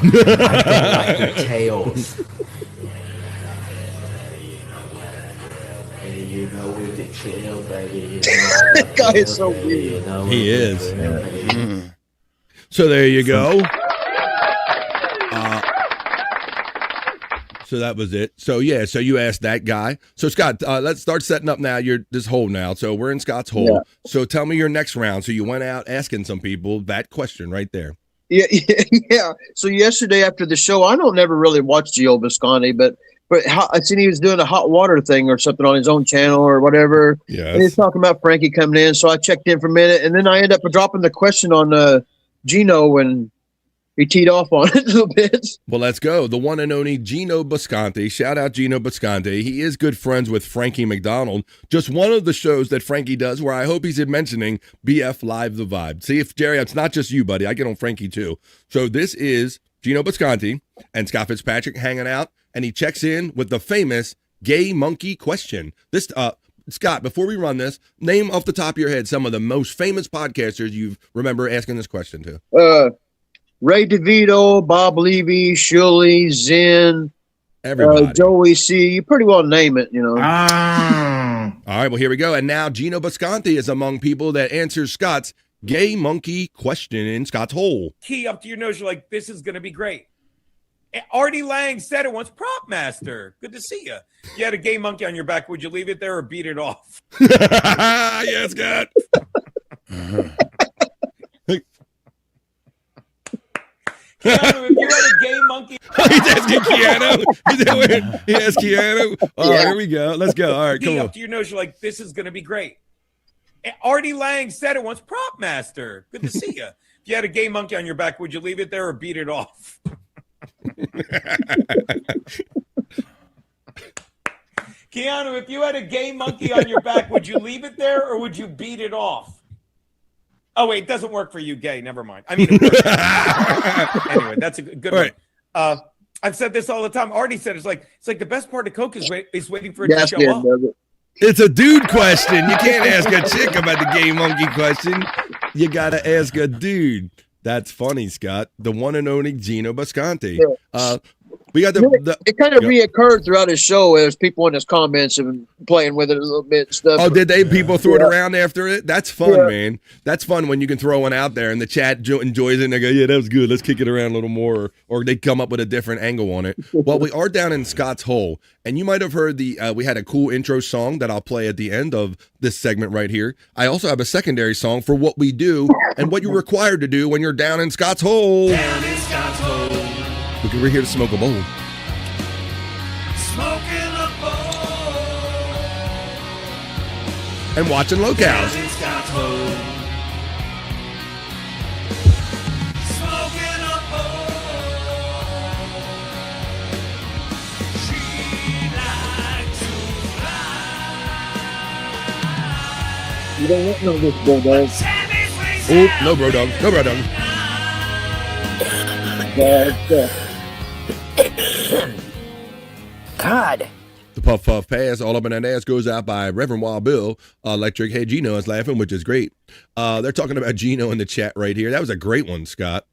don't like their tails. And you know with the chill, baby. You know, That guy is so weird. You know, He is. So there you go. So that was it. So yeah, so you asked that guy. So Scott, let's start setting up now. You're this hole now. So we're in Scott's hole. Yeah. So tell me your next round. So you went out asking some people that question right there. Yeah. So yesterday after the show, I don't never really watch Gio Biscotti, but I seen he was doing a hot water thing or something on his own channel or whatever. Yeah. And he's talking about Frankie coming in. So I checked in for a minute, and then I ended up dropping the question on Gino and he teed off on it a little bit. Well, let's go. The one and only Gino Bisconti. Shout out Gino Bisconti. He is good friends with Frankie McDonald. Just one of the shows that Frankie does where I hope he's mentioning BF Live the Vibe. See, if Jerry, it's not just you, buddy. I get on Frankie too. So this is Gino Bisconti and Scott Fitzpatrick hanging out, and he checks in with the famous gay monkey question. This, Scott, before we run this, name off the top of your head some of the most famous podcasters you remember asking this question to. Ray DeVito, Bob Levy, Shirley, Zen, everybody. Joey C. You pretty well name it, you know. All right, well, here we go. And now Gino Bisconti is among people that answers Scott's gay monkey question in Scott's hole. Key up to your nose. You're like, this is going to be great. Artie Lang said it once. Prop master. Good to see you. If you had a gay monkey on your back, would you leave it there or beat it off? Yes, Scott. Keanu, if you had a gay monkey. He's asking Keanu. He asked Keanu. Oh, yeah. Here we go. Let's go. All right, come on. Up to your nose. You're like, this is going to be great. Artie Lang said it once. Prop master. Good to see you. If you had a gay monkey on your back, would you leave it there or beat it off? Keanu, if you had a gay monkey on your back, would you leave it there or would you beat it off? Oh, wait, it doesn't work for you, gay. Never mind. I mean, anyway, that's a good one. Right. I've said this all the time. Artie said it's like the best part of Coke is waiting for it to show up. It's a dude question. You can't ask a chick about the gay monkey question. You gotta ask a dude. That's funny, Scott. The one and only Gino Bisconti. We got it kind of reoccurred throughout his show as people in his comments and playing with it a little bit and stuff. Oh, did they? People threw it around after it? That's fun, man. That's fun when you can throw one out there and the chat enjoys it and they go, yeah, that was good. Let's kick it around a little more. Or they come up with a different angle on it. Well, we are down in Scott's Hole. And you might have heard we had a cool intro song that I'll play at the end of this segment right here. I also have a secondary song for what we do and what you're required to do when you're down in Scott's Hole. Down in Scott's Hole. We're here to smoke a bowl. Smoking a bowl. And watching locales. Down in Scott's Hole. Smoking a bowl. She likes to fly. You don't want no this, bro, dog. Oh, no, bro, dog. No, bro, dog. God. The Puff Puff Pass, all up in that ass, goes out by Reverend Wild Bill. Electric. Hey, Gino is laughing, which is great. They're talking about Gino in the chat right here. That was a great one, Scott.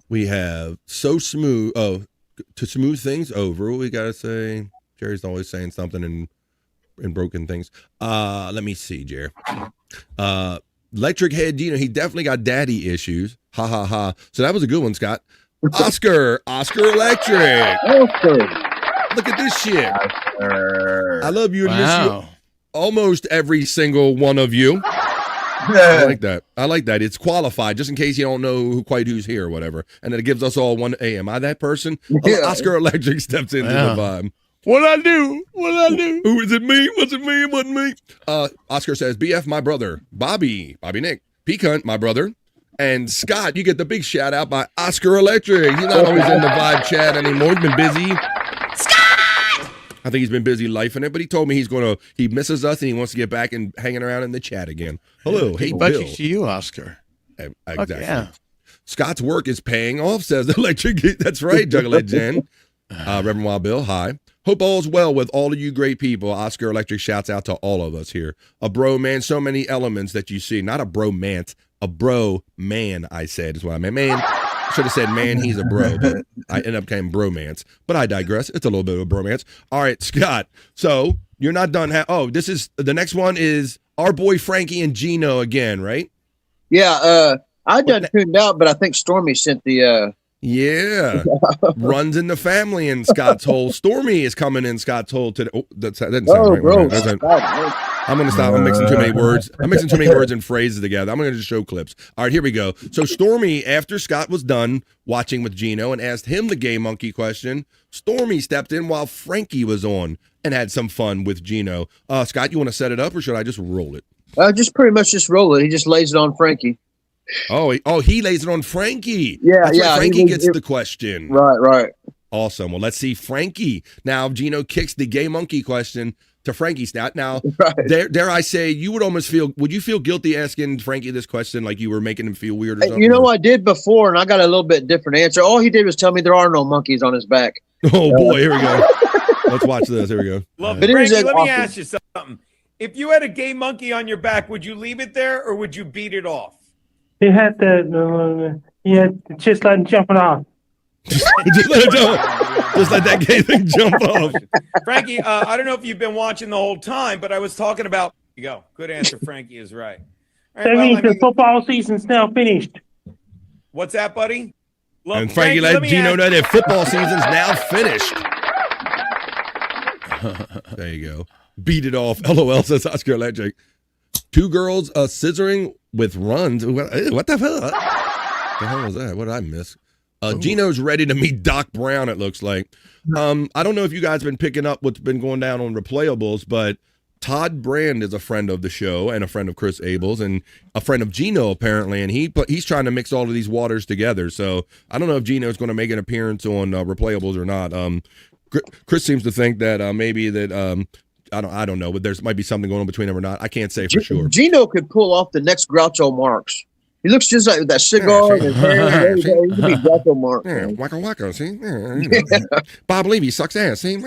We have So Smooth. Oh, to smooth things over, we got to say, Jerry's always saying something in broken things. Let me see, Jerry. Electric Head Gino, he definitely got daddy issues. Ha ha ha. So that was a good one, Scott. Oscar Electric. Look at this shit. I love you and miss you. Almost every single one of you. I like that. It's qualified, just in case you don't know who's here or whatever. And then it gives us all one, hey, am I that person? Oscar Electric steps into the vibe. What'd I do? Who is it me? Was it me? It wasn't me. Oscar says, BF, my brother. Bobby Nick. P-Cunt, my brother. And Scott, you get the big shout out by Oscar Electric. He's not always in the vibe chat anymore. He's been busy. Scott! I think he's been busy lifing it, but he told me he misses us and he wants to get back and hanging around in the chat again. Hello, hey, Bill. To you, Oscar. Exactly. Yeah. Scott's work is paying off, says Electric. That's right, Juggalette Jen. Reverend Wild Bill, hi. Hope all's well with all of you great people. Oscar Electric shouts out to all of us here. A bro man, so many elements that you see. Not a bromance, a bro man, I said, is what I meant. Man, should have said man, he's a bro, but I ended up saying bromance. But I digress. It's a little bit of a bromance. All right, Scott. So you're not done. This is the next one is our boy Frankie and Gino again, right? Yeah, I done tuned out, but I think Stormy sent the Yeah. Runs in the family in Scott's Hole. Stormy is coming in Scott's Hole today. Oh, that didn't sound right. I'm going to stop. I'm mixing too many words. I'm mixing too many words and phrases together. I'm going to just show clips. All right, here we go. So Stormy, after Scott was done watching with Gino and asked him the gay monkey question, Stormy stepped in while Frankie was on and had some fun with Gino. Scott, you want to set it up or should I just roll it? Just pretty much just roll it. He just lays it on Frankie. Oh, he lays it on Frankie. Yeah, That's yeah. where Frankie gets the question. Right. Awesome. Well, let's see Frankie. Now, Gino kicks the gay monkey question to Frankie Stout. Now, dare I say, would you feel guilty asking Frankie this question like you were making him feel weird or something? You know, I did before, and I got a little bit different answer. All he did was tell me there are no monkeys on his back. Oh, boy, here we go. Let's watch this. Here we go. Look, Frankie, let me ask you something. If you had a gay monkey on your back, would you leave it there or would you beat it off? He had just let jump it off. Just let that gay thing jump off. Frankie, I don't know if you've been watching the whole time, but I was talking about. You go. Good answer. Frankie is right. All right, That means the football season's now finished. What's that, buddy? Look, And Frankie let Gino know that football season's now finished. There you go. Beat it off. LOL, says Oscar Electric. Two girls scissoring with runs. What the hell? The hell was that? What did I miss? Gino's ready to meet Doc Brown, it looks like. I don't know if you guys have been picking up what's been going down on Replayables, but Todd Brand is a friend of the show and a friend of Chris Abel's and a friend of Gino apparently, and he's trying to mix all of these waters together. So I don't know if Gino's going to make an appearance on Replayables or not. Chris seems to think that maybe that I don't know, but there might be something going on between them or not. I can't say for sure. Gino could pull off the next Groucho Marx. He looks just like that cigar. His hair, he could be Groucho Marx. Yeah, wacka, see? Yeah. Bob Levy sucks ass, see?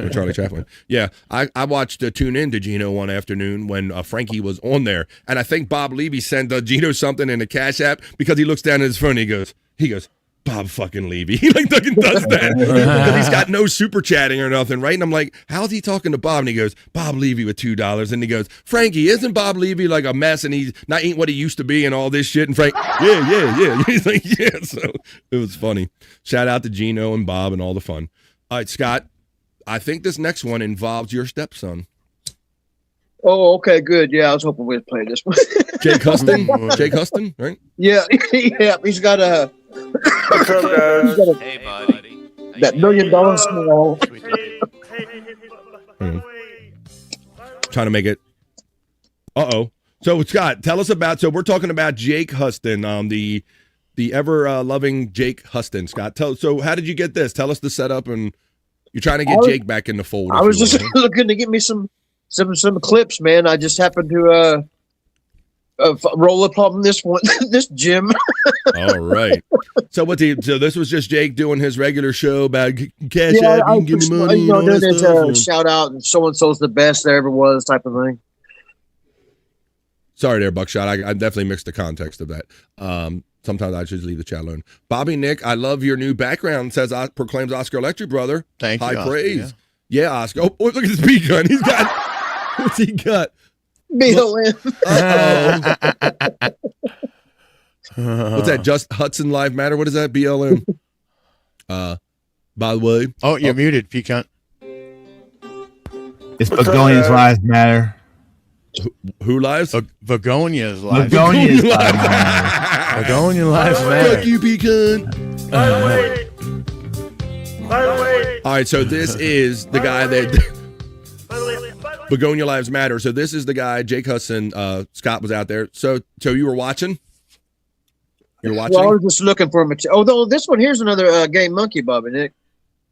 Charlie Chaplin. Yeah, I watched Tune In to Gino one afternoon when Frankie was on there, and I think Bob Levy sent Gino something in the Cash App because he looks down at his phone and he goes, Bob fucking Levy. He like fucking does that because he's got no super chatting or nothing, right? And I'm like, how's he talking to Bob? And he goes, Bob Levy with $2. And he goes, Frankie, isn't Bob Levy like a mess and he's not ain't what he used to be and all this shit? And Frank, yeah. He's like, yeah. So it was funny. Shout out to Gino and Bob and all the fun. All right, Scott, I think this next one involves your stepson. Oh, okay, good. Yeah, I was hoping we'd play this one. Jake Huston, right? Yeah, he's got a. What's up, guys? Hey, buddy. That $1 million small. Trying to make it. So Scott, tell us about. So we're talking about Jake Huston, the ever loving Jake Huston. Scott, so how did you get this? Tell us the setup, and you're trying to get Jake back in the fold. I was just looking to get me some clips, man. I just happened to roll up on this gym. All right. So so this was just Jake doing his regular show about cash app, you can give me money. There's a shout out and so and so's the best there ever was type of thing. Sorry there, Buckshot. I definitely mixed the context of that. Sometimes I should leave the chat alone. Bobby Nick, I love your new background, proclaims Oscar Electric brother. Thank you. High praise. Yeah, Oscar. Oh, look at this beat gun. He's got what's he got? BLM. What's that? Just Hudson Live Matter? What is that? BLM. By the way. Oh, you're muted, Pecan. It's Begonia's Lives Matter. Who lives? Begonia's lives. Begonia's Lives Matter. Begonia Lives Matter. Fuck you, Pecan. By the way. All right, so this is the guy that Begonia Lives Matter. So this is the guy, Jake Hudson. Scott was out there. So you were watching? You're watching? Well, I was just looking for him. Although this one here's another game monkey, Bobby Nick,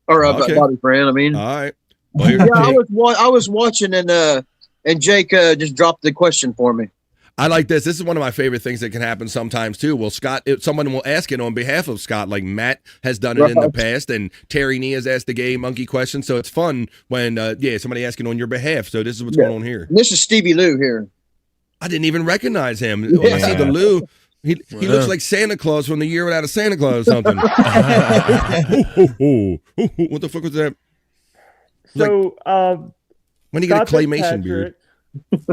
or Bobby Fran. I mean, all right. Well, yeah, I was watching and Jake just dropped the question for me. I like this. This is one of my favorite things that can happen sometimes too. Well, someone will ask it on behalf of Scott, like Matt has done it in the past, and Terry Nee has asked the gay monkey question. So it's fun when somebody asking on your behalf. So this is what's going on here. This is Stevie Lou here. I didn't even recognize him. When I see the Lou. He looks like Santa Claus from the Year Without a Santa Claus or something. What the fuck was that? So, when you get a claymation beard?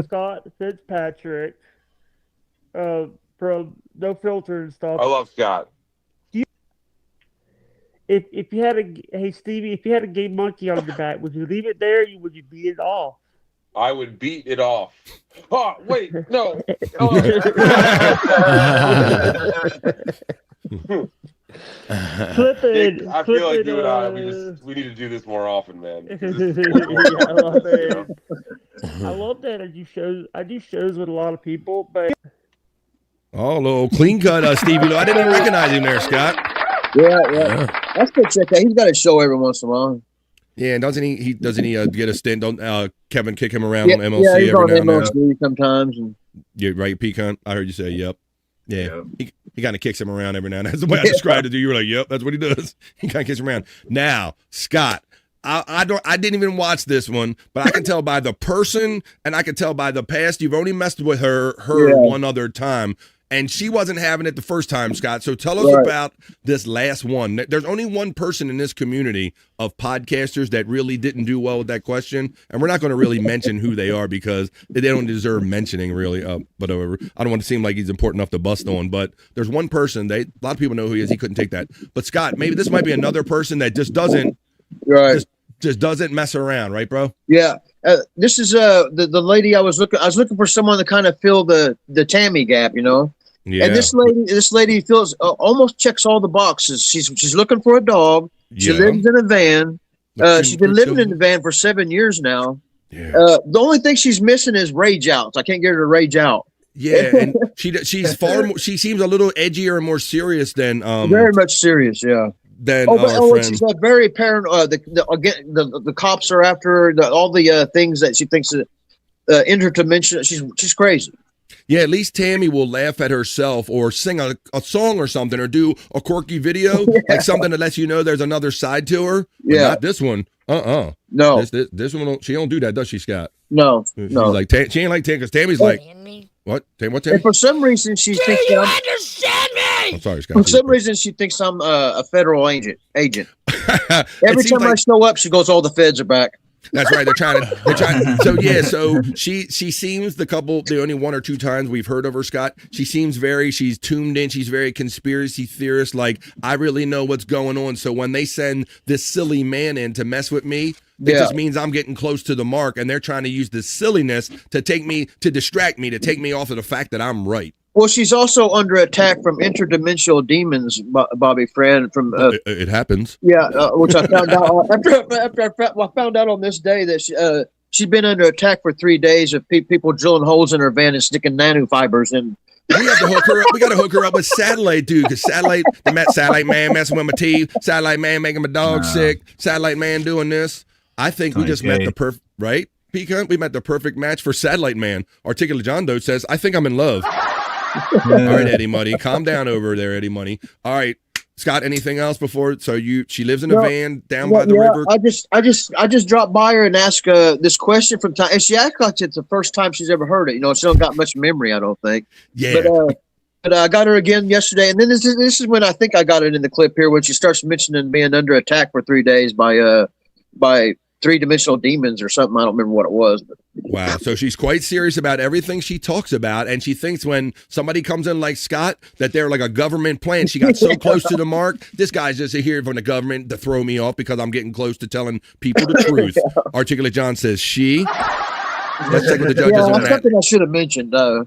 Scott Fitzpatrick from No Filter and stuff. I love Scott. If you had hey Stevie, if you had a gay monkey on your back, would you leave it there or would you beat it off? I would beat it off. Oh, wait, no. Flipping. I feel like you and I, we need to do this more often, man. I love it. I love that I do shows with a lot of people, but oh, little clean cut, Stevie. I didn't even recognize him there, Scott. Yeah. That's good check out. He's got a show every once in a while. Yeah, and doesn't he get a stint? Don't Kevin kick him around on MLC he's every on now and then? MLC sometimes. And... Yeah, right, Pecan. I heard you say yep. Yeah. He kind of kicks him around every now and then. That's the way I described it to you. You were like, yep, that's what he does. He kind of kicks him around. Now, Scott, I didn't even watch this one, but I can tell by the person and I can tell by the past. You've only messed with her one other time. And she wasn't having it the first time, Scott. So tell us about this last one. There's only one person in this community of podcasters that really didn't do well with that question. And we're not going to really mention who they are because they don't deserve mentioning, really. But I don't want to seem like he's important enough to bust on. But there's one person, a lot of people know who he is. He couldn't take that. But Scott, maybe this might be another person that just doesn't just doesn't mess around. Right, bro? Yeah. This is the lady I was looking for someone to kind of fill the Tammy gap, you know. Yeah. And this lady feels almost checks all the boxes. She's looking for a dog. She lives in a van. She's been living in the van for 7 years now. Yeah. The only thing she's missing is rage outs. I can't get her to rage out. Yeah, and she's far more. She seems a little edgier and more serious than very much serious. Yeah. Than our friend. She's very paranoid. The cops are after her. All the things that she thinks interdimensional. She's crazy. Yeah, at least Tammy will laugh at herself or sing a song or something or do a quirky video, like something that lets you know there's another side to her. But not this one. No. This one, she don't do that, does she, Scott? No. She's No. like, she ain't like Tammy, because Tammy's like, what? What, Tammy? And for some reason, she thinks that understand me? I'm sorry, Scott. For some reason, she thinks I'm a federal agent. Every time I like- show up, she goes, "All the feds are back." That's right. They're trying. So she seems the only one or two times we've heard of her, Scott. She's tuned in. She's very conspiracy theorist. Like, I really know what's going on. So when they send this silly man in to mess with me, it just means I'm getting close to the mark, and they're trying to use this silliness to distract me, to take me off of the fact that I'm right. Well, she's also under attack from interdimensional demons, Bobby Fran. From it happens. Yeah, which I found out after I found out on this day that she'd been under attack for 3 days of people drilling holes in her van and sticking nanofibers in. We have to hook her up. We got to hook her up with Satellite, dude. Because Satellite Man messing with my teeth. Satellite Man making my dog sick. Satellite Man doing this. I think we just met the perfect, right? Pecan, we met the perfect match for Satellite Man. Articulate John Doe says, I think I'm in love. All right, Eddie Money. Calm down over there, Eddie Money. All right. Scott, anything else before? So she lives in a van down by the river. I just dropped by her and asked this question from time, and she acts like it's the first time she's ever heard it. You know, she don't got much memory, I don't think. Yeah. But I got her again yesterday, and then this is when I think I got it in the clip here when she starts mentioning being under attack for 3 days by three-dimensional demons or something. I don't remember what it was. But. Wow. So she's quite serious about everything she talks about, and she thinks when somebody comes in like Scott that they're like a government plan. She got so close to the mark. This guy's just here from the government to throw me off because I'm getting close to telling people the truth. Articulate John says she. Let's check with the judges on that. Something I should have mentioned. I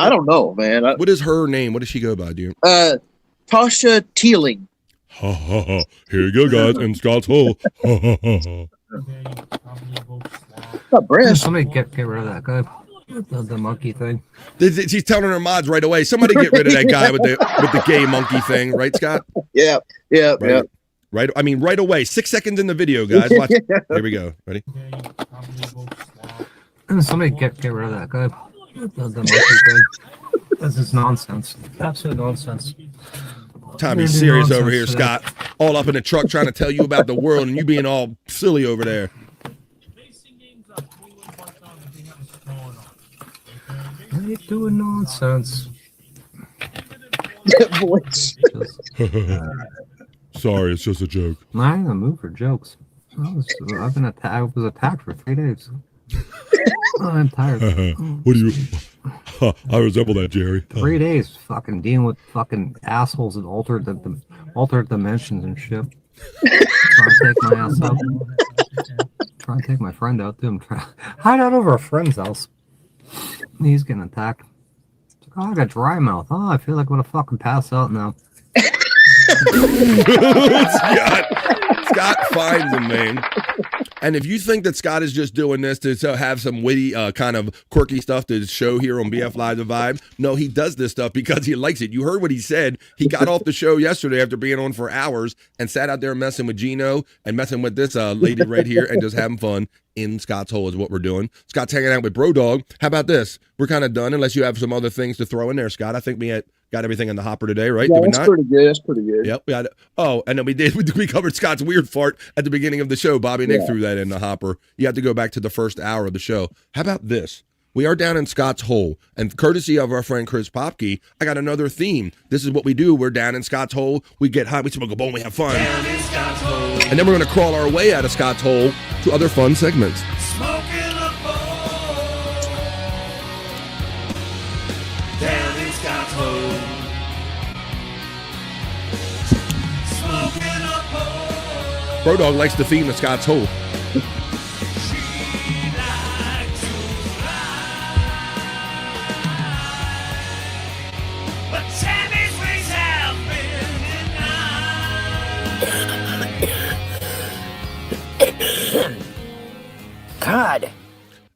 don't know, man. What is her name? What does she go by, dude? Tasha Teeling. Ha ha ha. Here you go, guys, in Scott's hole. Ha ha ha ha. Somebody get rid of that guy. The monkey thing. She's telling her mods right away. Somebody get rid of that guy with the gay monkey thing, right, Scott? Yeah. Right. I mean, right away. 6 seconds in the video, guys. Watch. Here we go. Ready? Somebody get rid of that guy. The monkey thing. This is nonsense. Absolute nonsense. Time to be serious over here, Scott. All up in the truck trying to tell you about the world, and you being all silly over there. What are you doing nonsense? Sorry, it's just a joke. I'm in the mood for jokes. I was attacked for 3 days. I'm tired. What do you? I resemble that, Jerry. 3 days fucking dealing with fucking assholes and altered dimensions and shit. Trying to take my ass out. Trying to take my friend out to him. Hide out over a friend's house. He's getting attacked. It's like, I got dry mouth. Oh, I feel like I'm gonna fucking pass out now. Scott finds him, man. And if you think that Scott is just doing this to have some witty, kind of quirky stuff to show here on BF Live The Vibe, no, he does this stuff because he likes it. You heard what he said. He got off the show yesterday after being on for hours and sat out there messing with Gino and messing with this lady right here and just having fun in Scott's hole is what we're doing. Scott's hanging out with Bro Dog. How about this? We're kind of done unless you have some other things to throw in there, Scott. I think we got everything in the hopper today, right? Yeah, did we that's not? pretty good. That's pretty good. Yep. We had, and then we covered Scott's weird fart at the beginning of the show. Bobby Nick threw that in the hopper. You have to go back to the first hour of the show. How about this? We are down in Scott's hole, and courtesy of our friend Chris Popke, I got another theme. This is what we do. We're down in Scott's hole. We get high, we smoke a bowl, we have fun. And then we're going to crawl our way out of Scott's hole to other fun segments. Smoking a bowl down in Scott's hole. Smoking a bowl. Bro Dog likes the theme of Scott's hole. But Tammy's ways have been denied.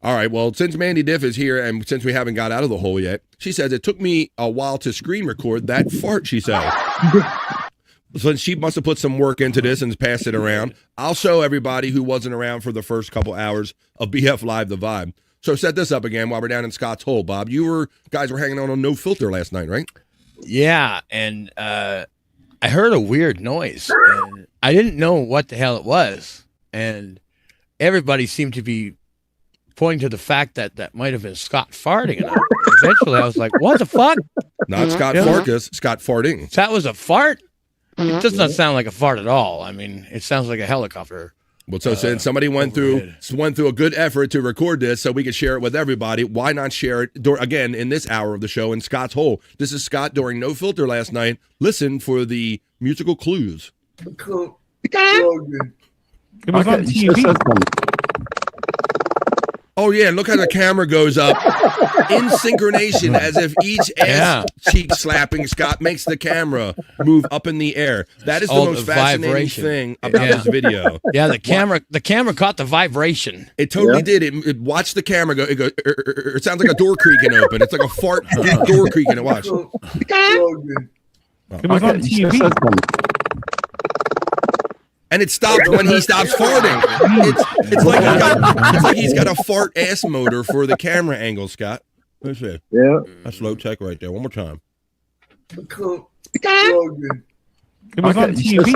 All right, well, since Mandy Diff is here and since we haven't got out of the hole yet, she says it took me a while to screen record that fart, she said. So she must have put some work into this and passed it around. I'll show everybody who wasn't around for the first couple hours of BF Live The Vibe. So set this up again while we're down in Scott's Hole, Bob. Guys were hanging out on No Filter last night, right? Yeah, and I heard a weird noise, and I didn't know what the hell it was, and everybody seemed to be pointing to the fact that might have been Scott farting, and eventually I was like, what the fuck? Not Scott Farkas, Scott farting. That was a fart? It does not sound like a fart at all. I mean, it sounds like a helicopter. Well, so since somebody went through a good effort to record this so we could share it with everybody, why not share it again in this hour of the show in Scott's Hole? This is Scott during No Filter last night. Listen for the musical clues. It was on TV. Oh, yeah, look how the camera goes up in synchronization as if each ass cheek slapping Scott makes the camera move up in the air. That is the most fascinating thing about this video. Yeah, the camera caught the vibration. It totally did. It watched the camera go. It sounds like a door creaking open. It's like a fart door creaking. Watch. It was on TV. And it stops when he stops farting. It's like he's got a fart ass motor for the camera angle, Scott. Let's see. Yeah. That's low tech right there. One more time. It was on TV.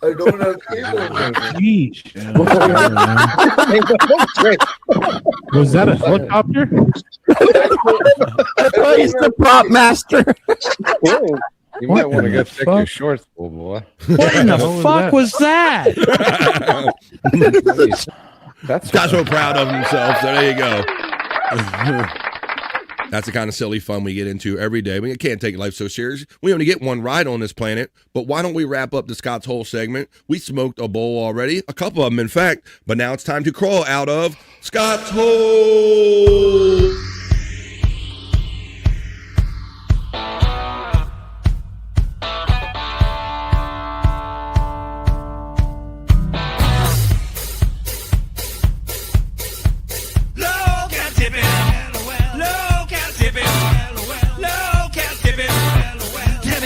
I don't have cable. Was that a helicopter? He's the prop master. You might want to go check your shorts, old boy. What in the fuck was that? Scott's so proud of himself, so there you go. That's the kind of silly fun we get into every day. We can't take life so serious. We only get one ride on this planet, but why don't we wrap up the Scott's Hole segment? We smoked a bowl already, a couple of them, in fact, but now it's time to crawl out of Scott's Hole.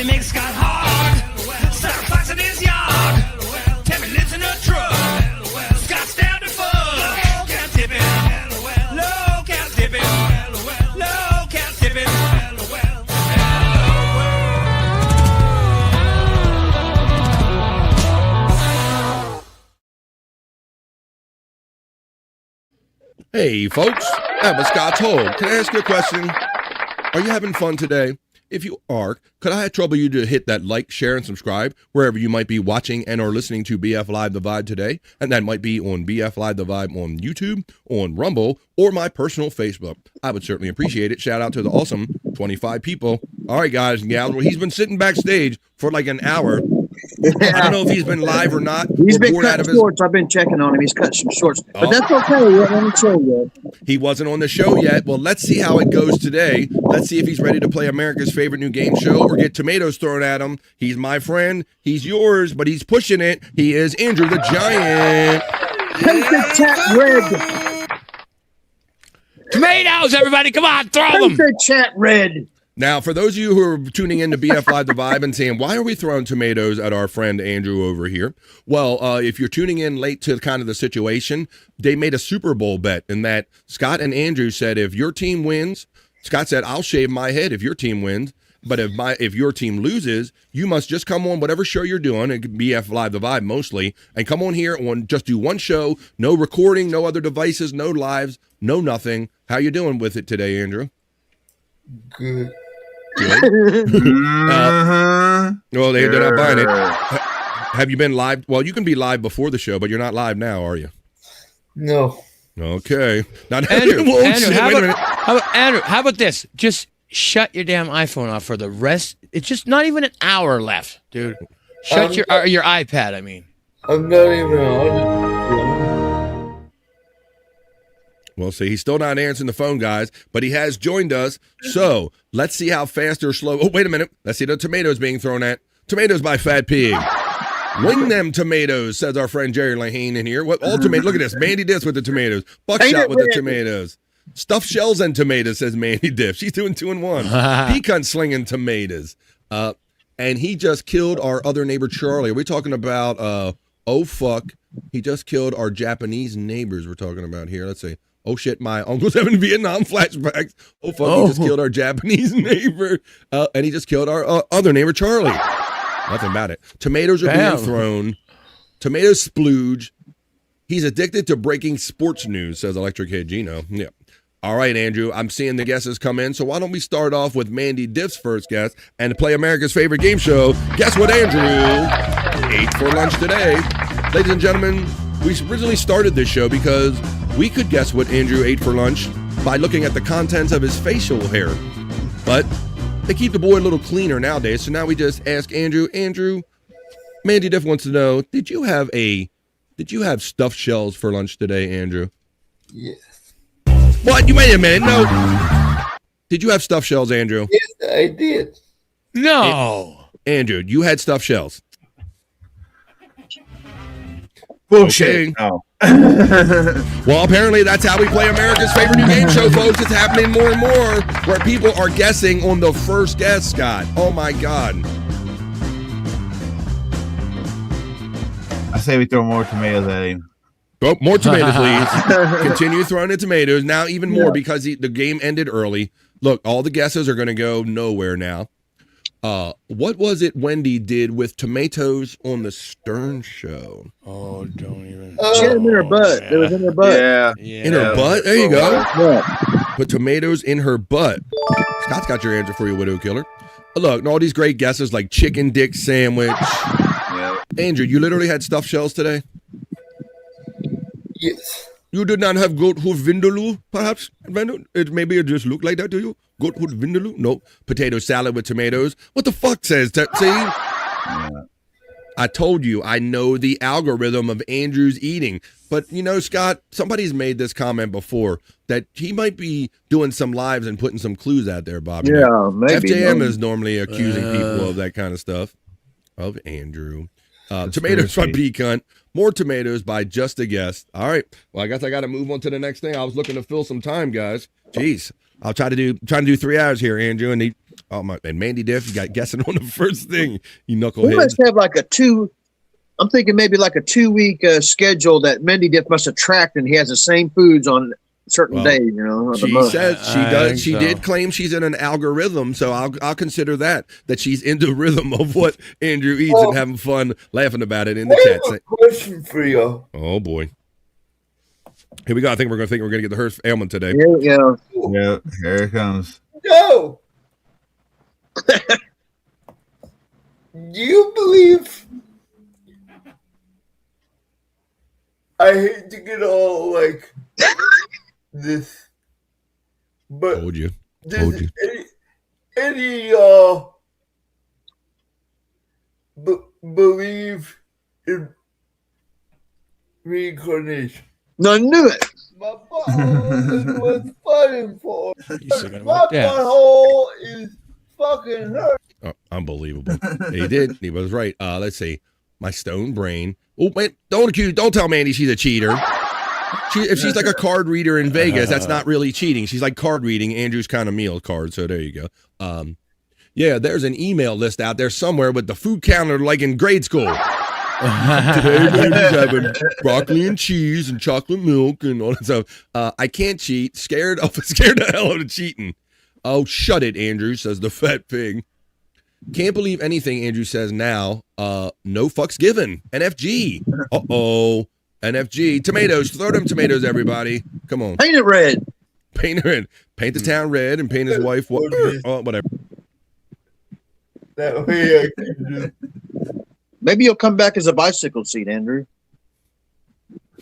Make Scott hard. Start flexing his yard. Tell me lives in a truck. Scott's down to fuck. Low cal tipping. Low cal tipping. Low cal tipping. Hey, folks. That was Scott's Hole. Can I ask you a question? Are you having fun today? If you are, could I trouble you to hit that like, share, and subscribe wherever you might be watching and or listening to BF Live The Vibe today? And that might be on BF Live The Vibe on YouTube, on Rumble, or my personal Facebook. I would certainly appreciate it. Shout out to the awesome 25 people. All right, guys and gals. Well, he's been sitting backstage for like an hour. I don't know if he's been live or not. He's been cutting shorts. I've been checking on him. He's cut some shorts. But that's okay. We haven't on the show yet. He wasn't on the show yet. Well, let's see how it goes today. Let's see if he's ready to play America's favorite new game show or get tomatoes thrown at him. He's my friend. He's yours, but he's pushing it. He is Andrew the Giant. Paint the chat red. Tomatoes, everybody. Come on, throw them. Paint the chat red. Now, for those of you who are tuning in to BF Live The Vibe and saying, why are we throwing tomatoes at our friend Andrew over here? Well, if you're tuning in late to kind of the situation, they made a Super Bowl bet in that Scott and Andrew said, if your team wins, Scott said, I'll shave my head if your team wins. But if your team loses, you must just come on whatever show you're doing, it could be BF Live The Vibe mostly, and come on here and just do one show, no recording, no other devices, no lives, no nothing. How you doing with it today, Andrew? Good. Well, they're not buying it. Have you been live? Well, you can be live before the show, but you're not live now, are you? No. Okay. Now, Andrew, how about this? Just shut your damn iPhone off for the rest. It's just not even an hour left, dude. Shut your iPad, I mean. I'm not even on. Well, see, he's still not answering the phone, guys, but he has joined us. So let's see how fast or slow. Oh, wait a minute. Let's see the tomatoes being thrown at. Tomatoes by Fat Pig. Wing them tomatoes, says our friend Jerry Lahane in here. What all tomatoes? Look at this. Mandy Diff with the tomatoes. Buckshot with the tomatoes. Stuffed shells and tomatoes, says Mandy Diff. She's doing 2 and 1. Pecan slinging tomatoes. And he just killed our other neighbor Charlie. Are we talking about oh fuck? He just killed our Japanese neighbors we're talking about here. Let's see. Oh shit, my uncle's having Vietnam flashbacks. Oh fuck, he just killed our Japanese neighbor. And he just killed our other neighbor Charlie. Nothing about it. Tomatoes are being thrown. Tomatoes splooge. He's addicted to breaking sports news, says Electric Head Gino. Yeah. All right, Andrew, I'm seeing the guesses come in, so why don't we start off with Mandy Diff's first guess and play America's favorite game show, Guess What Andrew ate for lunch today? Ladies and gentlemen, we originally started this show because we could guess what Andrew ate for lunch by looking at the contents of his facial hair. But they keep the boy a little cleaner nowadays, so now we just ask Andrew, Mandy Diff wants to know, did you have stuffed shells for lunch today, Andrew? Yes. What? You wait a minute. No. Did you have stuffed shells, Andrew? Yes, I did. No. Andrew, you had stuffed shells. Bullshit. Okay. Well, apparently that's how we play America's favorite new game show, folks. It's happening more and more where people are guessing on the first guess, Scott. Oh, my God. I say we throw more tomatoes at him. Oh, more tomatoes, please. Continue throwing the tomatoes. Now even more because the game ended early. Look, all the guesses are going to go nowhere now. What was it Wendy did with tomatoes on the Stern Show? Oh, don't even. She had them in her butt. It was in her butt. Yeah. In her butt? There you go. Yeah. Put tomatoes in her butt. Scott's got your answer for you, Widow Killer. Look, and all these great guesses like chicken dick sandwich. Yeah. Andrew, you literally had stuffed shells today? Yes. You did not have goat hoof vindaloo, perhaps? Maybe it just looked like that to you? Goat hoof vindaloo? No. Potato salad with tomatoes. What the fuck says that? See? Yeah. I told you, I know the algorithm of Andrew's eating. But, you know, Scott, somebody's made this comment before that he might be doing some lives and putting some clues out there, Bobby. Yeah, maybe. FJM is normally accusing people of that kind of stuff. Of Andrew. Tomatoes by Pecan. More tomatoes by Just a Guest. All right. Well, I guess I got to move on to the next thing. I was looking to fill some time, guys. Jeez. I'll try to do 3 hours here, Andrew. And Mandy Diff, you got guessing on the first thing, you knucklehead. We must have like I'm thinking maybe like a 2-week schedule that Mandy Diff must have tracked, and he has the same foods on certain days, you know. She says she does. She did claim she's in an algorithm, so I'll consider that she's in the rhythm of what Andrew eats and having fun laughing about it in the chat. I have a question for you. Oh boy, here we go. I think we're gonna get the Hearst ailment today. Yeah. Yeah, here it comes. No. Do you believe? I hate to get all like this, but Told you. Any believe in reincarnation? No, I knew it. My butthole was fighting for. My death. butthole is fucking hurt. Oh, unbelievable. He did. He was right. Let's see. My stone brain. Oh, wait, don't tell Mandy she's a cheater. If she's like a card reader in Vegas, that's not really cheating. She's like card reading Andrew's kind of meal card. So there you go. Yeah, there's an email list out there somewhere with the food calendar like in grade school. Today, baby's having broccoli and cheese and chocolate milk and all that stuff. I can't cheat. Scared the hell out of cheating. Oh, shut it, Andrew, says the fat pig. Can't believe anything Andrew says now. No fucks given. NFG. Uh-oh. NFG. Tomatoes. Throw them tomatoes, everybody. Come on. Paint it red. Paint it red. Paint the town red and paint his wife whatever. That way I can do. Maybe you'll come back as a bicycle seat, Andrew.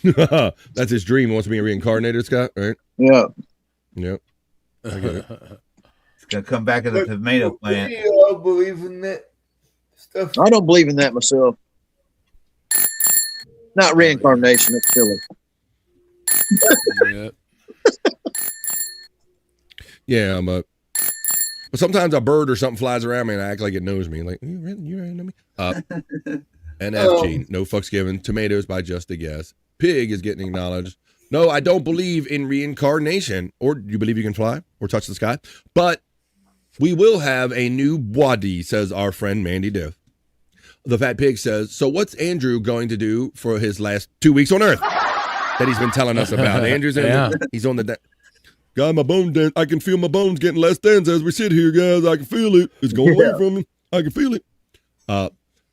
That's his dream. He wants to be reincarnated, Scott, right? Yeah. Yep. I get it. It's gonna come back as a tomato plant. Do you all believe in that stuff? I don't believe in that myself. Not reincarnation. That's silly. Yeah. Yeah, but sometimes a bird or something flies around me and I act like it knows me. Like, you really know me? NFG, no fucks given. Tomatoes by Just a Guess. Pig is getting acknowledged. No, I don't believe in reincarnation. Or do you believe you can fly or touch the sky? But we will have a new body, says our friend Mandy Diff. The Fat Pig says, so what's Andrew going to do for his last 2 weeks on Earth that he's been telling us about? Andrew's he's on the... God, my bone dance. I can feel my bones getting less dense as we sit here, guys. I can feel it. It's going away from me. I can feel it.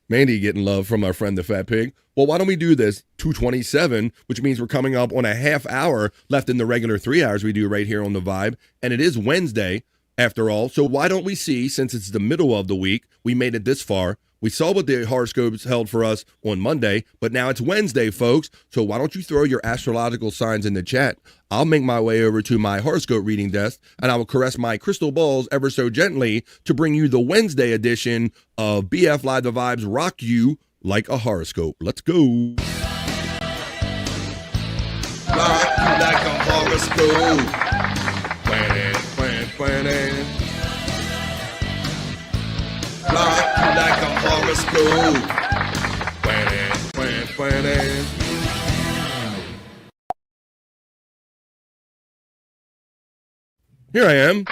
Mandy getting love from our friend, the Fat Pig. Well, why don't we do this 2:27, which means we're coming up on a half hour left in the regular 3 hours we do right here on The Vibe. And it is Wednesday, after all. So why don't we see, since it's the middle of the week, we made it this far. We saw what the horoscopes held for us on Monday, but now it's Wednesday, folks. So why don't you throw your astrological signs in the chat? I'll make my way over to my horoscope reading desk, and I will caress my crystal balls ever so gently to bring you the Wednesday edition of BF Live The Vibes Rock You Like a Horoscope. Let's go. Rock you like a horoscope. Plan. Rock you like a horoscope. Plan. Here I am.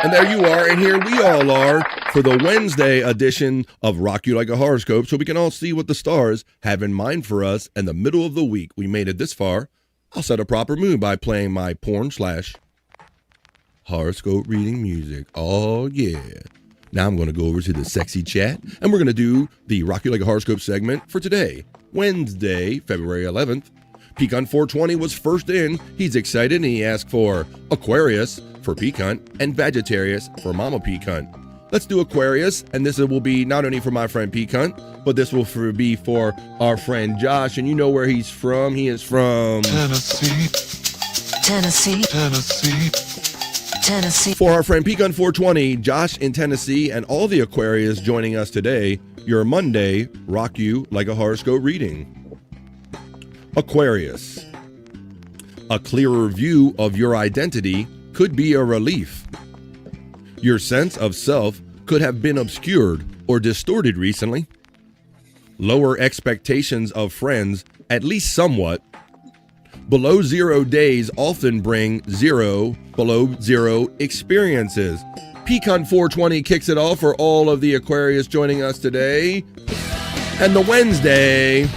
And there you are, and here we all are for the Wednesday edition of Rock You Like a Horoscope, so we can all see what the stars have in mind for us in the middle of the week. We made it this far. I'll set a proper mood by playing my porn/horoscope reading music. Oh, yeah. Now I'm going to go over to the sexy chat, and we're going to do the Rock You Like a Horoscope segment for today, Wednesday, February 11th. Pecan 420 was first in. He's excited, and he asked for Aquarius for Pecan and Sagittarius for Mama Pecan. Let's do Aquarius, and this will be not only for my friend Pecan, but this will be for our friend Josh, and you know where he's from. He is from Tennessee. For our friend Pecan 420, Josh in Tennessee, and all the Aquarius joining us today, your Monday Rock You Like a Horoscope reading. Aquarius. A clearer view of your identity could be a relief. Your sense of self could have been obscured or distorted recently. Lower expectations of friends, at least somewhat. Below zero days often bring below zero experiences. Pecan 420 kicks it off for all of the Aquarius joining us today. And the Wednesday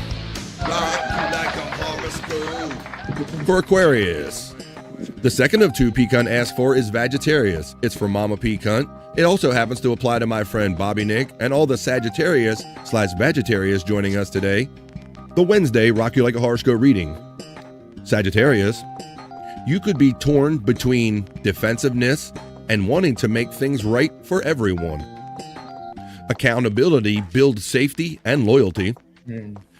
for Aquarius. The second of two Pecan asked for is Sagittarius. It's for Mama Pecan. It also happens to apply to my friend Bobby Nick and all the Sagittarius/Sagittarius joining us today. The Wednesday Rock You Like a Horoscope reading. Sagittarius, you could be torn between defensiveness and wanting to make things right for everyone. Accountability builds safety and loyalty.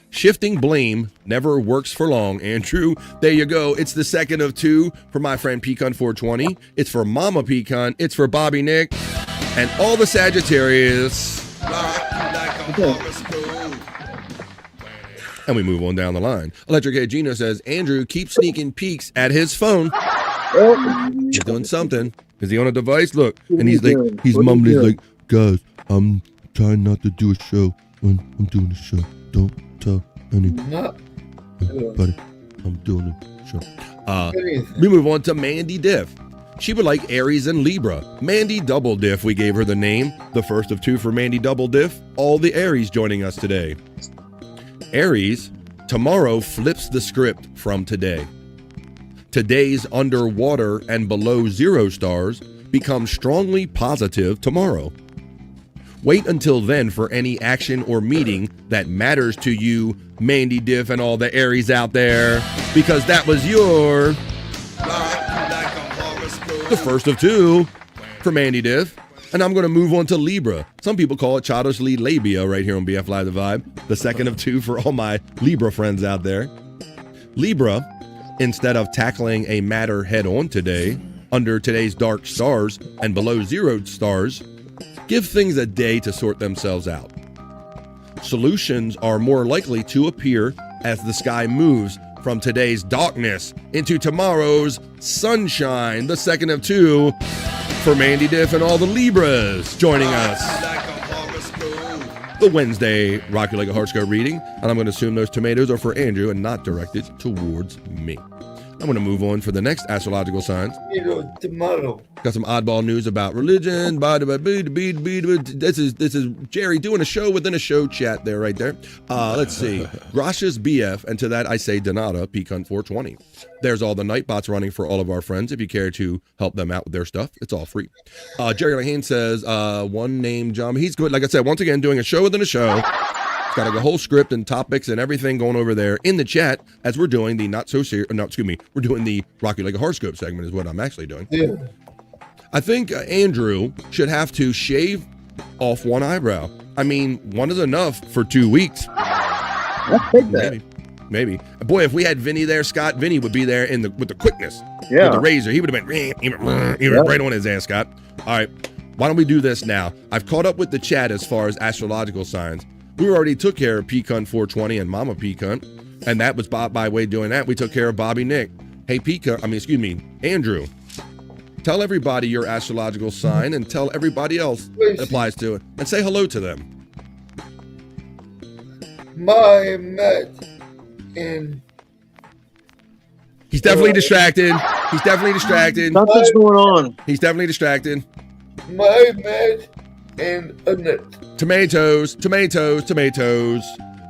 Shifting blame never works for long, Andrew. There you go. It's the second of two for my friend Pecan 420. It's for Mama Pecan. It's for Bobby Nick. And all the Sagittarius. And we move on down the line. Electric Head Gino says, Andrew keeps sneaking peeks at his phone. He's doing something. Is he on a device? Look. And he's like, he's mumbling. He's like, guys, I'm trying not to do a show when I'm doing a show. Don't tell anybody I'm doing a show. We move on to Mandy Diff. She would like Aries and Libra. Mandy Double Diff, we gave her the name. The first of two for Mandy Double Diff. All the Aries joining us today. Aries, tomorrow flips the script from today. Today's underwater and below zero stars become strongly positive tomorrow. Wait until then for any action or meeting that matters to you, Mandy Diff and all the Aries out there, because that was your the first of two for Mandy Diff. And I'm going to move on to Libra. Some people call it childishly labia right here on BF Live The Vibe. The second of two for all my Libra friends out there. Libra, instead of tackling a matter head on today, under today's dark stars and below zero stars, give things a day to sort themselves out. Solutions are more likely to appear as the sky moves from today's darkness into tomorrow's sunshine. The second of two for Mandy Diff and all the Libras joining us. the Wednesday Rock You Like a Horoscope reading, and I'm going to assume those tomatoes are for Andrew and not directed towards me. I'm going to move on for the next astrological signs. Tomato. Got some oddball news about religion. This is Jerry doing a show within a show chat there, right there. Let's see. Grasha's BF, and to that I say Donata, Peacunt 420. There's all the Nightbots running for all of our friends. If you care to help them out with their stuff, it's all free. Jerry Lahane says, one name John. He's good. Like I said, once again, doing a show within a show. Got a whole script and topics and everything going over there in the chat as we're doing the we're doing the Rock You Like a Horoscope segment is what I'm actually doing. Yeah. I think Andrew should have to shave off one eyebrow. I mean, one is enough for 2 weeks. Maybe. Boy, if we had Vinny there, Scott, Vinny would be there with the quickness. Yeah. With the razor. He would have been right on his ass, Scott. All right. Why don't we do this now? I've caught up with the chat as far as astrological signs. We already took care of Peacunt 420 and Mama Peacunt, and that was Bob by way doing that. We took care of Bobby Nick. Hey, Andrew, tell everybody your astrological sign and tell everybody else that applies to it, and say hello to them. My Matt and He's definitely distracted. Something's going on. He's definitely distracted. my Matt and Annette. Tomatoes.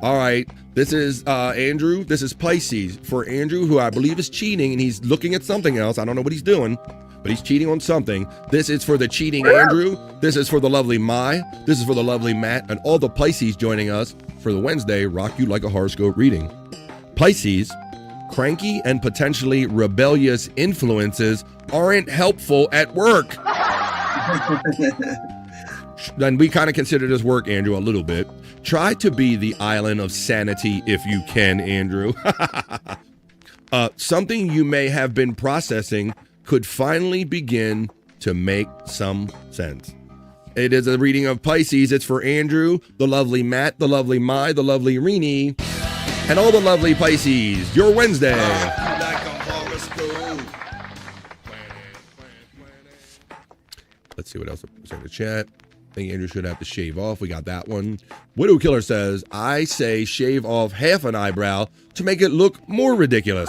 All right. This is Andrew. This is Pisces. For Andrew, who I believe is cheating, and he's looking at something else. I don't know what he's doing, but he's cheating on something. This is for the cheating Andrew. This is for the lovely Mai. This is for the lovely Matt, and all the Pisces joining us for the Wednesday Rock You Like a Horoscope reading. Pisces, cranky and potentially rebellious influences aren't helpful at work. Then we kind of consider this work, Andrew, a little bit. Try to be the island of sanity if you can, Andrew. Something you may have been processing could finally begin to make some sense. It is a reading of Pisces. It's for Andrew, the lovely Matt, the lovely Mai, the lovely Rini, and all the lovely Pisces. Your Wednesday. Let's see what else is in the chat. I think Andrew should have to shave off. We got that one. Widow Killer says, I say shave off half an eyebrow to make it look more ridiculous.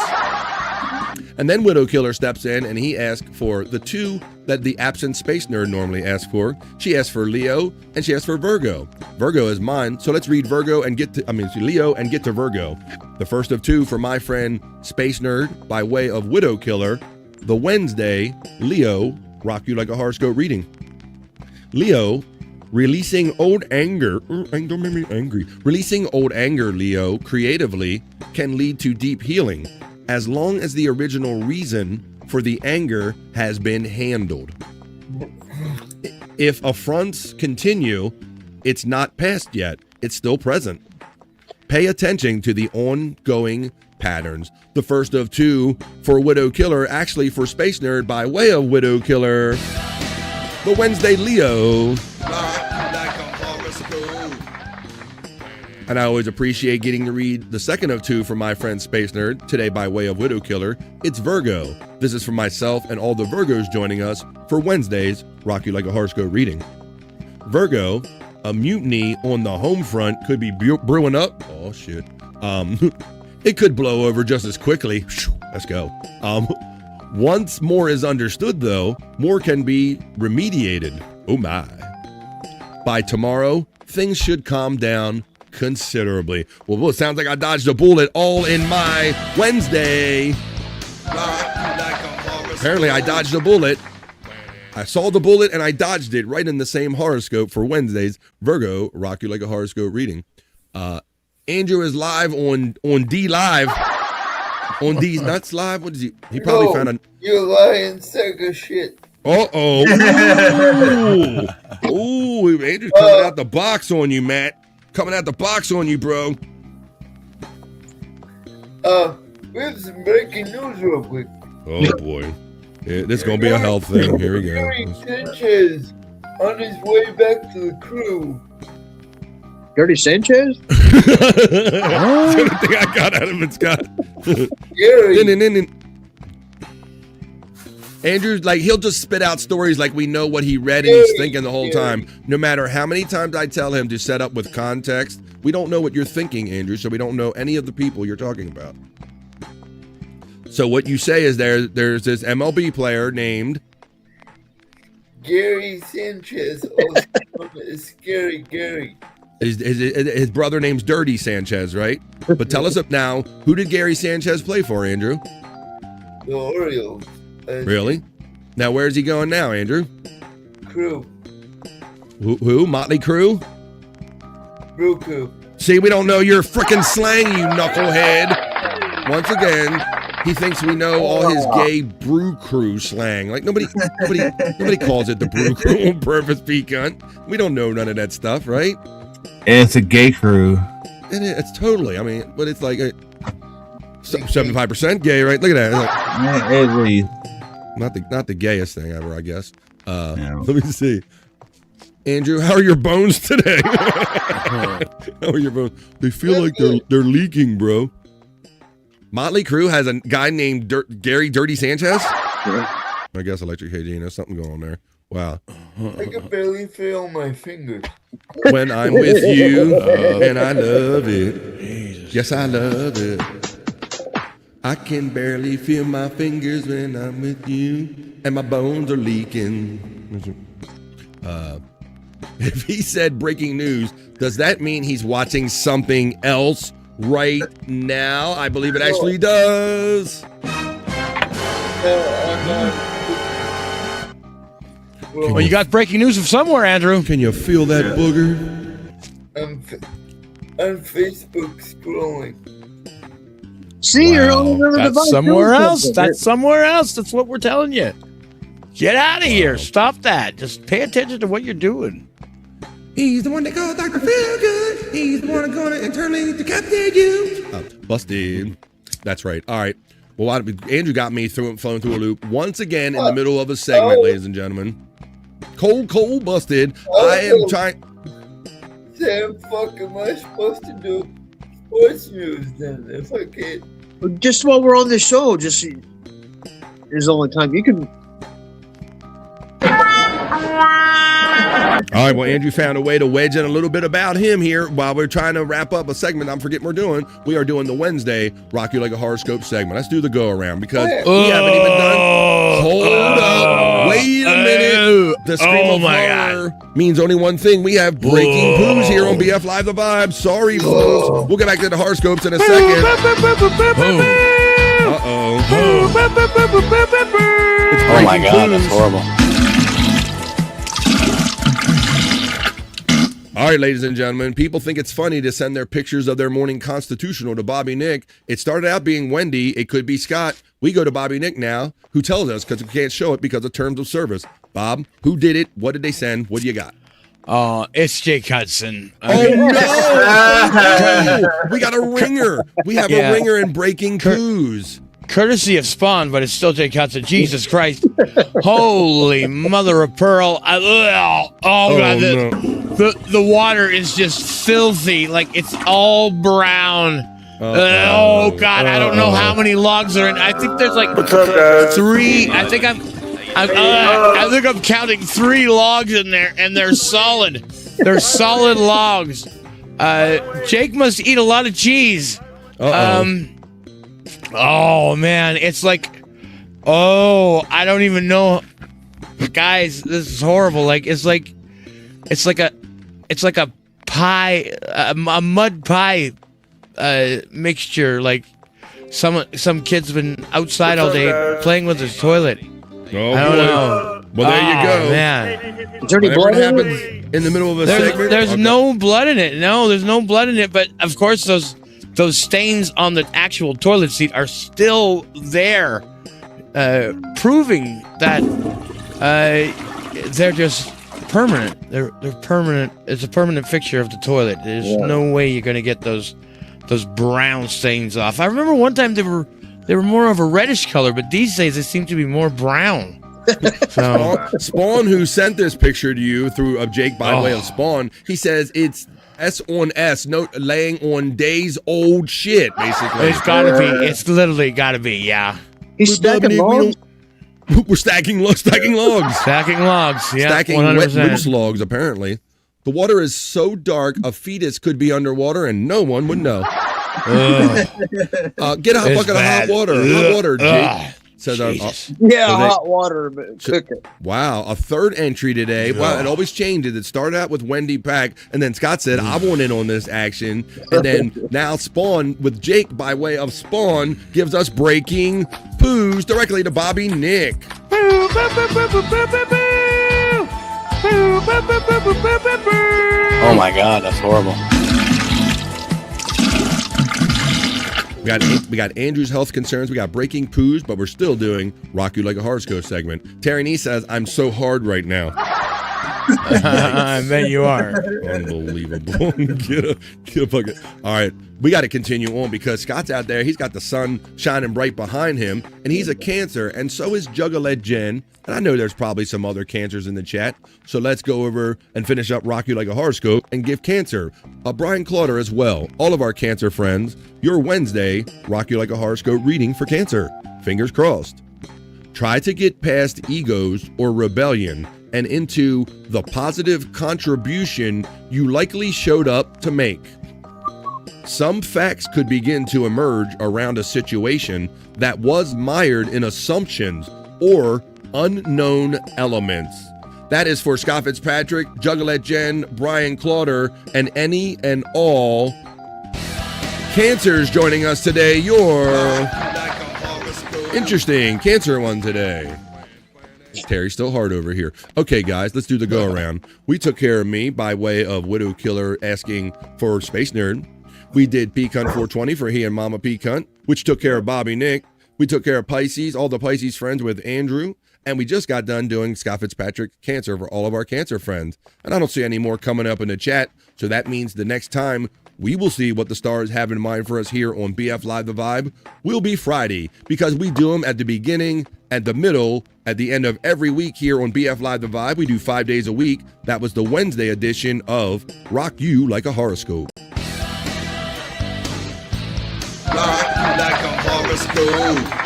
And then Widow Killer steps in and he asks for the two that the absent space nerd normally asks for. She asks for Leo and she asks for Virgo. Virgo is mine, so let's read Leo and get to Virgo. The first of two for my friend Space Nerd by way of Widow Killer. The Wednesday Leo Rock You Like a Horoscope reading. Leo, releasing old anger. Don't make me angry. Releasing old anger, Leo, creatively can lead to deep healing, as long as the original reason for the anger has been handled. If affronts continue, it's not past yet. It's still present. Pay attention to the ongoing patterns. The first of two for Widow Killer, actually for Space Nerd by way of Widow Killer. The Wednesday Leo. And I always appreciate getting to read the second of two from my friend Space Nerd, today by way of Widow Killer. It's Virgo. This is for myself and all the Virgos joining us for Wednesday's Rock You Like a Horoscope reading. Virgo, a mutiny on the home front could be brewing up. Oh, shit. It could blow over just as quickly. Let's go. Once more is understood, though, more can be remediated. Oh, my. By tomorrow, things should calm down considerably. Well, it sounds like I dodged a bullet all in my Wednesday. Apparently, I dodged a bullet. I saw the bullet and I dodged it right in the same horoscope for Wednesday's Virgo Rock You Like a Horoscope reading. Andrew is live on D Live. On D's Nuts Live? What is he? He probably found a... You lying sack of shit. Uh-oh. Ooh, Andrew's coming out the box on you, Matt. Coming out the box on you, bro. We have some breaking news real quick. Oh, boy. Yeah, this is going to be a health thing. Here we go. Gary Sanchez on his way back to the crew. Dirty Sanchez? That's the only thing I got out of it, Scott. Gary. Andrew's like, he'll just spit out stories like we know what he read and he's thinking the whole time. No matter how many times I tell him to set up with context, we don't know what you're thinking, Andrew, so we don't know any of the people you're talking about. So what you say is there's this MLB player named Gary Sanchez. It's Scary Gary. His brother name's Dirty Sanchez, right? But tell us up now, who did Gary Sanchez play for, Andrew? The Orioles. Really? Now where's he going now, Andrew? Crew. Who? Motley Crue? Brew Crew. See, we don't know your frickin' slang, you knucklehead. Once again, he thinks we know all his gay brew crew slang. Like nobody calls it the brew crew on purpose, pecan. We don't know none of that stuff, right? It's a gay crew. It's totally. I mean, but it's like 75% gay, right? Look at that. Like, not the gayest thing ever, I guess. Let me see. Andrew, how are your bones today? How are your bones? They feel like they're leaking, bro. Motley Crue has a guy named Gary Dirty Sanchez? I guess Electric Haydeen. There's something going on there. Wow. I can barely feel my fingers. When I'm with you, and I love it. Yes, I love it. I can barely feel my fingers when I'm with you, and my bones are leaking. If he said breaking news, does that mean he's watching something else right now? I believe it actually does. Well, you got breaking news from somewhere, Andrew. Can you feel that booger? I'm on Facebook scrolling. See, you're on another device. That's somewhere else. That's somewhere else. That's what we're telling you. Get out of here. Stop that. Just pay attention to what you're doing. He's the one that called Dr. Feelgood. He's the one that's going to internally decapitate you. Busted. That's right. All right. Well, Andrew got me flown through a loop once again in the middle of a segment, ladies and gentlemen. Cold busted. I am trying. Sam, fuck, am I supposed to do sports news then? If I can't. Just while we're on the show, there's the only time you can. All right, well, Andrew found a way to wedge in a little bit about him here while we're trying to wrap up a segment I'm forgetting we're doing. We are doing the Wednesday Rock You Like a Horoscope segment. Let's do the go around because we haven't even done. Hold up. Wait a minute. The scream of horror means only one thing. We have breaking poos here on BF Live The Vibe. Sorry, folks. We'll get back to the horoscopes in a second. Uh-oh. Oh my God, that's horrible. All right, ladies and gentlemen, people think it's funny to send their pictures of their morning constitutional to Bobby Nick. It started out being Wendy. It could be Scott. We go to Bobby Nick now, who tells us because we can't show it because of terms of service. Bob, who did it? What did they send? What do you got? It's Jake Hudson. No! We got a ringer. We have a ringer in breaking poos. Courtesy of Spawn, but it's still Jake Hudson. Jesus Christ. Holy mother of pearl. God. The water is just filthy. Like, it's all brown. Oh, God. I don't know how many logs are in. I think there's like 3. I think I'm counting 3 logs in there, and they're solid. They're solid logs. Jake must eat a lot of cheese. Oh man, it's like, I don't even know, guys. This is horrible. Like it's like a pie, a mud pie mixture. Like some kid's been outside all day playing with his toilet. Oh, I don't know. Well, there you go. Man, is there any blood happens in the middle of a segment? There's no blood in it. No, there's no blood in it. But of course, those stains on the actual toilet seat are still there, proving that they're just permanent. They're permanent. It's a permanent fixture of the toilet. There's no way you're gonna get those brown stains off. I remember one time they were more of a reddish color, but these days they seem to be more brown. So Spawn, who sent this picture to you through of Jake by way of Spawn, he says it's S on S, laying on days old shit, basically. It's gotta be. It's literally gotta be, yeah. He's stacking logs? We're stacking logs. Stacking logs. Yeah, Stacking 100%. wet loose logs, apparently. The water is so dark, a fetus could be underwater and no one would know. Get a hot bucket of hot water. Hot water, Jake. Says, hot water, but cook it. Wow, a third entry today. Wow, it always changes. It started out with Wendy Pack, and then Scott said, I want in on this action. And then now Spawn with Jake by way of Spawn gives us breaking poos directly to Bobby Nick. Oh my God, that's horrible. We got Andrew's health concerns. We got breaking poos, but we're still doing Rock You Like a Horoscope segment. Terry Nee says, I'm so hard right now. I bet you are. Unbelievable. Get a bucket. All right, we got to continue on because Scott's out there. He's got the sun shining bright behind him, and he's a Cancer, and so is Juggalette Jen. And I know there's probably some other Cancers in the chat, so let's go over and finish up Rock You Like a Horoscope and give Cancer a Brian Clauder as well. All of our Cancer friends, your Wednesday Rock You Like a Horoscope reading for Cancer. Fingers crossed. Try to get past egos or rebellion and into the positive contribution you likely showed up to make. Some facts could begin to emerge around a situation that was mired in assumptions or unknown elements. That is for Scott Fitzpatrick, Juggalette Jen, Brian Clauder, and any and all Cancers joining us today. Your interesting Cancer one today. Terry's still hard over here. Okay, guys, let's do the go around. We took care of me by way of Widow Killer asking for Space Nerd. We did Peacunt 420 for he and Mama Peacunt, which took care of Bobby Nick. We took care of Pisces, all the Pisces friends with Andrew. And we just got done doing Scott Fitzpatrick Cancer for all of our Cancer friends. And I don't see any more coming up in the chat. So that means the next time we will see what the stars have in mind for us here on BF Live The Vibe will be Friday, because we do them at the beginning, at the middle, at the end of every week here on BF Live The Vibe. We do 5 days a week. That was the Wednesday edition of Rock You Like a Horoscope. Rock You Like a Horoscope.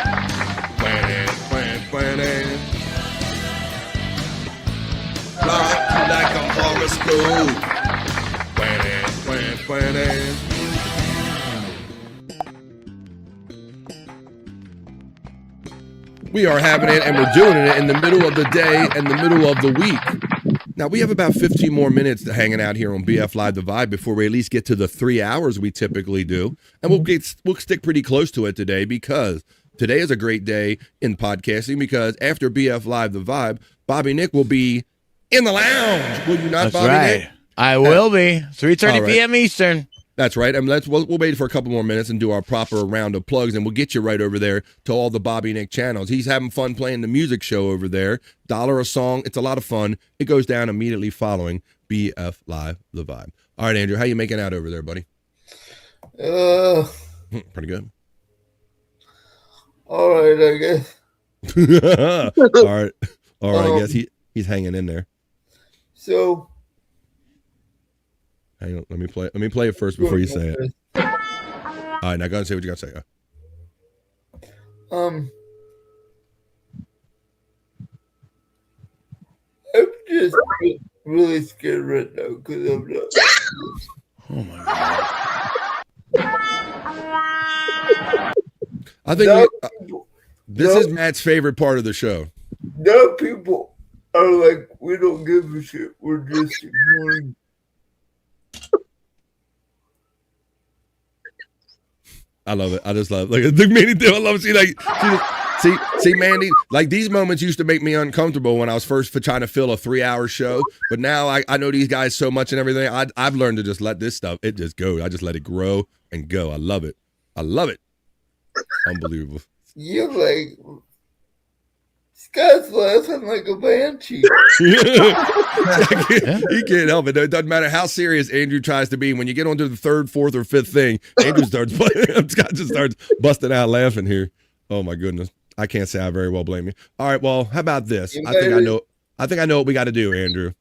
Rock You Like a Horoscope. We are having it, and we're doing it in the middle of the day and the middle of the week. Now, we have about 15 more minutes to hanging out here on BF Live The Vibe before we at least get to the 3 hours we typically do. And we'll stick pretty close to it today, because today is a great day in podcasting, because after BF Live The Vibe, Bobby Nick will be in the lounge. Will you not, That's Bobby right. Nick? I will be. 3:30 p.m. Eastern. That's right. And we'll wait for a couple more minutes and do our proper round of plugs, and we'll get you right over there to all the Bobby Nick channels. He's having fun playing the music show over there. $1 a song. It's a lot of fun. It goes down immediately following BF Live The Vibe. All right, Andrew, how you making out over there, buddy? Pretty good. All right, I guess. All right. I guess he's hanging in there. So, hang on, let me play it first before you say it. All right, now go and say what you got to say. I'm just really scared right now because I'm not. Oh my God. I think this is Matt's favorite part of the show. Now people are like, we don't give a shit. We're just ignoring. I love it. I just love it. Like, I love it. See, Mandy, like these moments used to make me uncomfortable when I was first trying to fill a 3-hour show. But now I know these guys so much and everything. I've learned to just let this stuff, it just go. I just let it grow and go. I love it. I love it. Unbelievable. You're like, Scott's laughing like a banshee. He can't help it. It doesn't matter how serious Andrew tries to be. When you get onto the 3rd, 4th, or 5th thing, Andrew starts Scott just starts busting out laughing here. Oh my goodness. I can't say I very well blame you. All right, well, how about this? I think I know what we got to do, Andrew.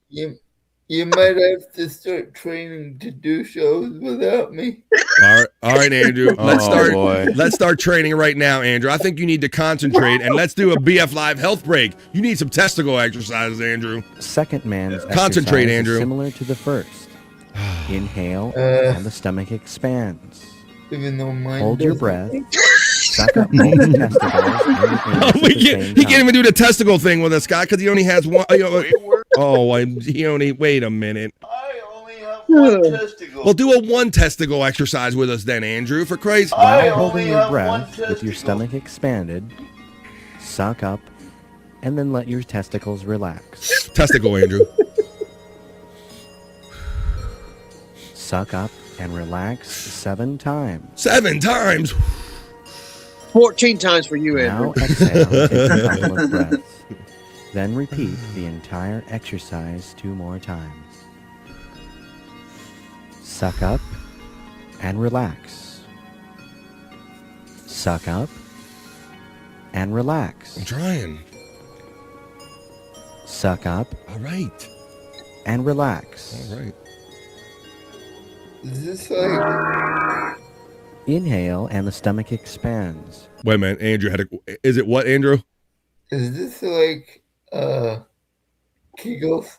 You might have to start training to do shows without me. All right, Andrew. Let's start. boy. Let's start training right now, Andrew. I think you need to concentrate, and let's do a BF Live health break. You need some testicle exercises, Andrew. Second man's Concentrate, exercise is Andrew. similar to the first. Inhale, and the stomach expands. Even though mine Hold your doesn't. breath. Suck up both the testicles and the anus at the same He can't time. even do the testicle thing with us, Scott, because he only has one. He only. Wait a minute. One testicle. Well, do a one testicle exercise with us then, Andrew. For Christ's While holding your breath with your stomach expanded, suck up, and then let your testicles relax. Testicle, Andrew. Suck up and relax 7 times. 7 times. 14 times for you, Andrew. Now exhale, take a couple of breaths. Then repeat the entire exercise 2 more times. Suck up and relax. Suck up and relax. I'm trying. Suck up. All right. And relax. All right. Is this like... Inhale and the stomach expands. Wait a minute, Andrew had a. Is it what, Andrew? Is this like Kegels?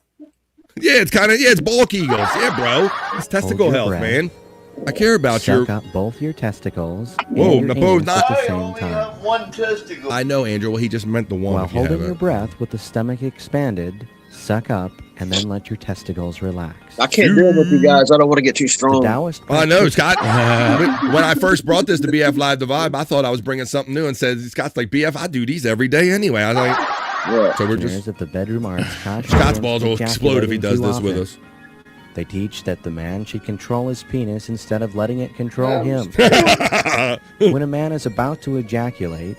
Yeah, it's kind of it's ball kegels. Yeah, bro. It's testicle Hold your health, breath. man. I care about Suck your. up both your testicles Whoa, and your no, anus not- at the I same only time. have one testicle. I know, Andrew. Well, he just meant the one. While if you have holding it. your breath with the stomach expanded, suck up and then let your testicles relax. I can't deal with you guys. I don't want to get too The strong. Taoist I know, Scott. When I first brought this to BF Live the Vibe, I thought I was bringing something new and said, Scott's like, BF, I do these every day anyway. I was like, Yeah. so we're practitioners just. of the bedroom arts caution Scott's against balls will explode if he ejaculating does too this with often. us. They teach that the man should control his penis instead of letting it control him. When a man is about to ejaculate,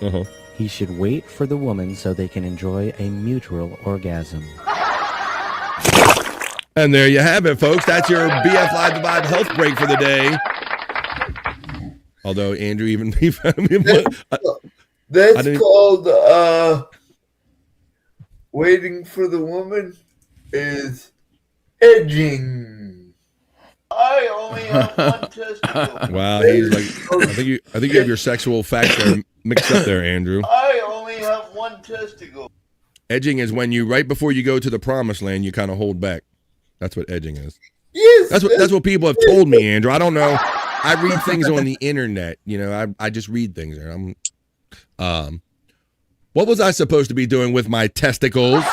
he should wait for the woman so they can enjoy a mutual orgasm. And there you have it, folks. That's your BF Live the Vibe health break for the day. Although Andrew even That's called waiting for the woman is edging. I only have one testicle. Wow, he's like, I think you have your sexual facts there mixed up there, Andrew. I only have one testicle. Edging is when you right before you go to the promised land, you kind of hold back. That's what edging is. Yes, that's what people have told me, Andrew. I don't know. I read things on the internet. You know, I just read things there. What was I supposed to be doing with my testicles?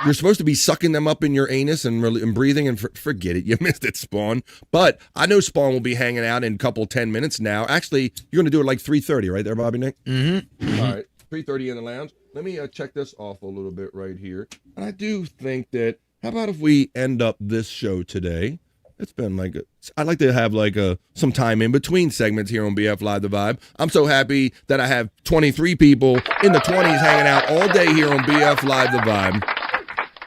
You're supposed to be sucking them up in your anus and breathing and forget it. You missed it, Spawn. But I know Spawn will be hanging out in a couple 10 minutes now. Actually, you're going to do it like 3:30, right there, Bobby Nick? Mm-hmm. All right, 3:30 in the lounge. Let me check this off a little bit right here. And I do think that, how about if we end up this show today? It's been like I'd like to have like some time in between segments here on BF Live the Vibe. I'm so happy that I have 23 people in the 20s hanging out all day here on BF Live the Vibe.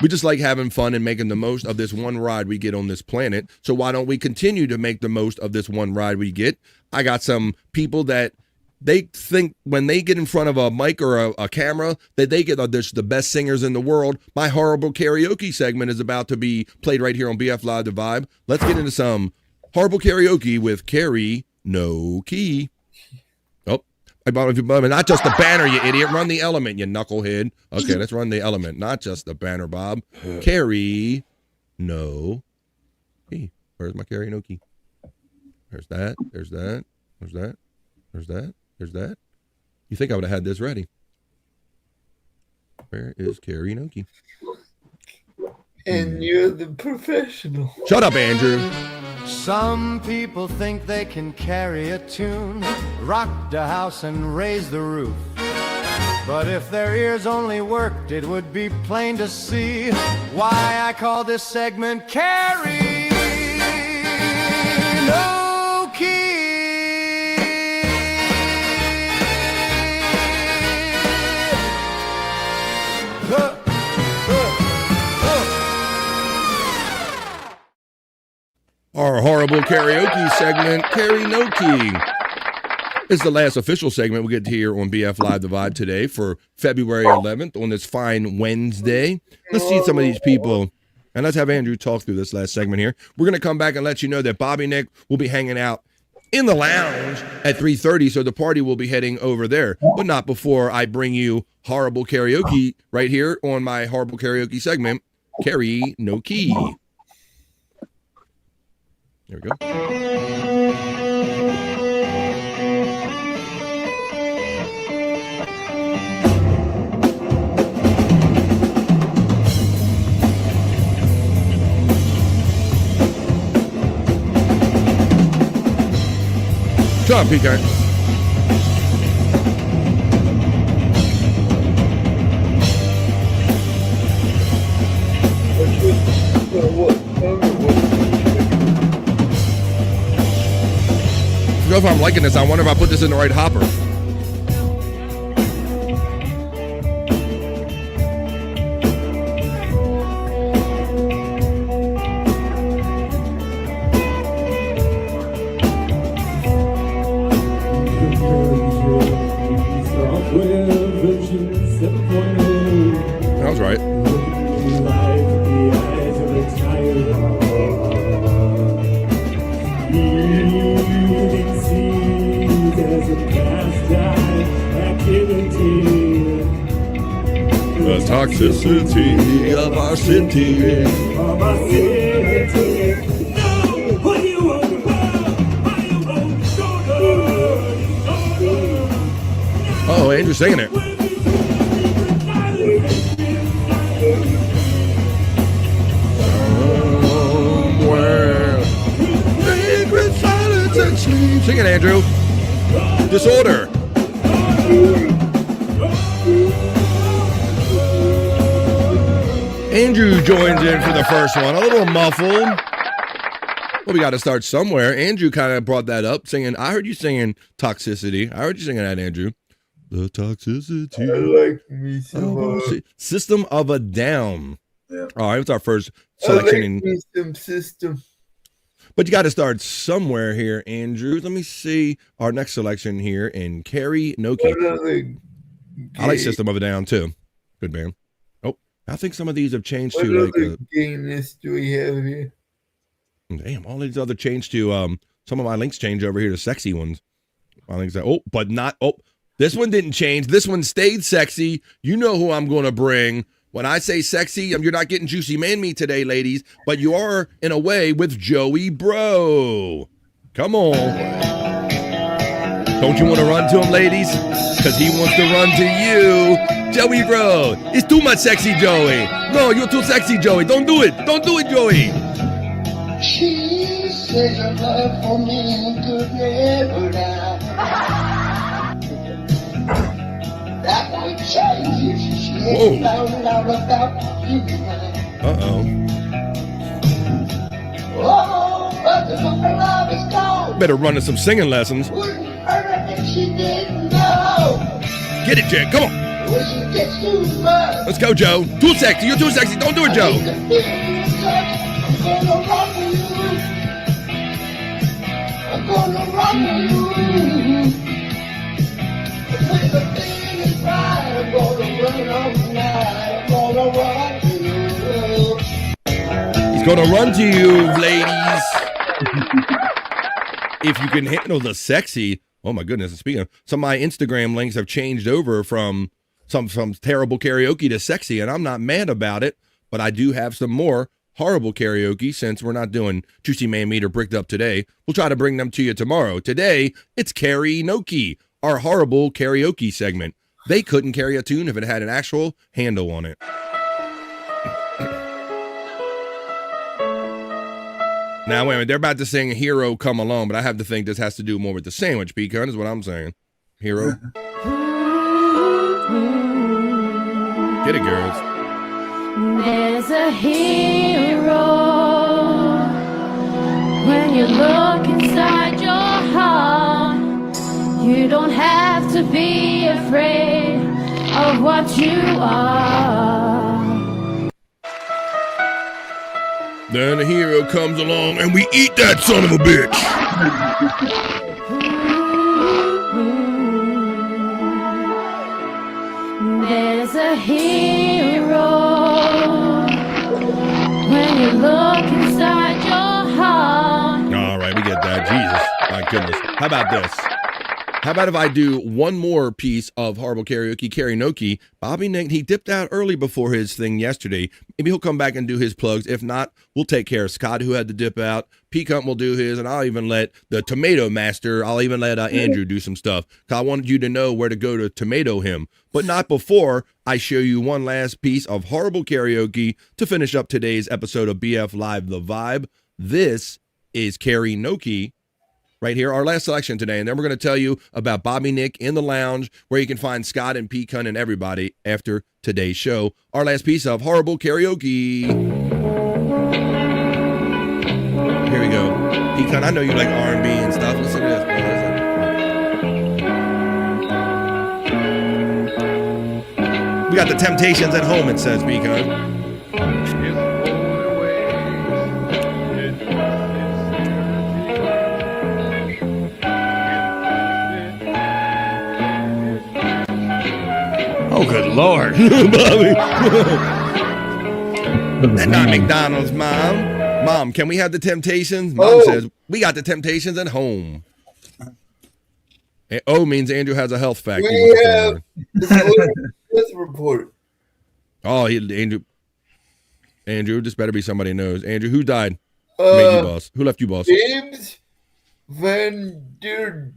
We just like having fun and making the most of this one ride we get on this planet. So why don't we continue to make the most of this one ride we get? I got some people that they think when they get in front of a mic or a camera that they get the best singers in the world. My horrible karaoke segment is about to be played right here on BF Live the Vibe. Let's get into some horrible karaoke with Carrie No Key. Oh, not just the banner, you idiot. Run the element, you knucklehead. Okay, let's run the element, not just the banner, Bob. Carrie No Key. Where's my Carrie No Key? There's that. There's that. There's that. There's that. There's that. You think I would have had this ready. Where is Carrie Noki? And you're the professional. Shut up, Andrew. Some people think they can carry a tune, rock the house and raise the roof. But if their ears only worked, it would be plain to see why I call this segment Carry No Key. Our horrible karaoke segment, Carrie No Key. This is the last official segment we get to hear on BF Live the Vibe today for February 11th on this fine Wednesday. Let's see some of these people And let's have Andrew talk through this last segment here. We're going to come back and let you know that Bobby Nick will be hanging out in the lounge at 3:30, so the party will be heading over there, but not before I bring you horrible karaoke right here on my horrible karaoke segment, Carry No Key. There we go. Come on, Peacock. I don't know if I'm liking this. I wonder if I put this in the right hopper. That was right. The toxicity of our city. Oh, Andrew's singing it. Somewhere, sacred silence and sleep. Sing it, Andrew. Disorder. Andrew joins in for the first one, a little muffled. Well, we got to start somewhere. Andrew kind of brought that up, singing. I heard you singing Toxicity. I heard you singing that, Andrew. The toxicity. I like me some System of a Down. Yeah. All right, it's our first selection. I like me some System. But you got to start somewhere here, Andrew. Let me see our next selection here in Carrie Noki. I like System of a Down too. Good band. Oh, I think some of these have changed What to other gayness do we have here? Damn, all these other change to some of my links change over here to sexy ones. I think so. This one didn't change. This one stayed sexy. You know who I'm going to bring. When I say sexy, you're not getting Juicy Man Me today, ladies, but you are, in a way, with Joey Bro. Come on. Don't you want to run to him, ladies? Because he wants to run to you. Joey Bro. It's too much sexy, Joey. No, you're too sexy, Joey. Don't do it. Don't do it, Joey. She says her love for me could never die. That might change if she had found out about you. Oh, but the love is gone. Better run to some singing lessons. Wouldn't hurt her if she didn't know. Get it, Jack. Come on. When she gets too much. Let's go, Joe. Too sexy. You're too sexy. Don't do it, Joe. I'm gonna rock with you. I'm gonna rock with you. When the feeling is right, I'm gonna run all night. I'm gonna run to you. He's gonna run to you, ladies. If you can handle the sexy. Oh my goodness. Speaking of, some of my Instagram links have changed over from some terrible karaoke to sexy, and I'm not mad about it, but I do have some more horrible karaoke since we're not doing Juicy Man Meat or Bricked Up today. We'll try to bring them to you tomorrow. Today, it's Carry Noki, our horrible karaoke segment. They couldn't carry a tune if it had an actual handle on it. Now, wait a minute. They're about to sing Hero Come Along, but I have to think this has to do more with the sandwich, Pecan, is what I'm saying. Hero. Get it, girls. There's a hero when you look inside your heart. You don't have to be afraid of what you are. Then a hero comes along and we eat that son of a bitch. There's a hero when look inside your heart. All right, we get that. Jesus, my goodness. How about this? How about if I do one more piece of Horrible Karaoke? Bobby Nick, he dipped out early before his thing yesterday. Maybe he'll come back and do his plugs. If not, we'll take care of Scott, who had to dip out. Peacunt will do his, and I'll even let the Tomato Master, Andrew do some stuff. Because I wanted you to know where to go to tomato him. But not before I show you one last piece of Horrible Karaoke to finish up today's episode of BF Live The Vibe. This is Karaoke. Right here, our last selection today. And then we're going to tell you about Bobby Nick in the lounge, where you can find Scott and Peacunt and everybody after today's show. Our last piece of Horrible Karaoke. Here we go. Peacunt, I know you like R&B and stuff. Listen to this, bro. We got the Temptations at home, it says, Peacunt. Oh, good Lord. Bobby. That's not McDonald's, Mom. Mom, can we have the Temptations? Mom says, we got the Temptations at home. And O means Andrew has a health fact. We have this report. Oh, Andrew, this better be somebody knows. Andrew, who died? Made you boss. Who left you boss? James Van Der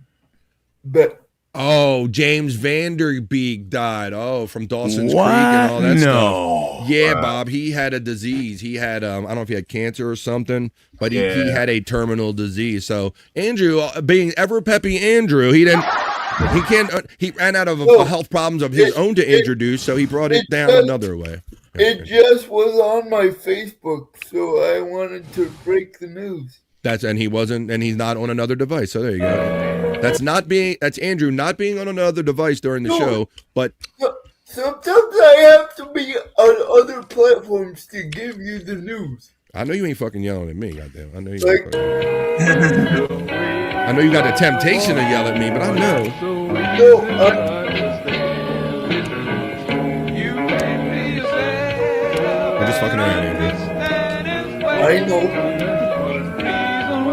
Beek. Oh, James Vanderbeek died. Oh, from Dawson's What? Creek and all that No. stuff. Yeah, Bob, he had a disease. He had, I don't know if he had cancer or something, but he had a terminal disease. So Andrew, being ever peppy Andrew, he ran out of health problems of his own to introduce, so he brought it down another way. It just was on my Facebook, so I wanted to break the news. And he's not on another device. So there you go. That's Andrew not being on another device during the show, but sometimes I have to be on other platforms to give you the news. I know you ain't fucking yelling at me, goddamn. I know you I know you got the temptation to yell at me, but I know. I'm just fucking around, Andrew. I know.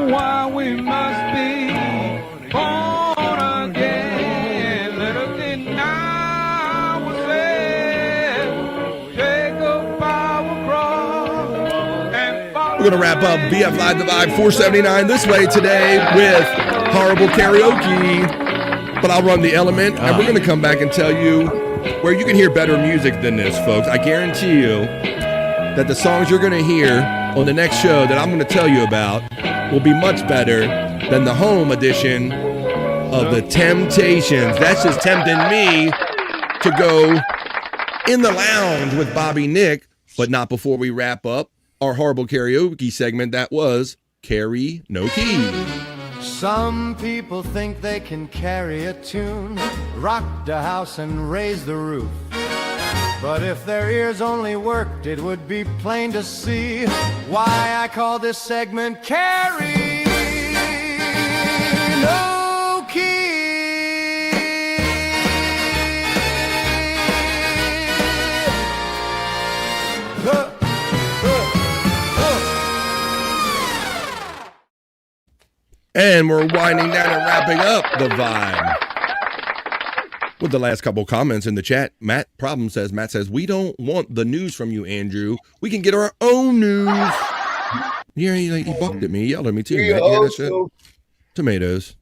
Why we must be born again. Let us deny ourselves. Take up our cross and follow. We're going to wrap up BF Live The Vibe 479 this way today with Horrible Karaoke. But I'll run the element, and we're going to come back and tell you where you can hear better music than this, folks. I guarantee you that the songs you're going to hear on the next show that I'm going to tell you about will be much better than the home edition of the Temptations. That's just tempting me to go in the lounge with Bobby Nick, but not before we wrap up our Horrible Karaoke segment. That was Karaoke. Some people think they can carry a tune, rock the house and raise the roof. But if their ears only worked, it would be plain to see why I call this segment Karaoke. And we're winding down and wrapping up the vibe with the last couple comments in the chat. Matt says, we don't want the news from you, Andrew. We can get our own news. Yeah, he bucked at me. He yelled at me too. We Matt. You hear that shit? also Tomatoes.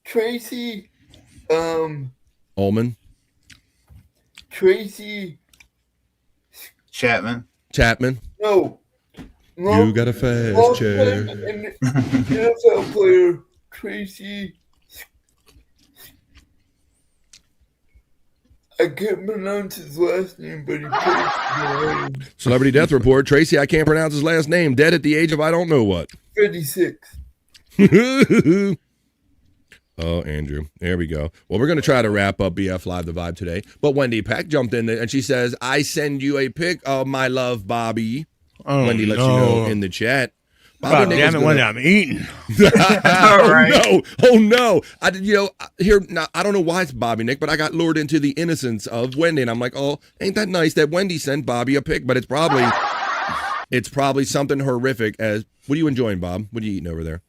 Tracy Ullman. Tracy Chapman. No. You got a fast chair. And NFL player Tracy. I can't pronounce his last name, but he plays. Celebrity Death Report. Tracy, I can't pronounce his last name. Dead at the age of I don't know what. 56. Oh, Andrew. There we go. Well, we're going to try to wrap up BF Live The Vibe today. But Wendy Peck jumped in there and she says, I send you a pic of my love, Bobby. Oh, Wendy lets you know in the chat. God damn it, Wendy, I'm eating. Oh no! I don't know why it's Bobby Nick, but I got lured into the innocence of Wendy, and I'm like, oh, ain't that nice that Wendy sent Bobby a pic? But it's probably It's probably something horrific as, what are you enjoying, Bob? What are you eating over there?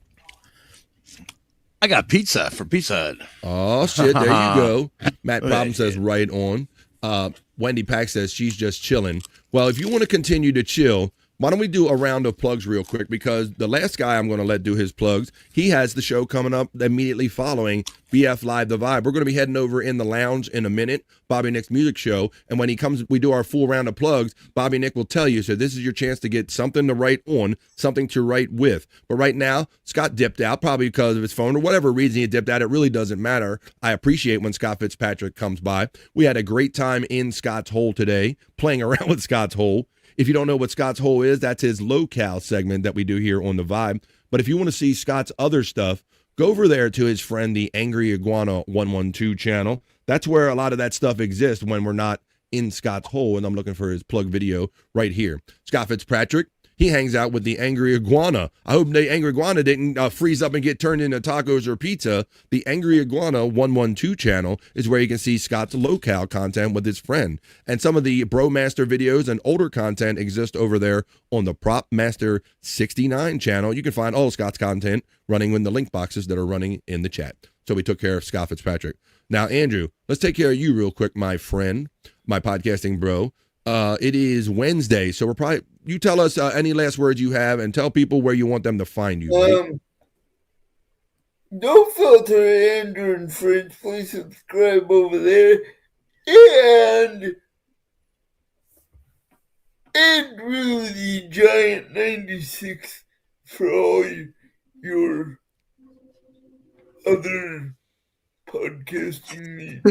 I got pizza for Pizza Hut. Oh, shit. There you go. Matt Problem says right on. Wendy Pack says she's just chilling. Well, if you want to continue to chill, why don't we do a round of plugs real quick? Because the last guy I'm going to let do his plugs, he has the show coming up immediately following BF Live The Vibe. We're going to be heading over in the lounge in a minute, Bobby Nick's music show. And when he comes, we do our full round of plugs, Bobby Nick will tell you. So this is your chance to get something to write on, something to write with. But right now, Scott dipped out, probably because of his phone or whatever reason he dipped out. It really doesn't matter. I appreciate when Scott Fitzpatrick comes by. We had a great time in Scott's Hole today, playing around with Scott's Hole. If you don't know what Scott's Hole is, that's his locale segment that we do here on The Vibe. But if you want to see Scott's other stuff, go over there to his friend, the Angry Iguana 112 channel. That's where a lot of that stuff exists when we're not in Scott's Hole, and I'm looking for his plug video right here. Scott Fitzpatrick, he hangs out with the Angry Iguana. I hope the Angry Iguana didn't freeze up and get turned into tacos or pizza. The Angry Iguana 112 channel is where you can see Scott's locale content with his friend. And some of the Bromaster videos and older content exist over there on the Prop Master 69 channel. You can find all of Scott's content running in the link boxes that are running in the chat. So we took care of Scott Fitzpatrick. Now, Andrew, let's take care of you real quick, my friend, my podcasting bro. It is Wednesday, so we're probably, you tell us any last words you have and tell people where you want them to find you. Right? No Filter, Andrew and friends, please subscribe over there. And Andrew the Giant 96 for all your other podcasting needs.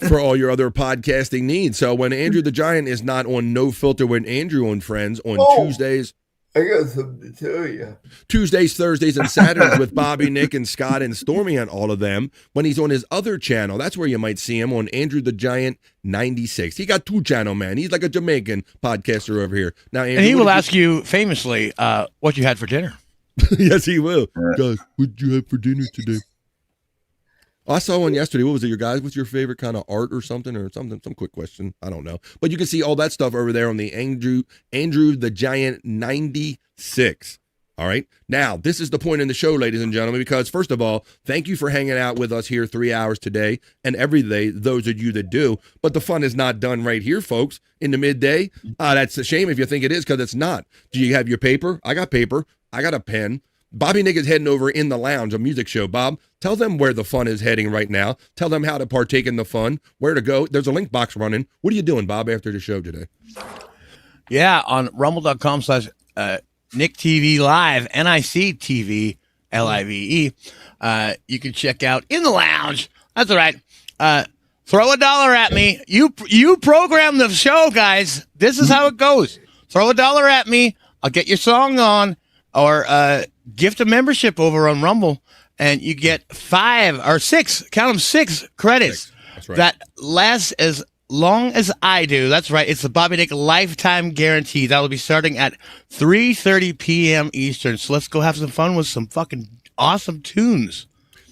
For all your other podcasting needs. So when Andrew the Giant is not on No Filter with Andrew and friends on Tuesdays. I got something to tell you. Tuesdays, Thursdays, and Saturdays with Bobby, Nick, and Scott and Stormy and all of them. When he's on his other channel, that's where you might see him on Andrew the Giant 96. He got two channel, man. He's like a Jamaican podcaster over here. Now, Andrew, and he will ask you famously what you had for dinner. Yes, he will. Guys, what did you have for dinner today? I saw one yesterday. What was it, your guys? What's your favorite kind of art or something? Some quick question. I don't know. But you can see all that stuff over there on the Andrew the Giant 96. All right. Now, this is the point in the show, ladies and gentlemen, because first of all, thank you for hanging out with us here 3 hours today and every day, those of you that do. But the fun is not done right here, folks, in the midday. That's a shame if you think it is, because it's not. Do you have your paper? I got paper. I got a pen. Bobby Nick is heading over in the lounge, a music show. Bob, tell them where the fun is heading right now. Tell them how to partake in the fun, where to go. There's a link box running. What are you doing, Bob, after the show today? Yeah, on rumble.com/Nick TV Live, NICTV LIVE. You can check out in the lounge. That's all right. Throw $1 at me. You program the show, guys. This is how it goes. Throw $1 at me. I'll get your song on, or gift a membership over on Rumble, and you get 5 or 6, count them, 6 credits. 6. That's right. That lasts as long as I do. That's right. It's the Bobby Nick lifetime guarantee. That will be starting at 3:30 p.m. Eastern. So let's go have some fun with some fucking awesome tunes.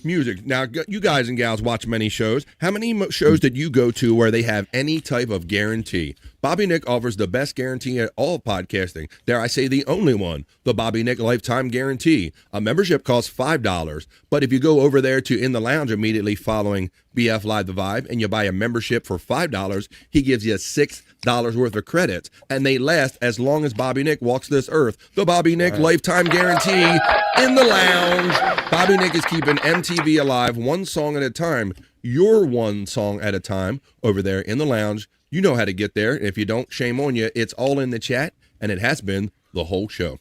Music. Now, you guys and gals watch many shows. How many shows did you go to where they have any type of guarantee? Bobby Nick offers the best guarantee at all podcasting. Dare I say the only one, the Bobby Nick Lifetime Guarantee. A membership costs $5, but if you go over there to In the Lounge immediately following BF Live The Vibe and you buy a membership for $5, he gives you $6 worth of credits, and they last as long as Bobby Nick walks this earth. The Bobby Nick Lifetime Guarantee in the Lounge. Bobby Nick is keeping MTV alive one song at a time. Your one song at a time over there in the lounge. You know how to get there. And if you don't, shame on you. It's all in the chat, and it has been the whole show.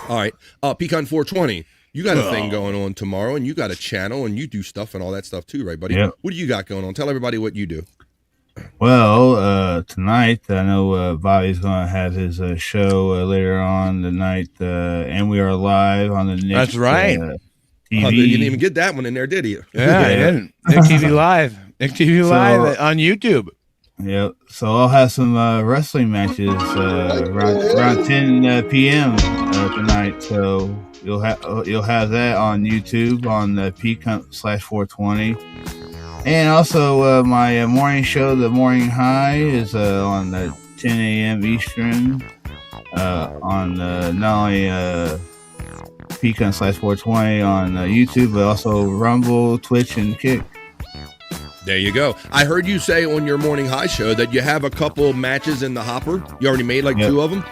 All right. Pecan 420. You got a thing going on tomorrow, and you got a channel, and you do stuff and all that stuff too, right, buddy? Yep. What do you got going on? Tell everybody what you do. Well, tonight, I know Bobby's going to have his show later on tonight, and we are live on the Nick. That's right. TV. You didn't even get that one in there, did you? Yeah, I didn't. Nick TV Live. Nick TV Live on YouTube. Yep. So I'll have some wrestling matches around 10 p.m. Tonight. So you'll have that on YouTube on the Pecan/420. And also my morning show, The Morning High, is on the 10 a.m. Eastern. on not only Pecan/420 on YouTube, but also Rumble, Twitch, and Kick. There you go. I heard you say on your Morning High show that you have a couple matches in the hopper. You already made like 2 of them,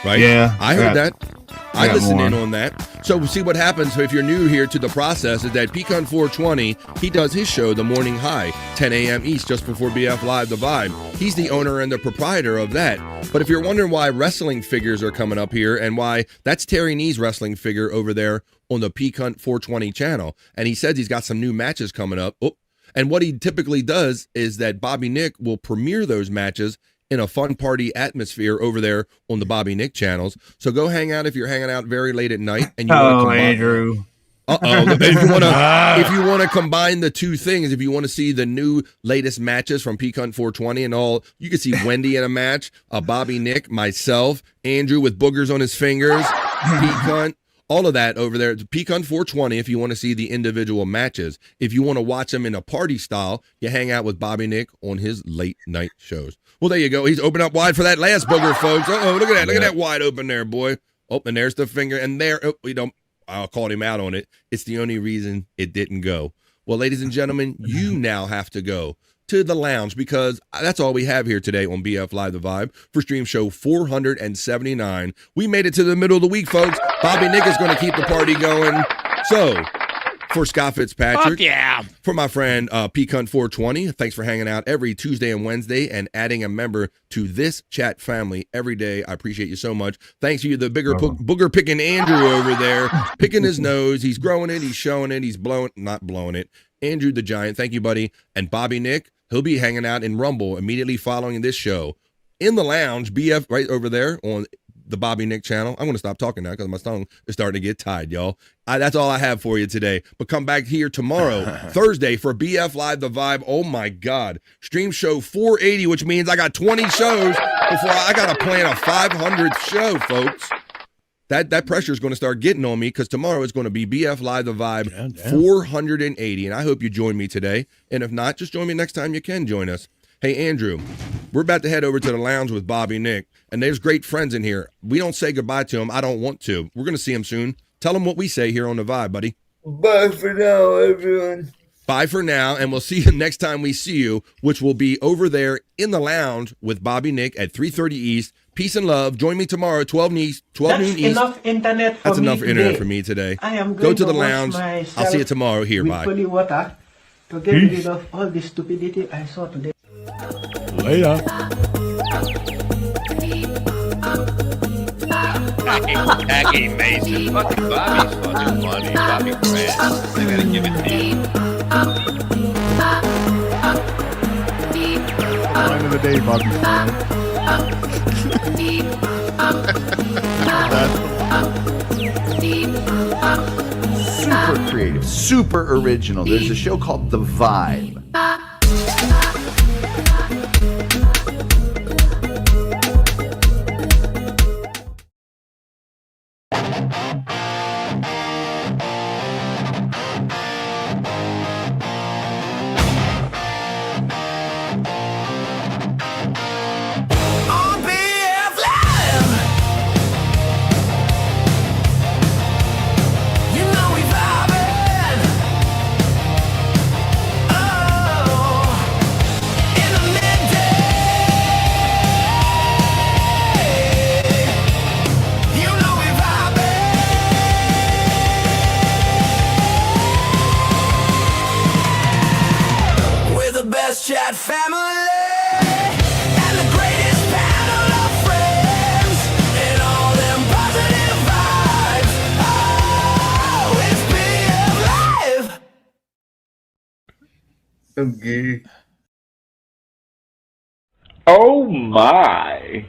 right? Yeah. I heard that. I listened more. in on that. So see what happens if you're new here to the process is that Pecan 420, he does his show, The Morning High, 10 a.m. East, just before BF Live, The Vibe. He's the owner and the proprietor of that. But if you're wondering why wrestling figures are coming up here and why that's Terry Nee's wrestling figure over there on the Pecan 420 channel. And he says he's got some new matches coming up. Oh, and what he typically does is that Bobby Nick will premiere those matches in a fun party atmosphere over there on the Bobby Nick channels. So go hang out if you're hanging out very late at night and you want to combine. Andrew. If you want to combine the two things, if you want to see the new latest matches from Pecan 420 and all, you can see Wendy in a match, Bobby Nick, myself, Andrew with boogers on his fingers, Pecan. All of that over there. It's Pecan 420 if you want to see the individual matches. If you want to watch them in a party style, you hang out with Bobby Nick on his late night shows. Well, there you go. He's opened up wide for that last booger, folks. Uh-oh, look at that. Look at that wide open there, boy. Oh, and there's the finger. And there, I called him out on it. It's the only reason it didn't go. Well, ladies and gentlemen, you now have to go to the lounge because that's all we have here today on BF Live The Vibe for stream show 479. We made it to the middle of the week, folks. Bobby Nick is going to keep the party going. So, for Scott Fitzpatrick, for my friend Pecan 420, thanks for hanging out every Tuesday and Wednesday and adding a member to this chat family every day. I appreciate you so much. Thanks to you, the bigger booger picking Andrew over there, picking his nose. He's growing it. He's showing it. He's not blowing it. Andrew the Giant, thank you, buddy. And Bobby Nick, he'll be hanging out in Rumble immediately following this show. In the lounge, BF right over there on the Bobby Nick channel. I'm going to stop talking now because my tongue is starting to get tied, y'all. That's all I have for you today. But come back here tomorrow, Thursday, for BF Live The Vibe. Oh, my God. Stream show 480, which means I got 20 shows before I got to plan a 500th show, folks. That pressure is going to start getting on me because tomorrow is going to be BF Live The Vibe 480. And I hope you join me today. And if not, just join me next time you can join us. Hey, Andrew, we're about to head over to the lounge with Bobby Nick. And there's great friends in here. We don't say goodbye to them. I don't want to. We're going to see them soon. Tell them what we say here on The Vibe, buddy. Bye for now, everyone. Bye for now. And we'll see you next time we see you, which will be over there in the lounge with Bobby Nick at 3:30 East. Peace and love. Join me tomorrow, 12 noon East. Enough internet for That's me enough today. internet for me today. I am Go going to the wash lounge. myself I'll see you tomorrow here. with Bye. holy water to get rid of all the stupidity I saw today. Later. Jackie Mason. Fucking Bobby's fucking funny. Bobby Grant. I gotta give it to you. Line of the day, Bobby. Super creative, super original. There's a show called The Vibe. On BF Live, you know we vibing. Oh, in the midday, you know we vibing. We're the best chat family. And the greatest panel of friends and all them positive vibes. Oh, it's BF Live. Okay. Oh my.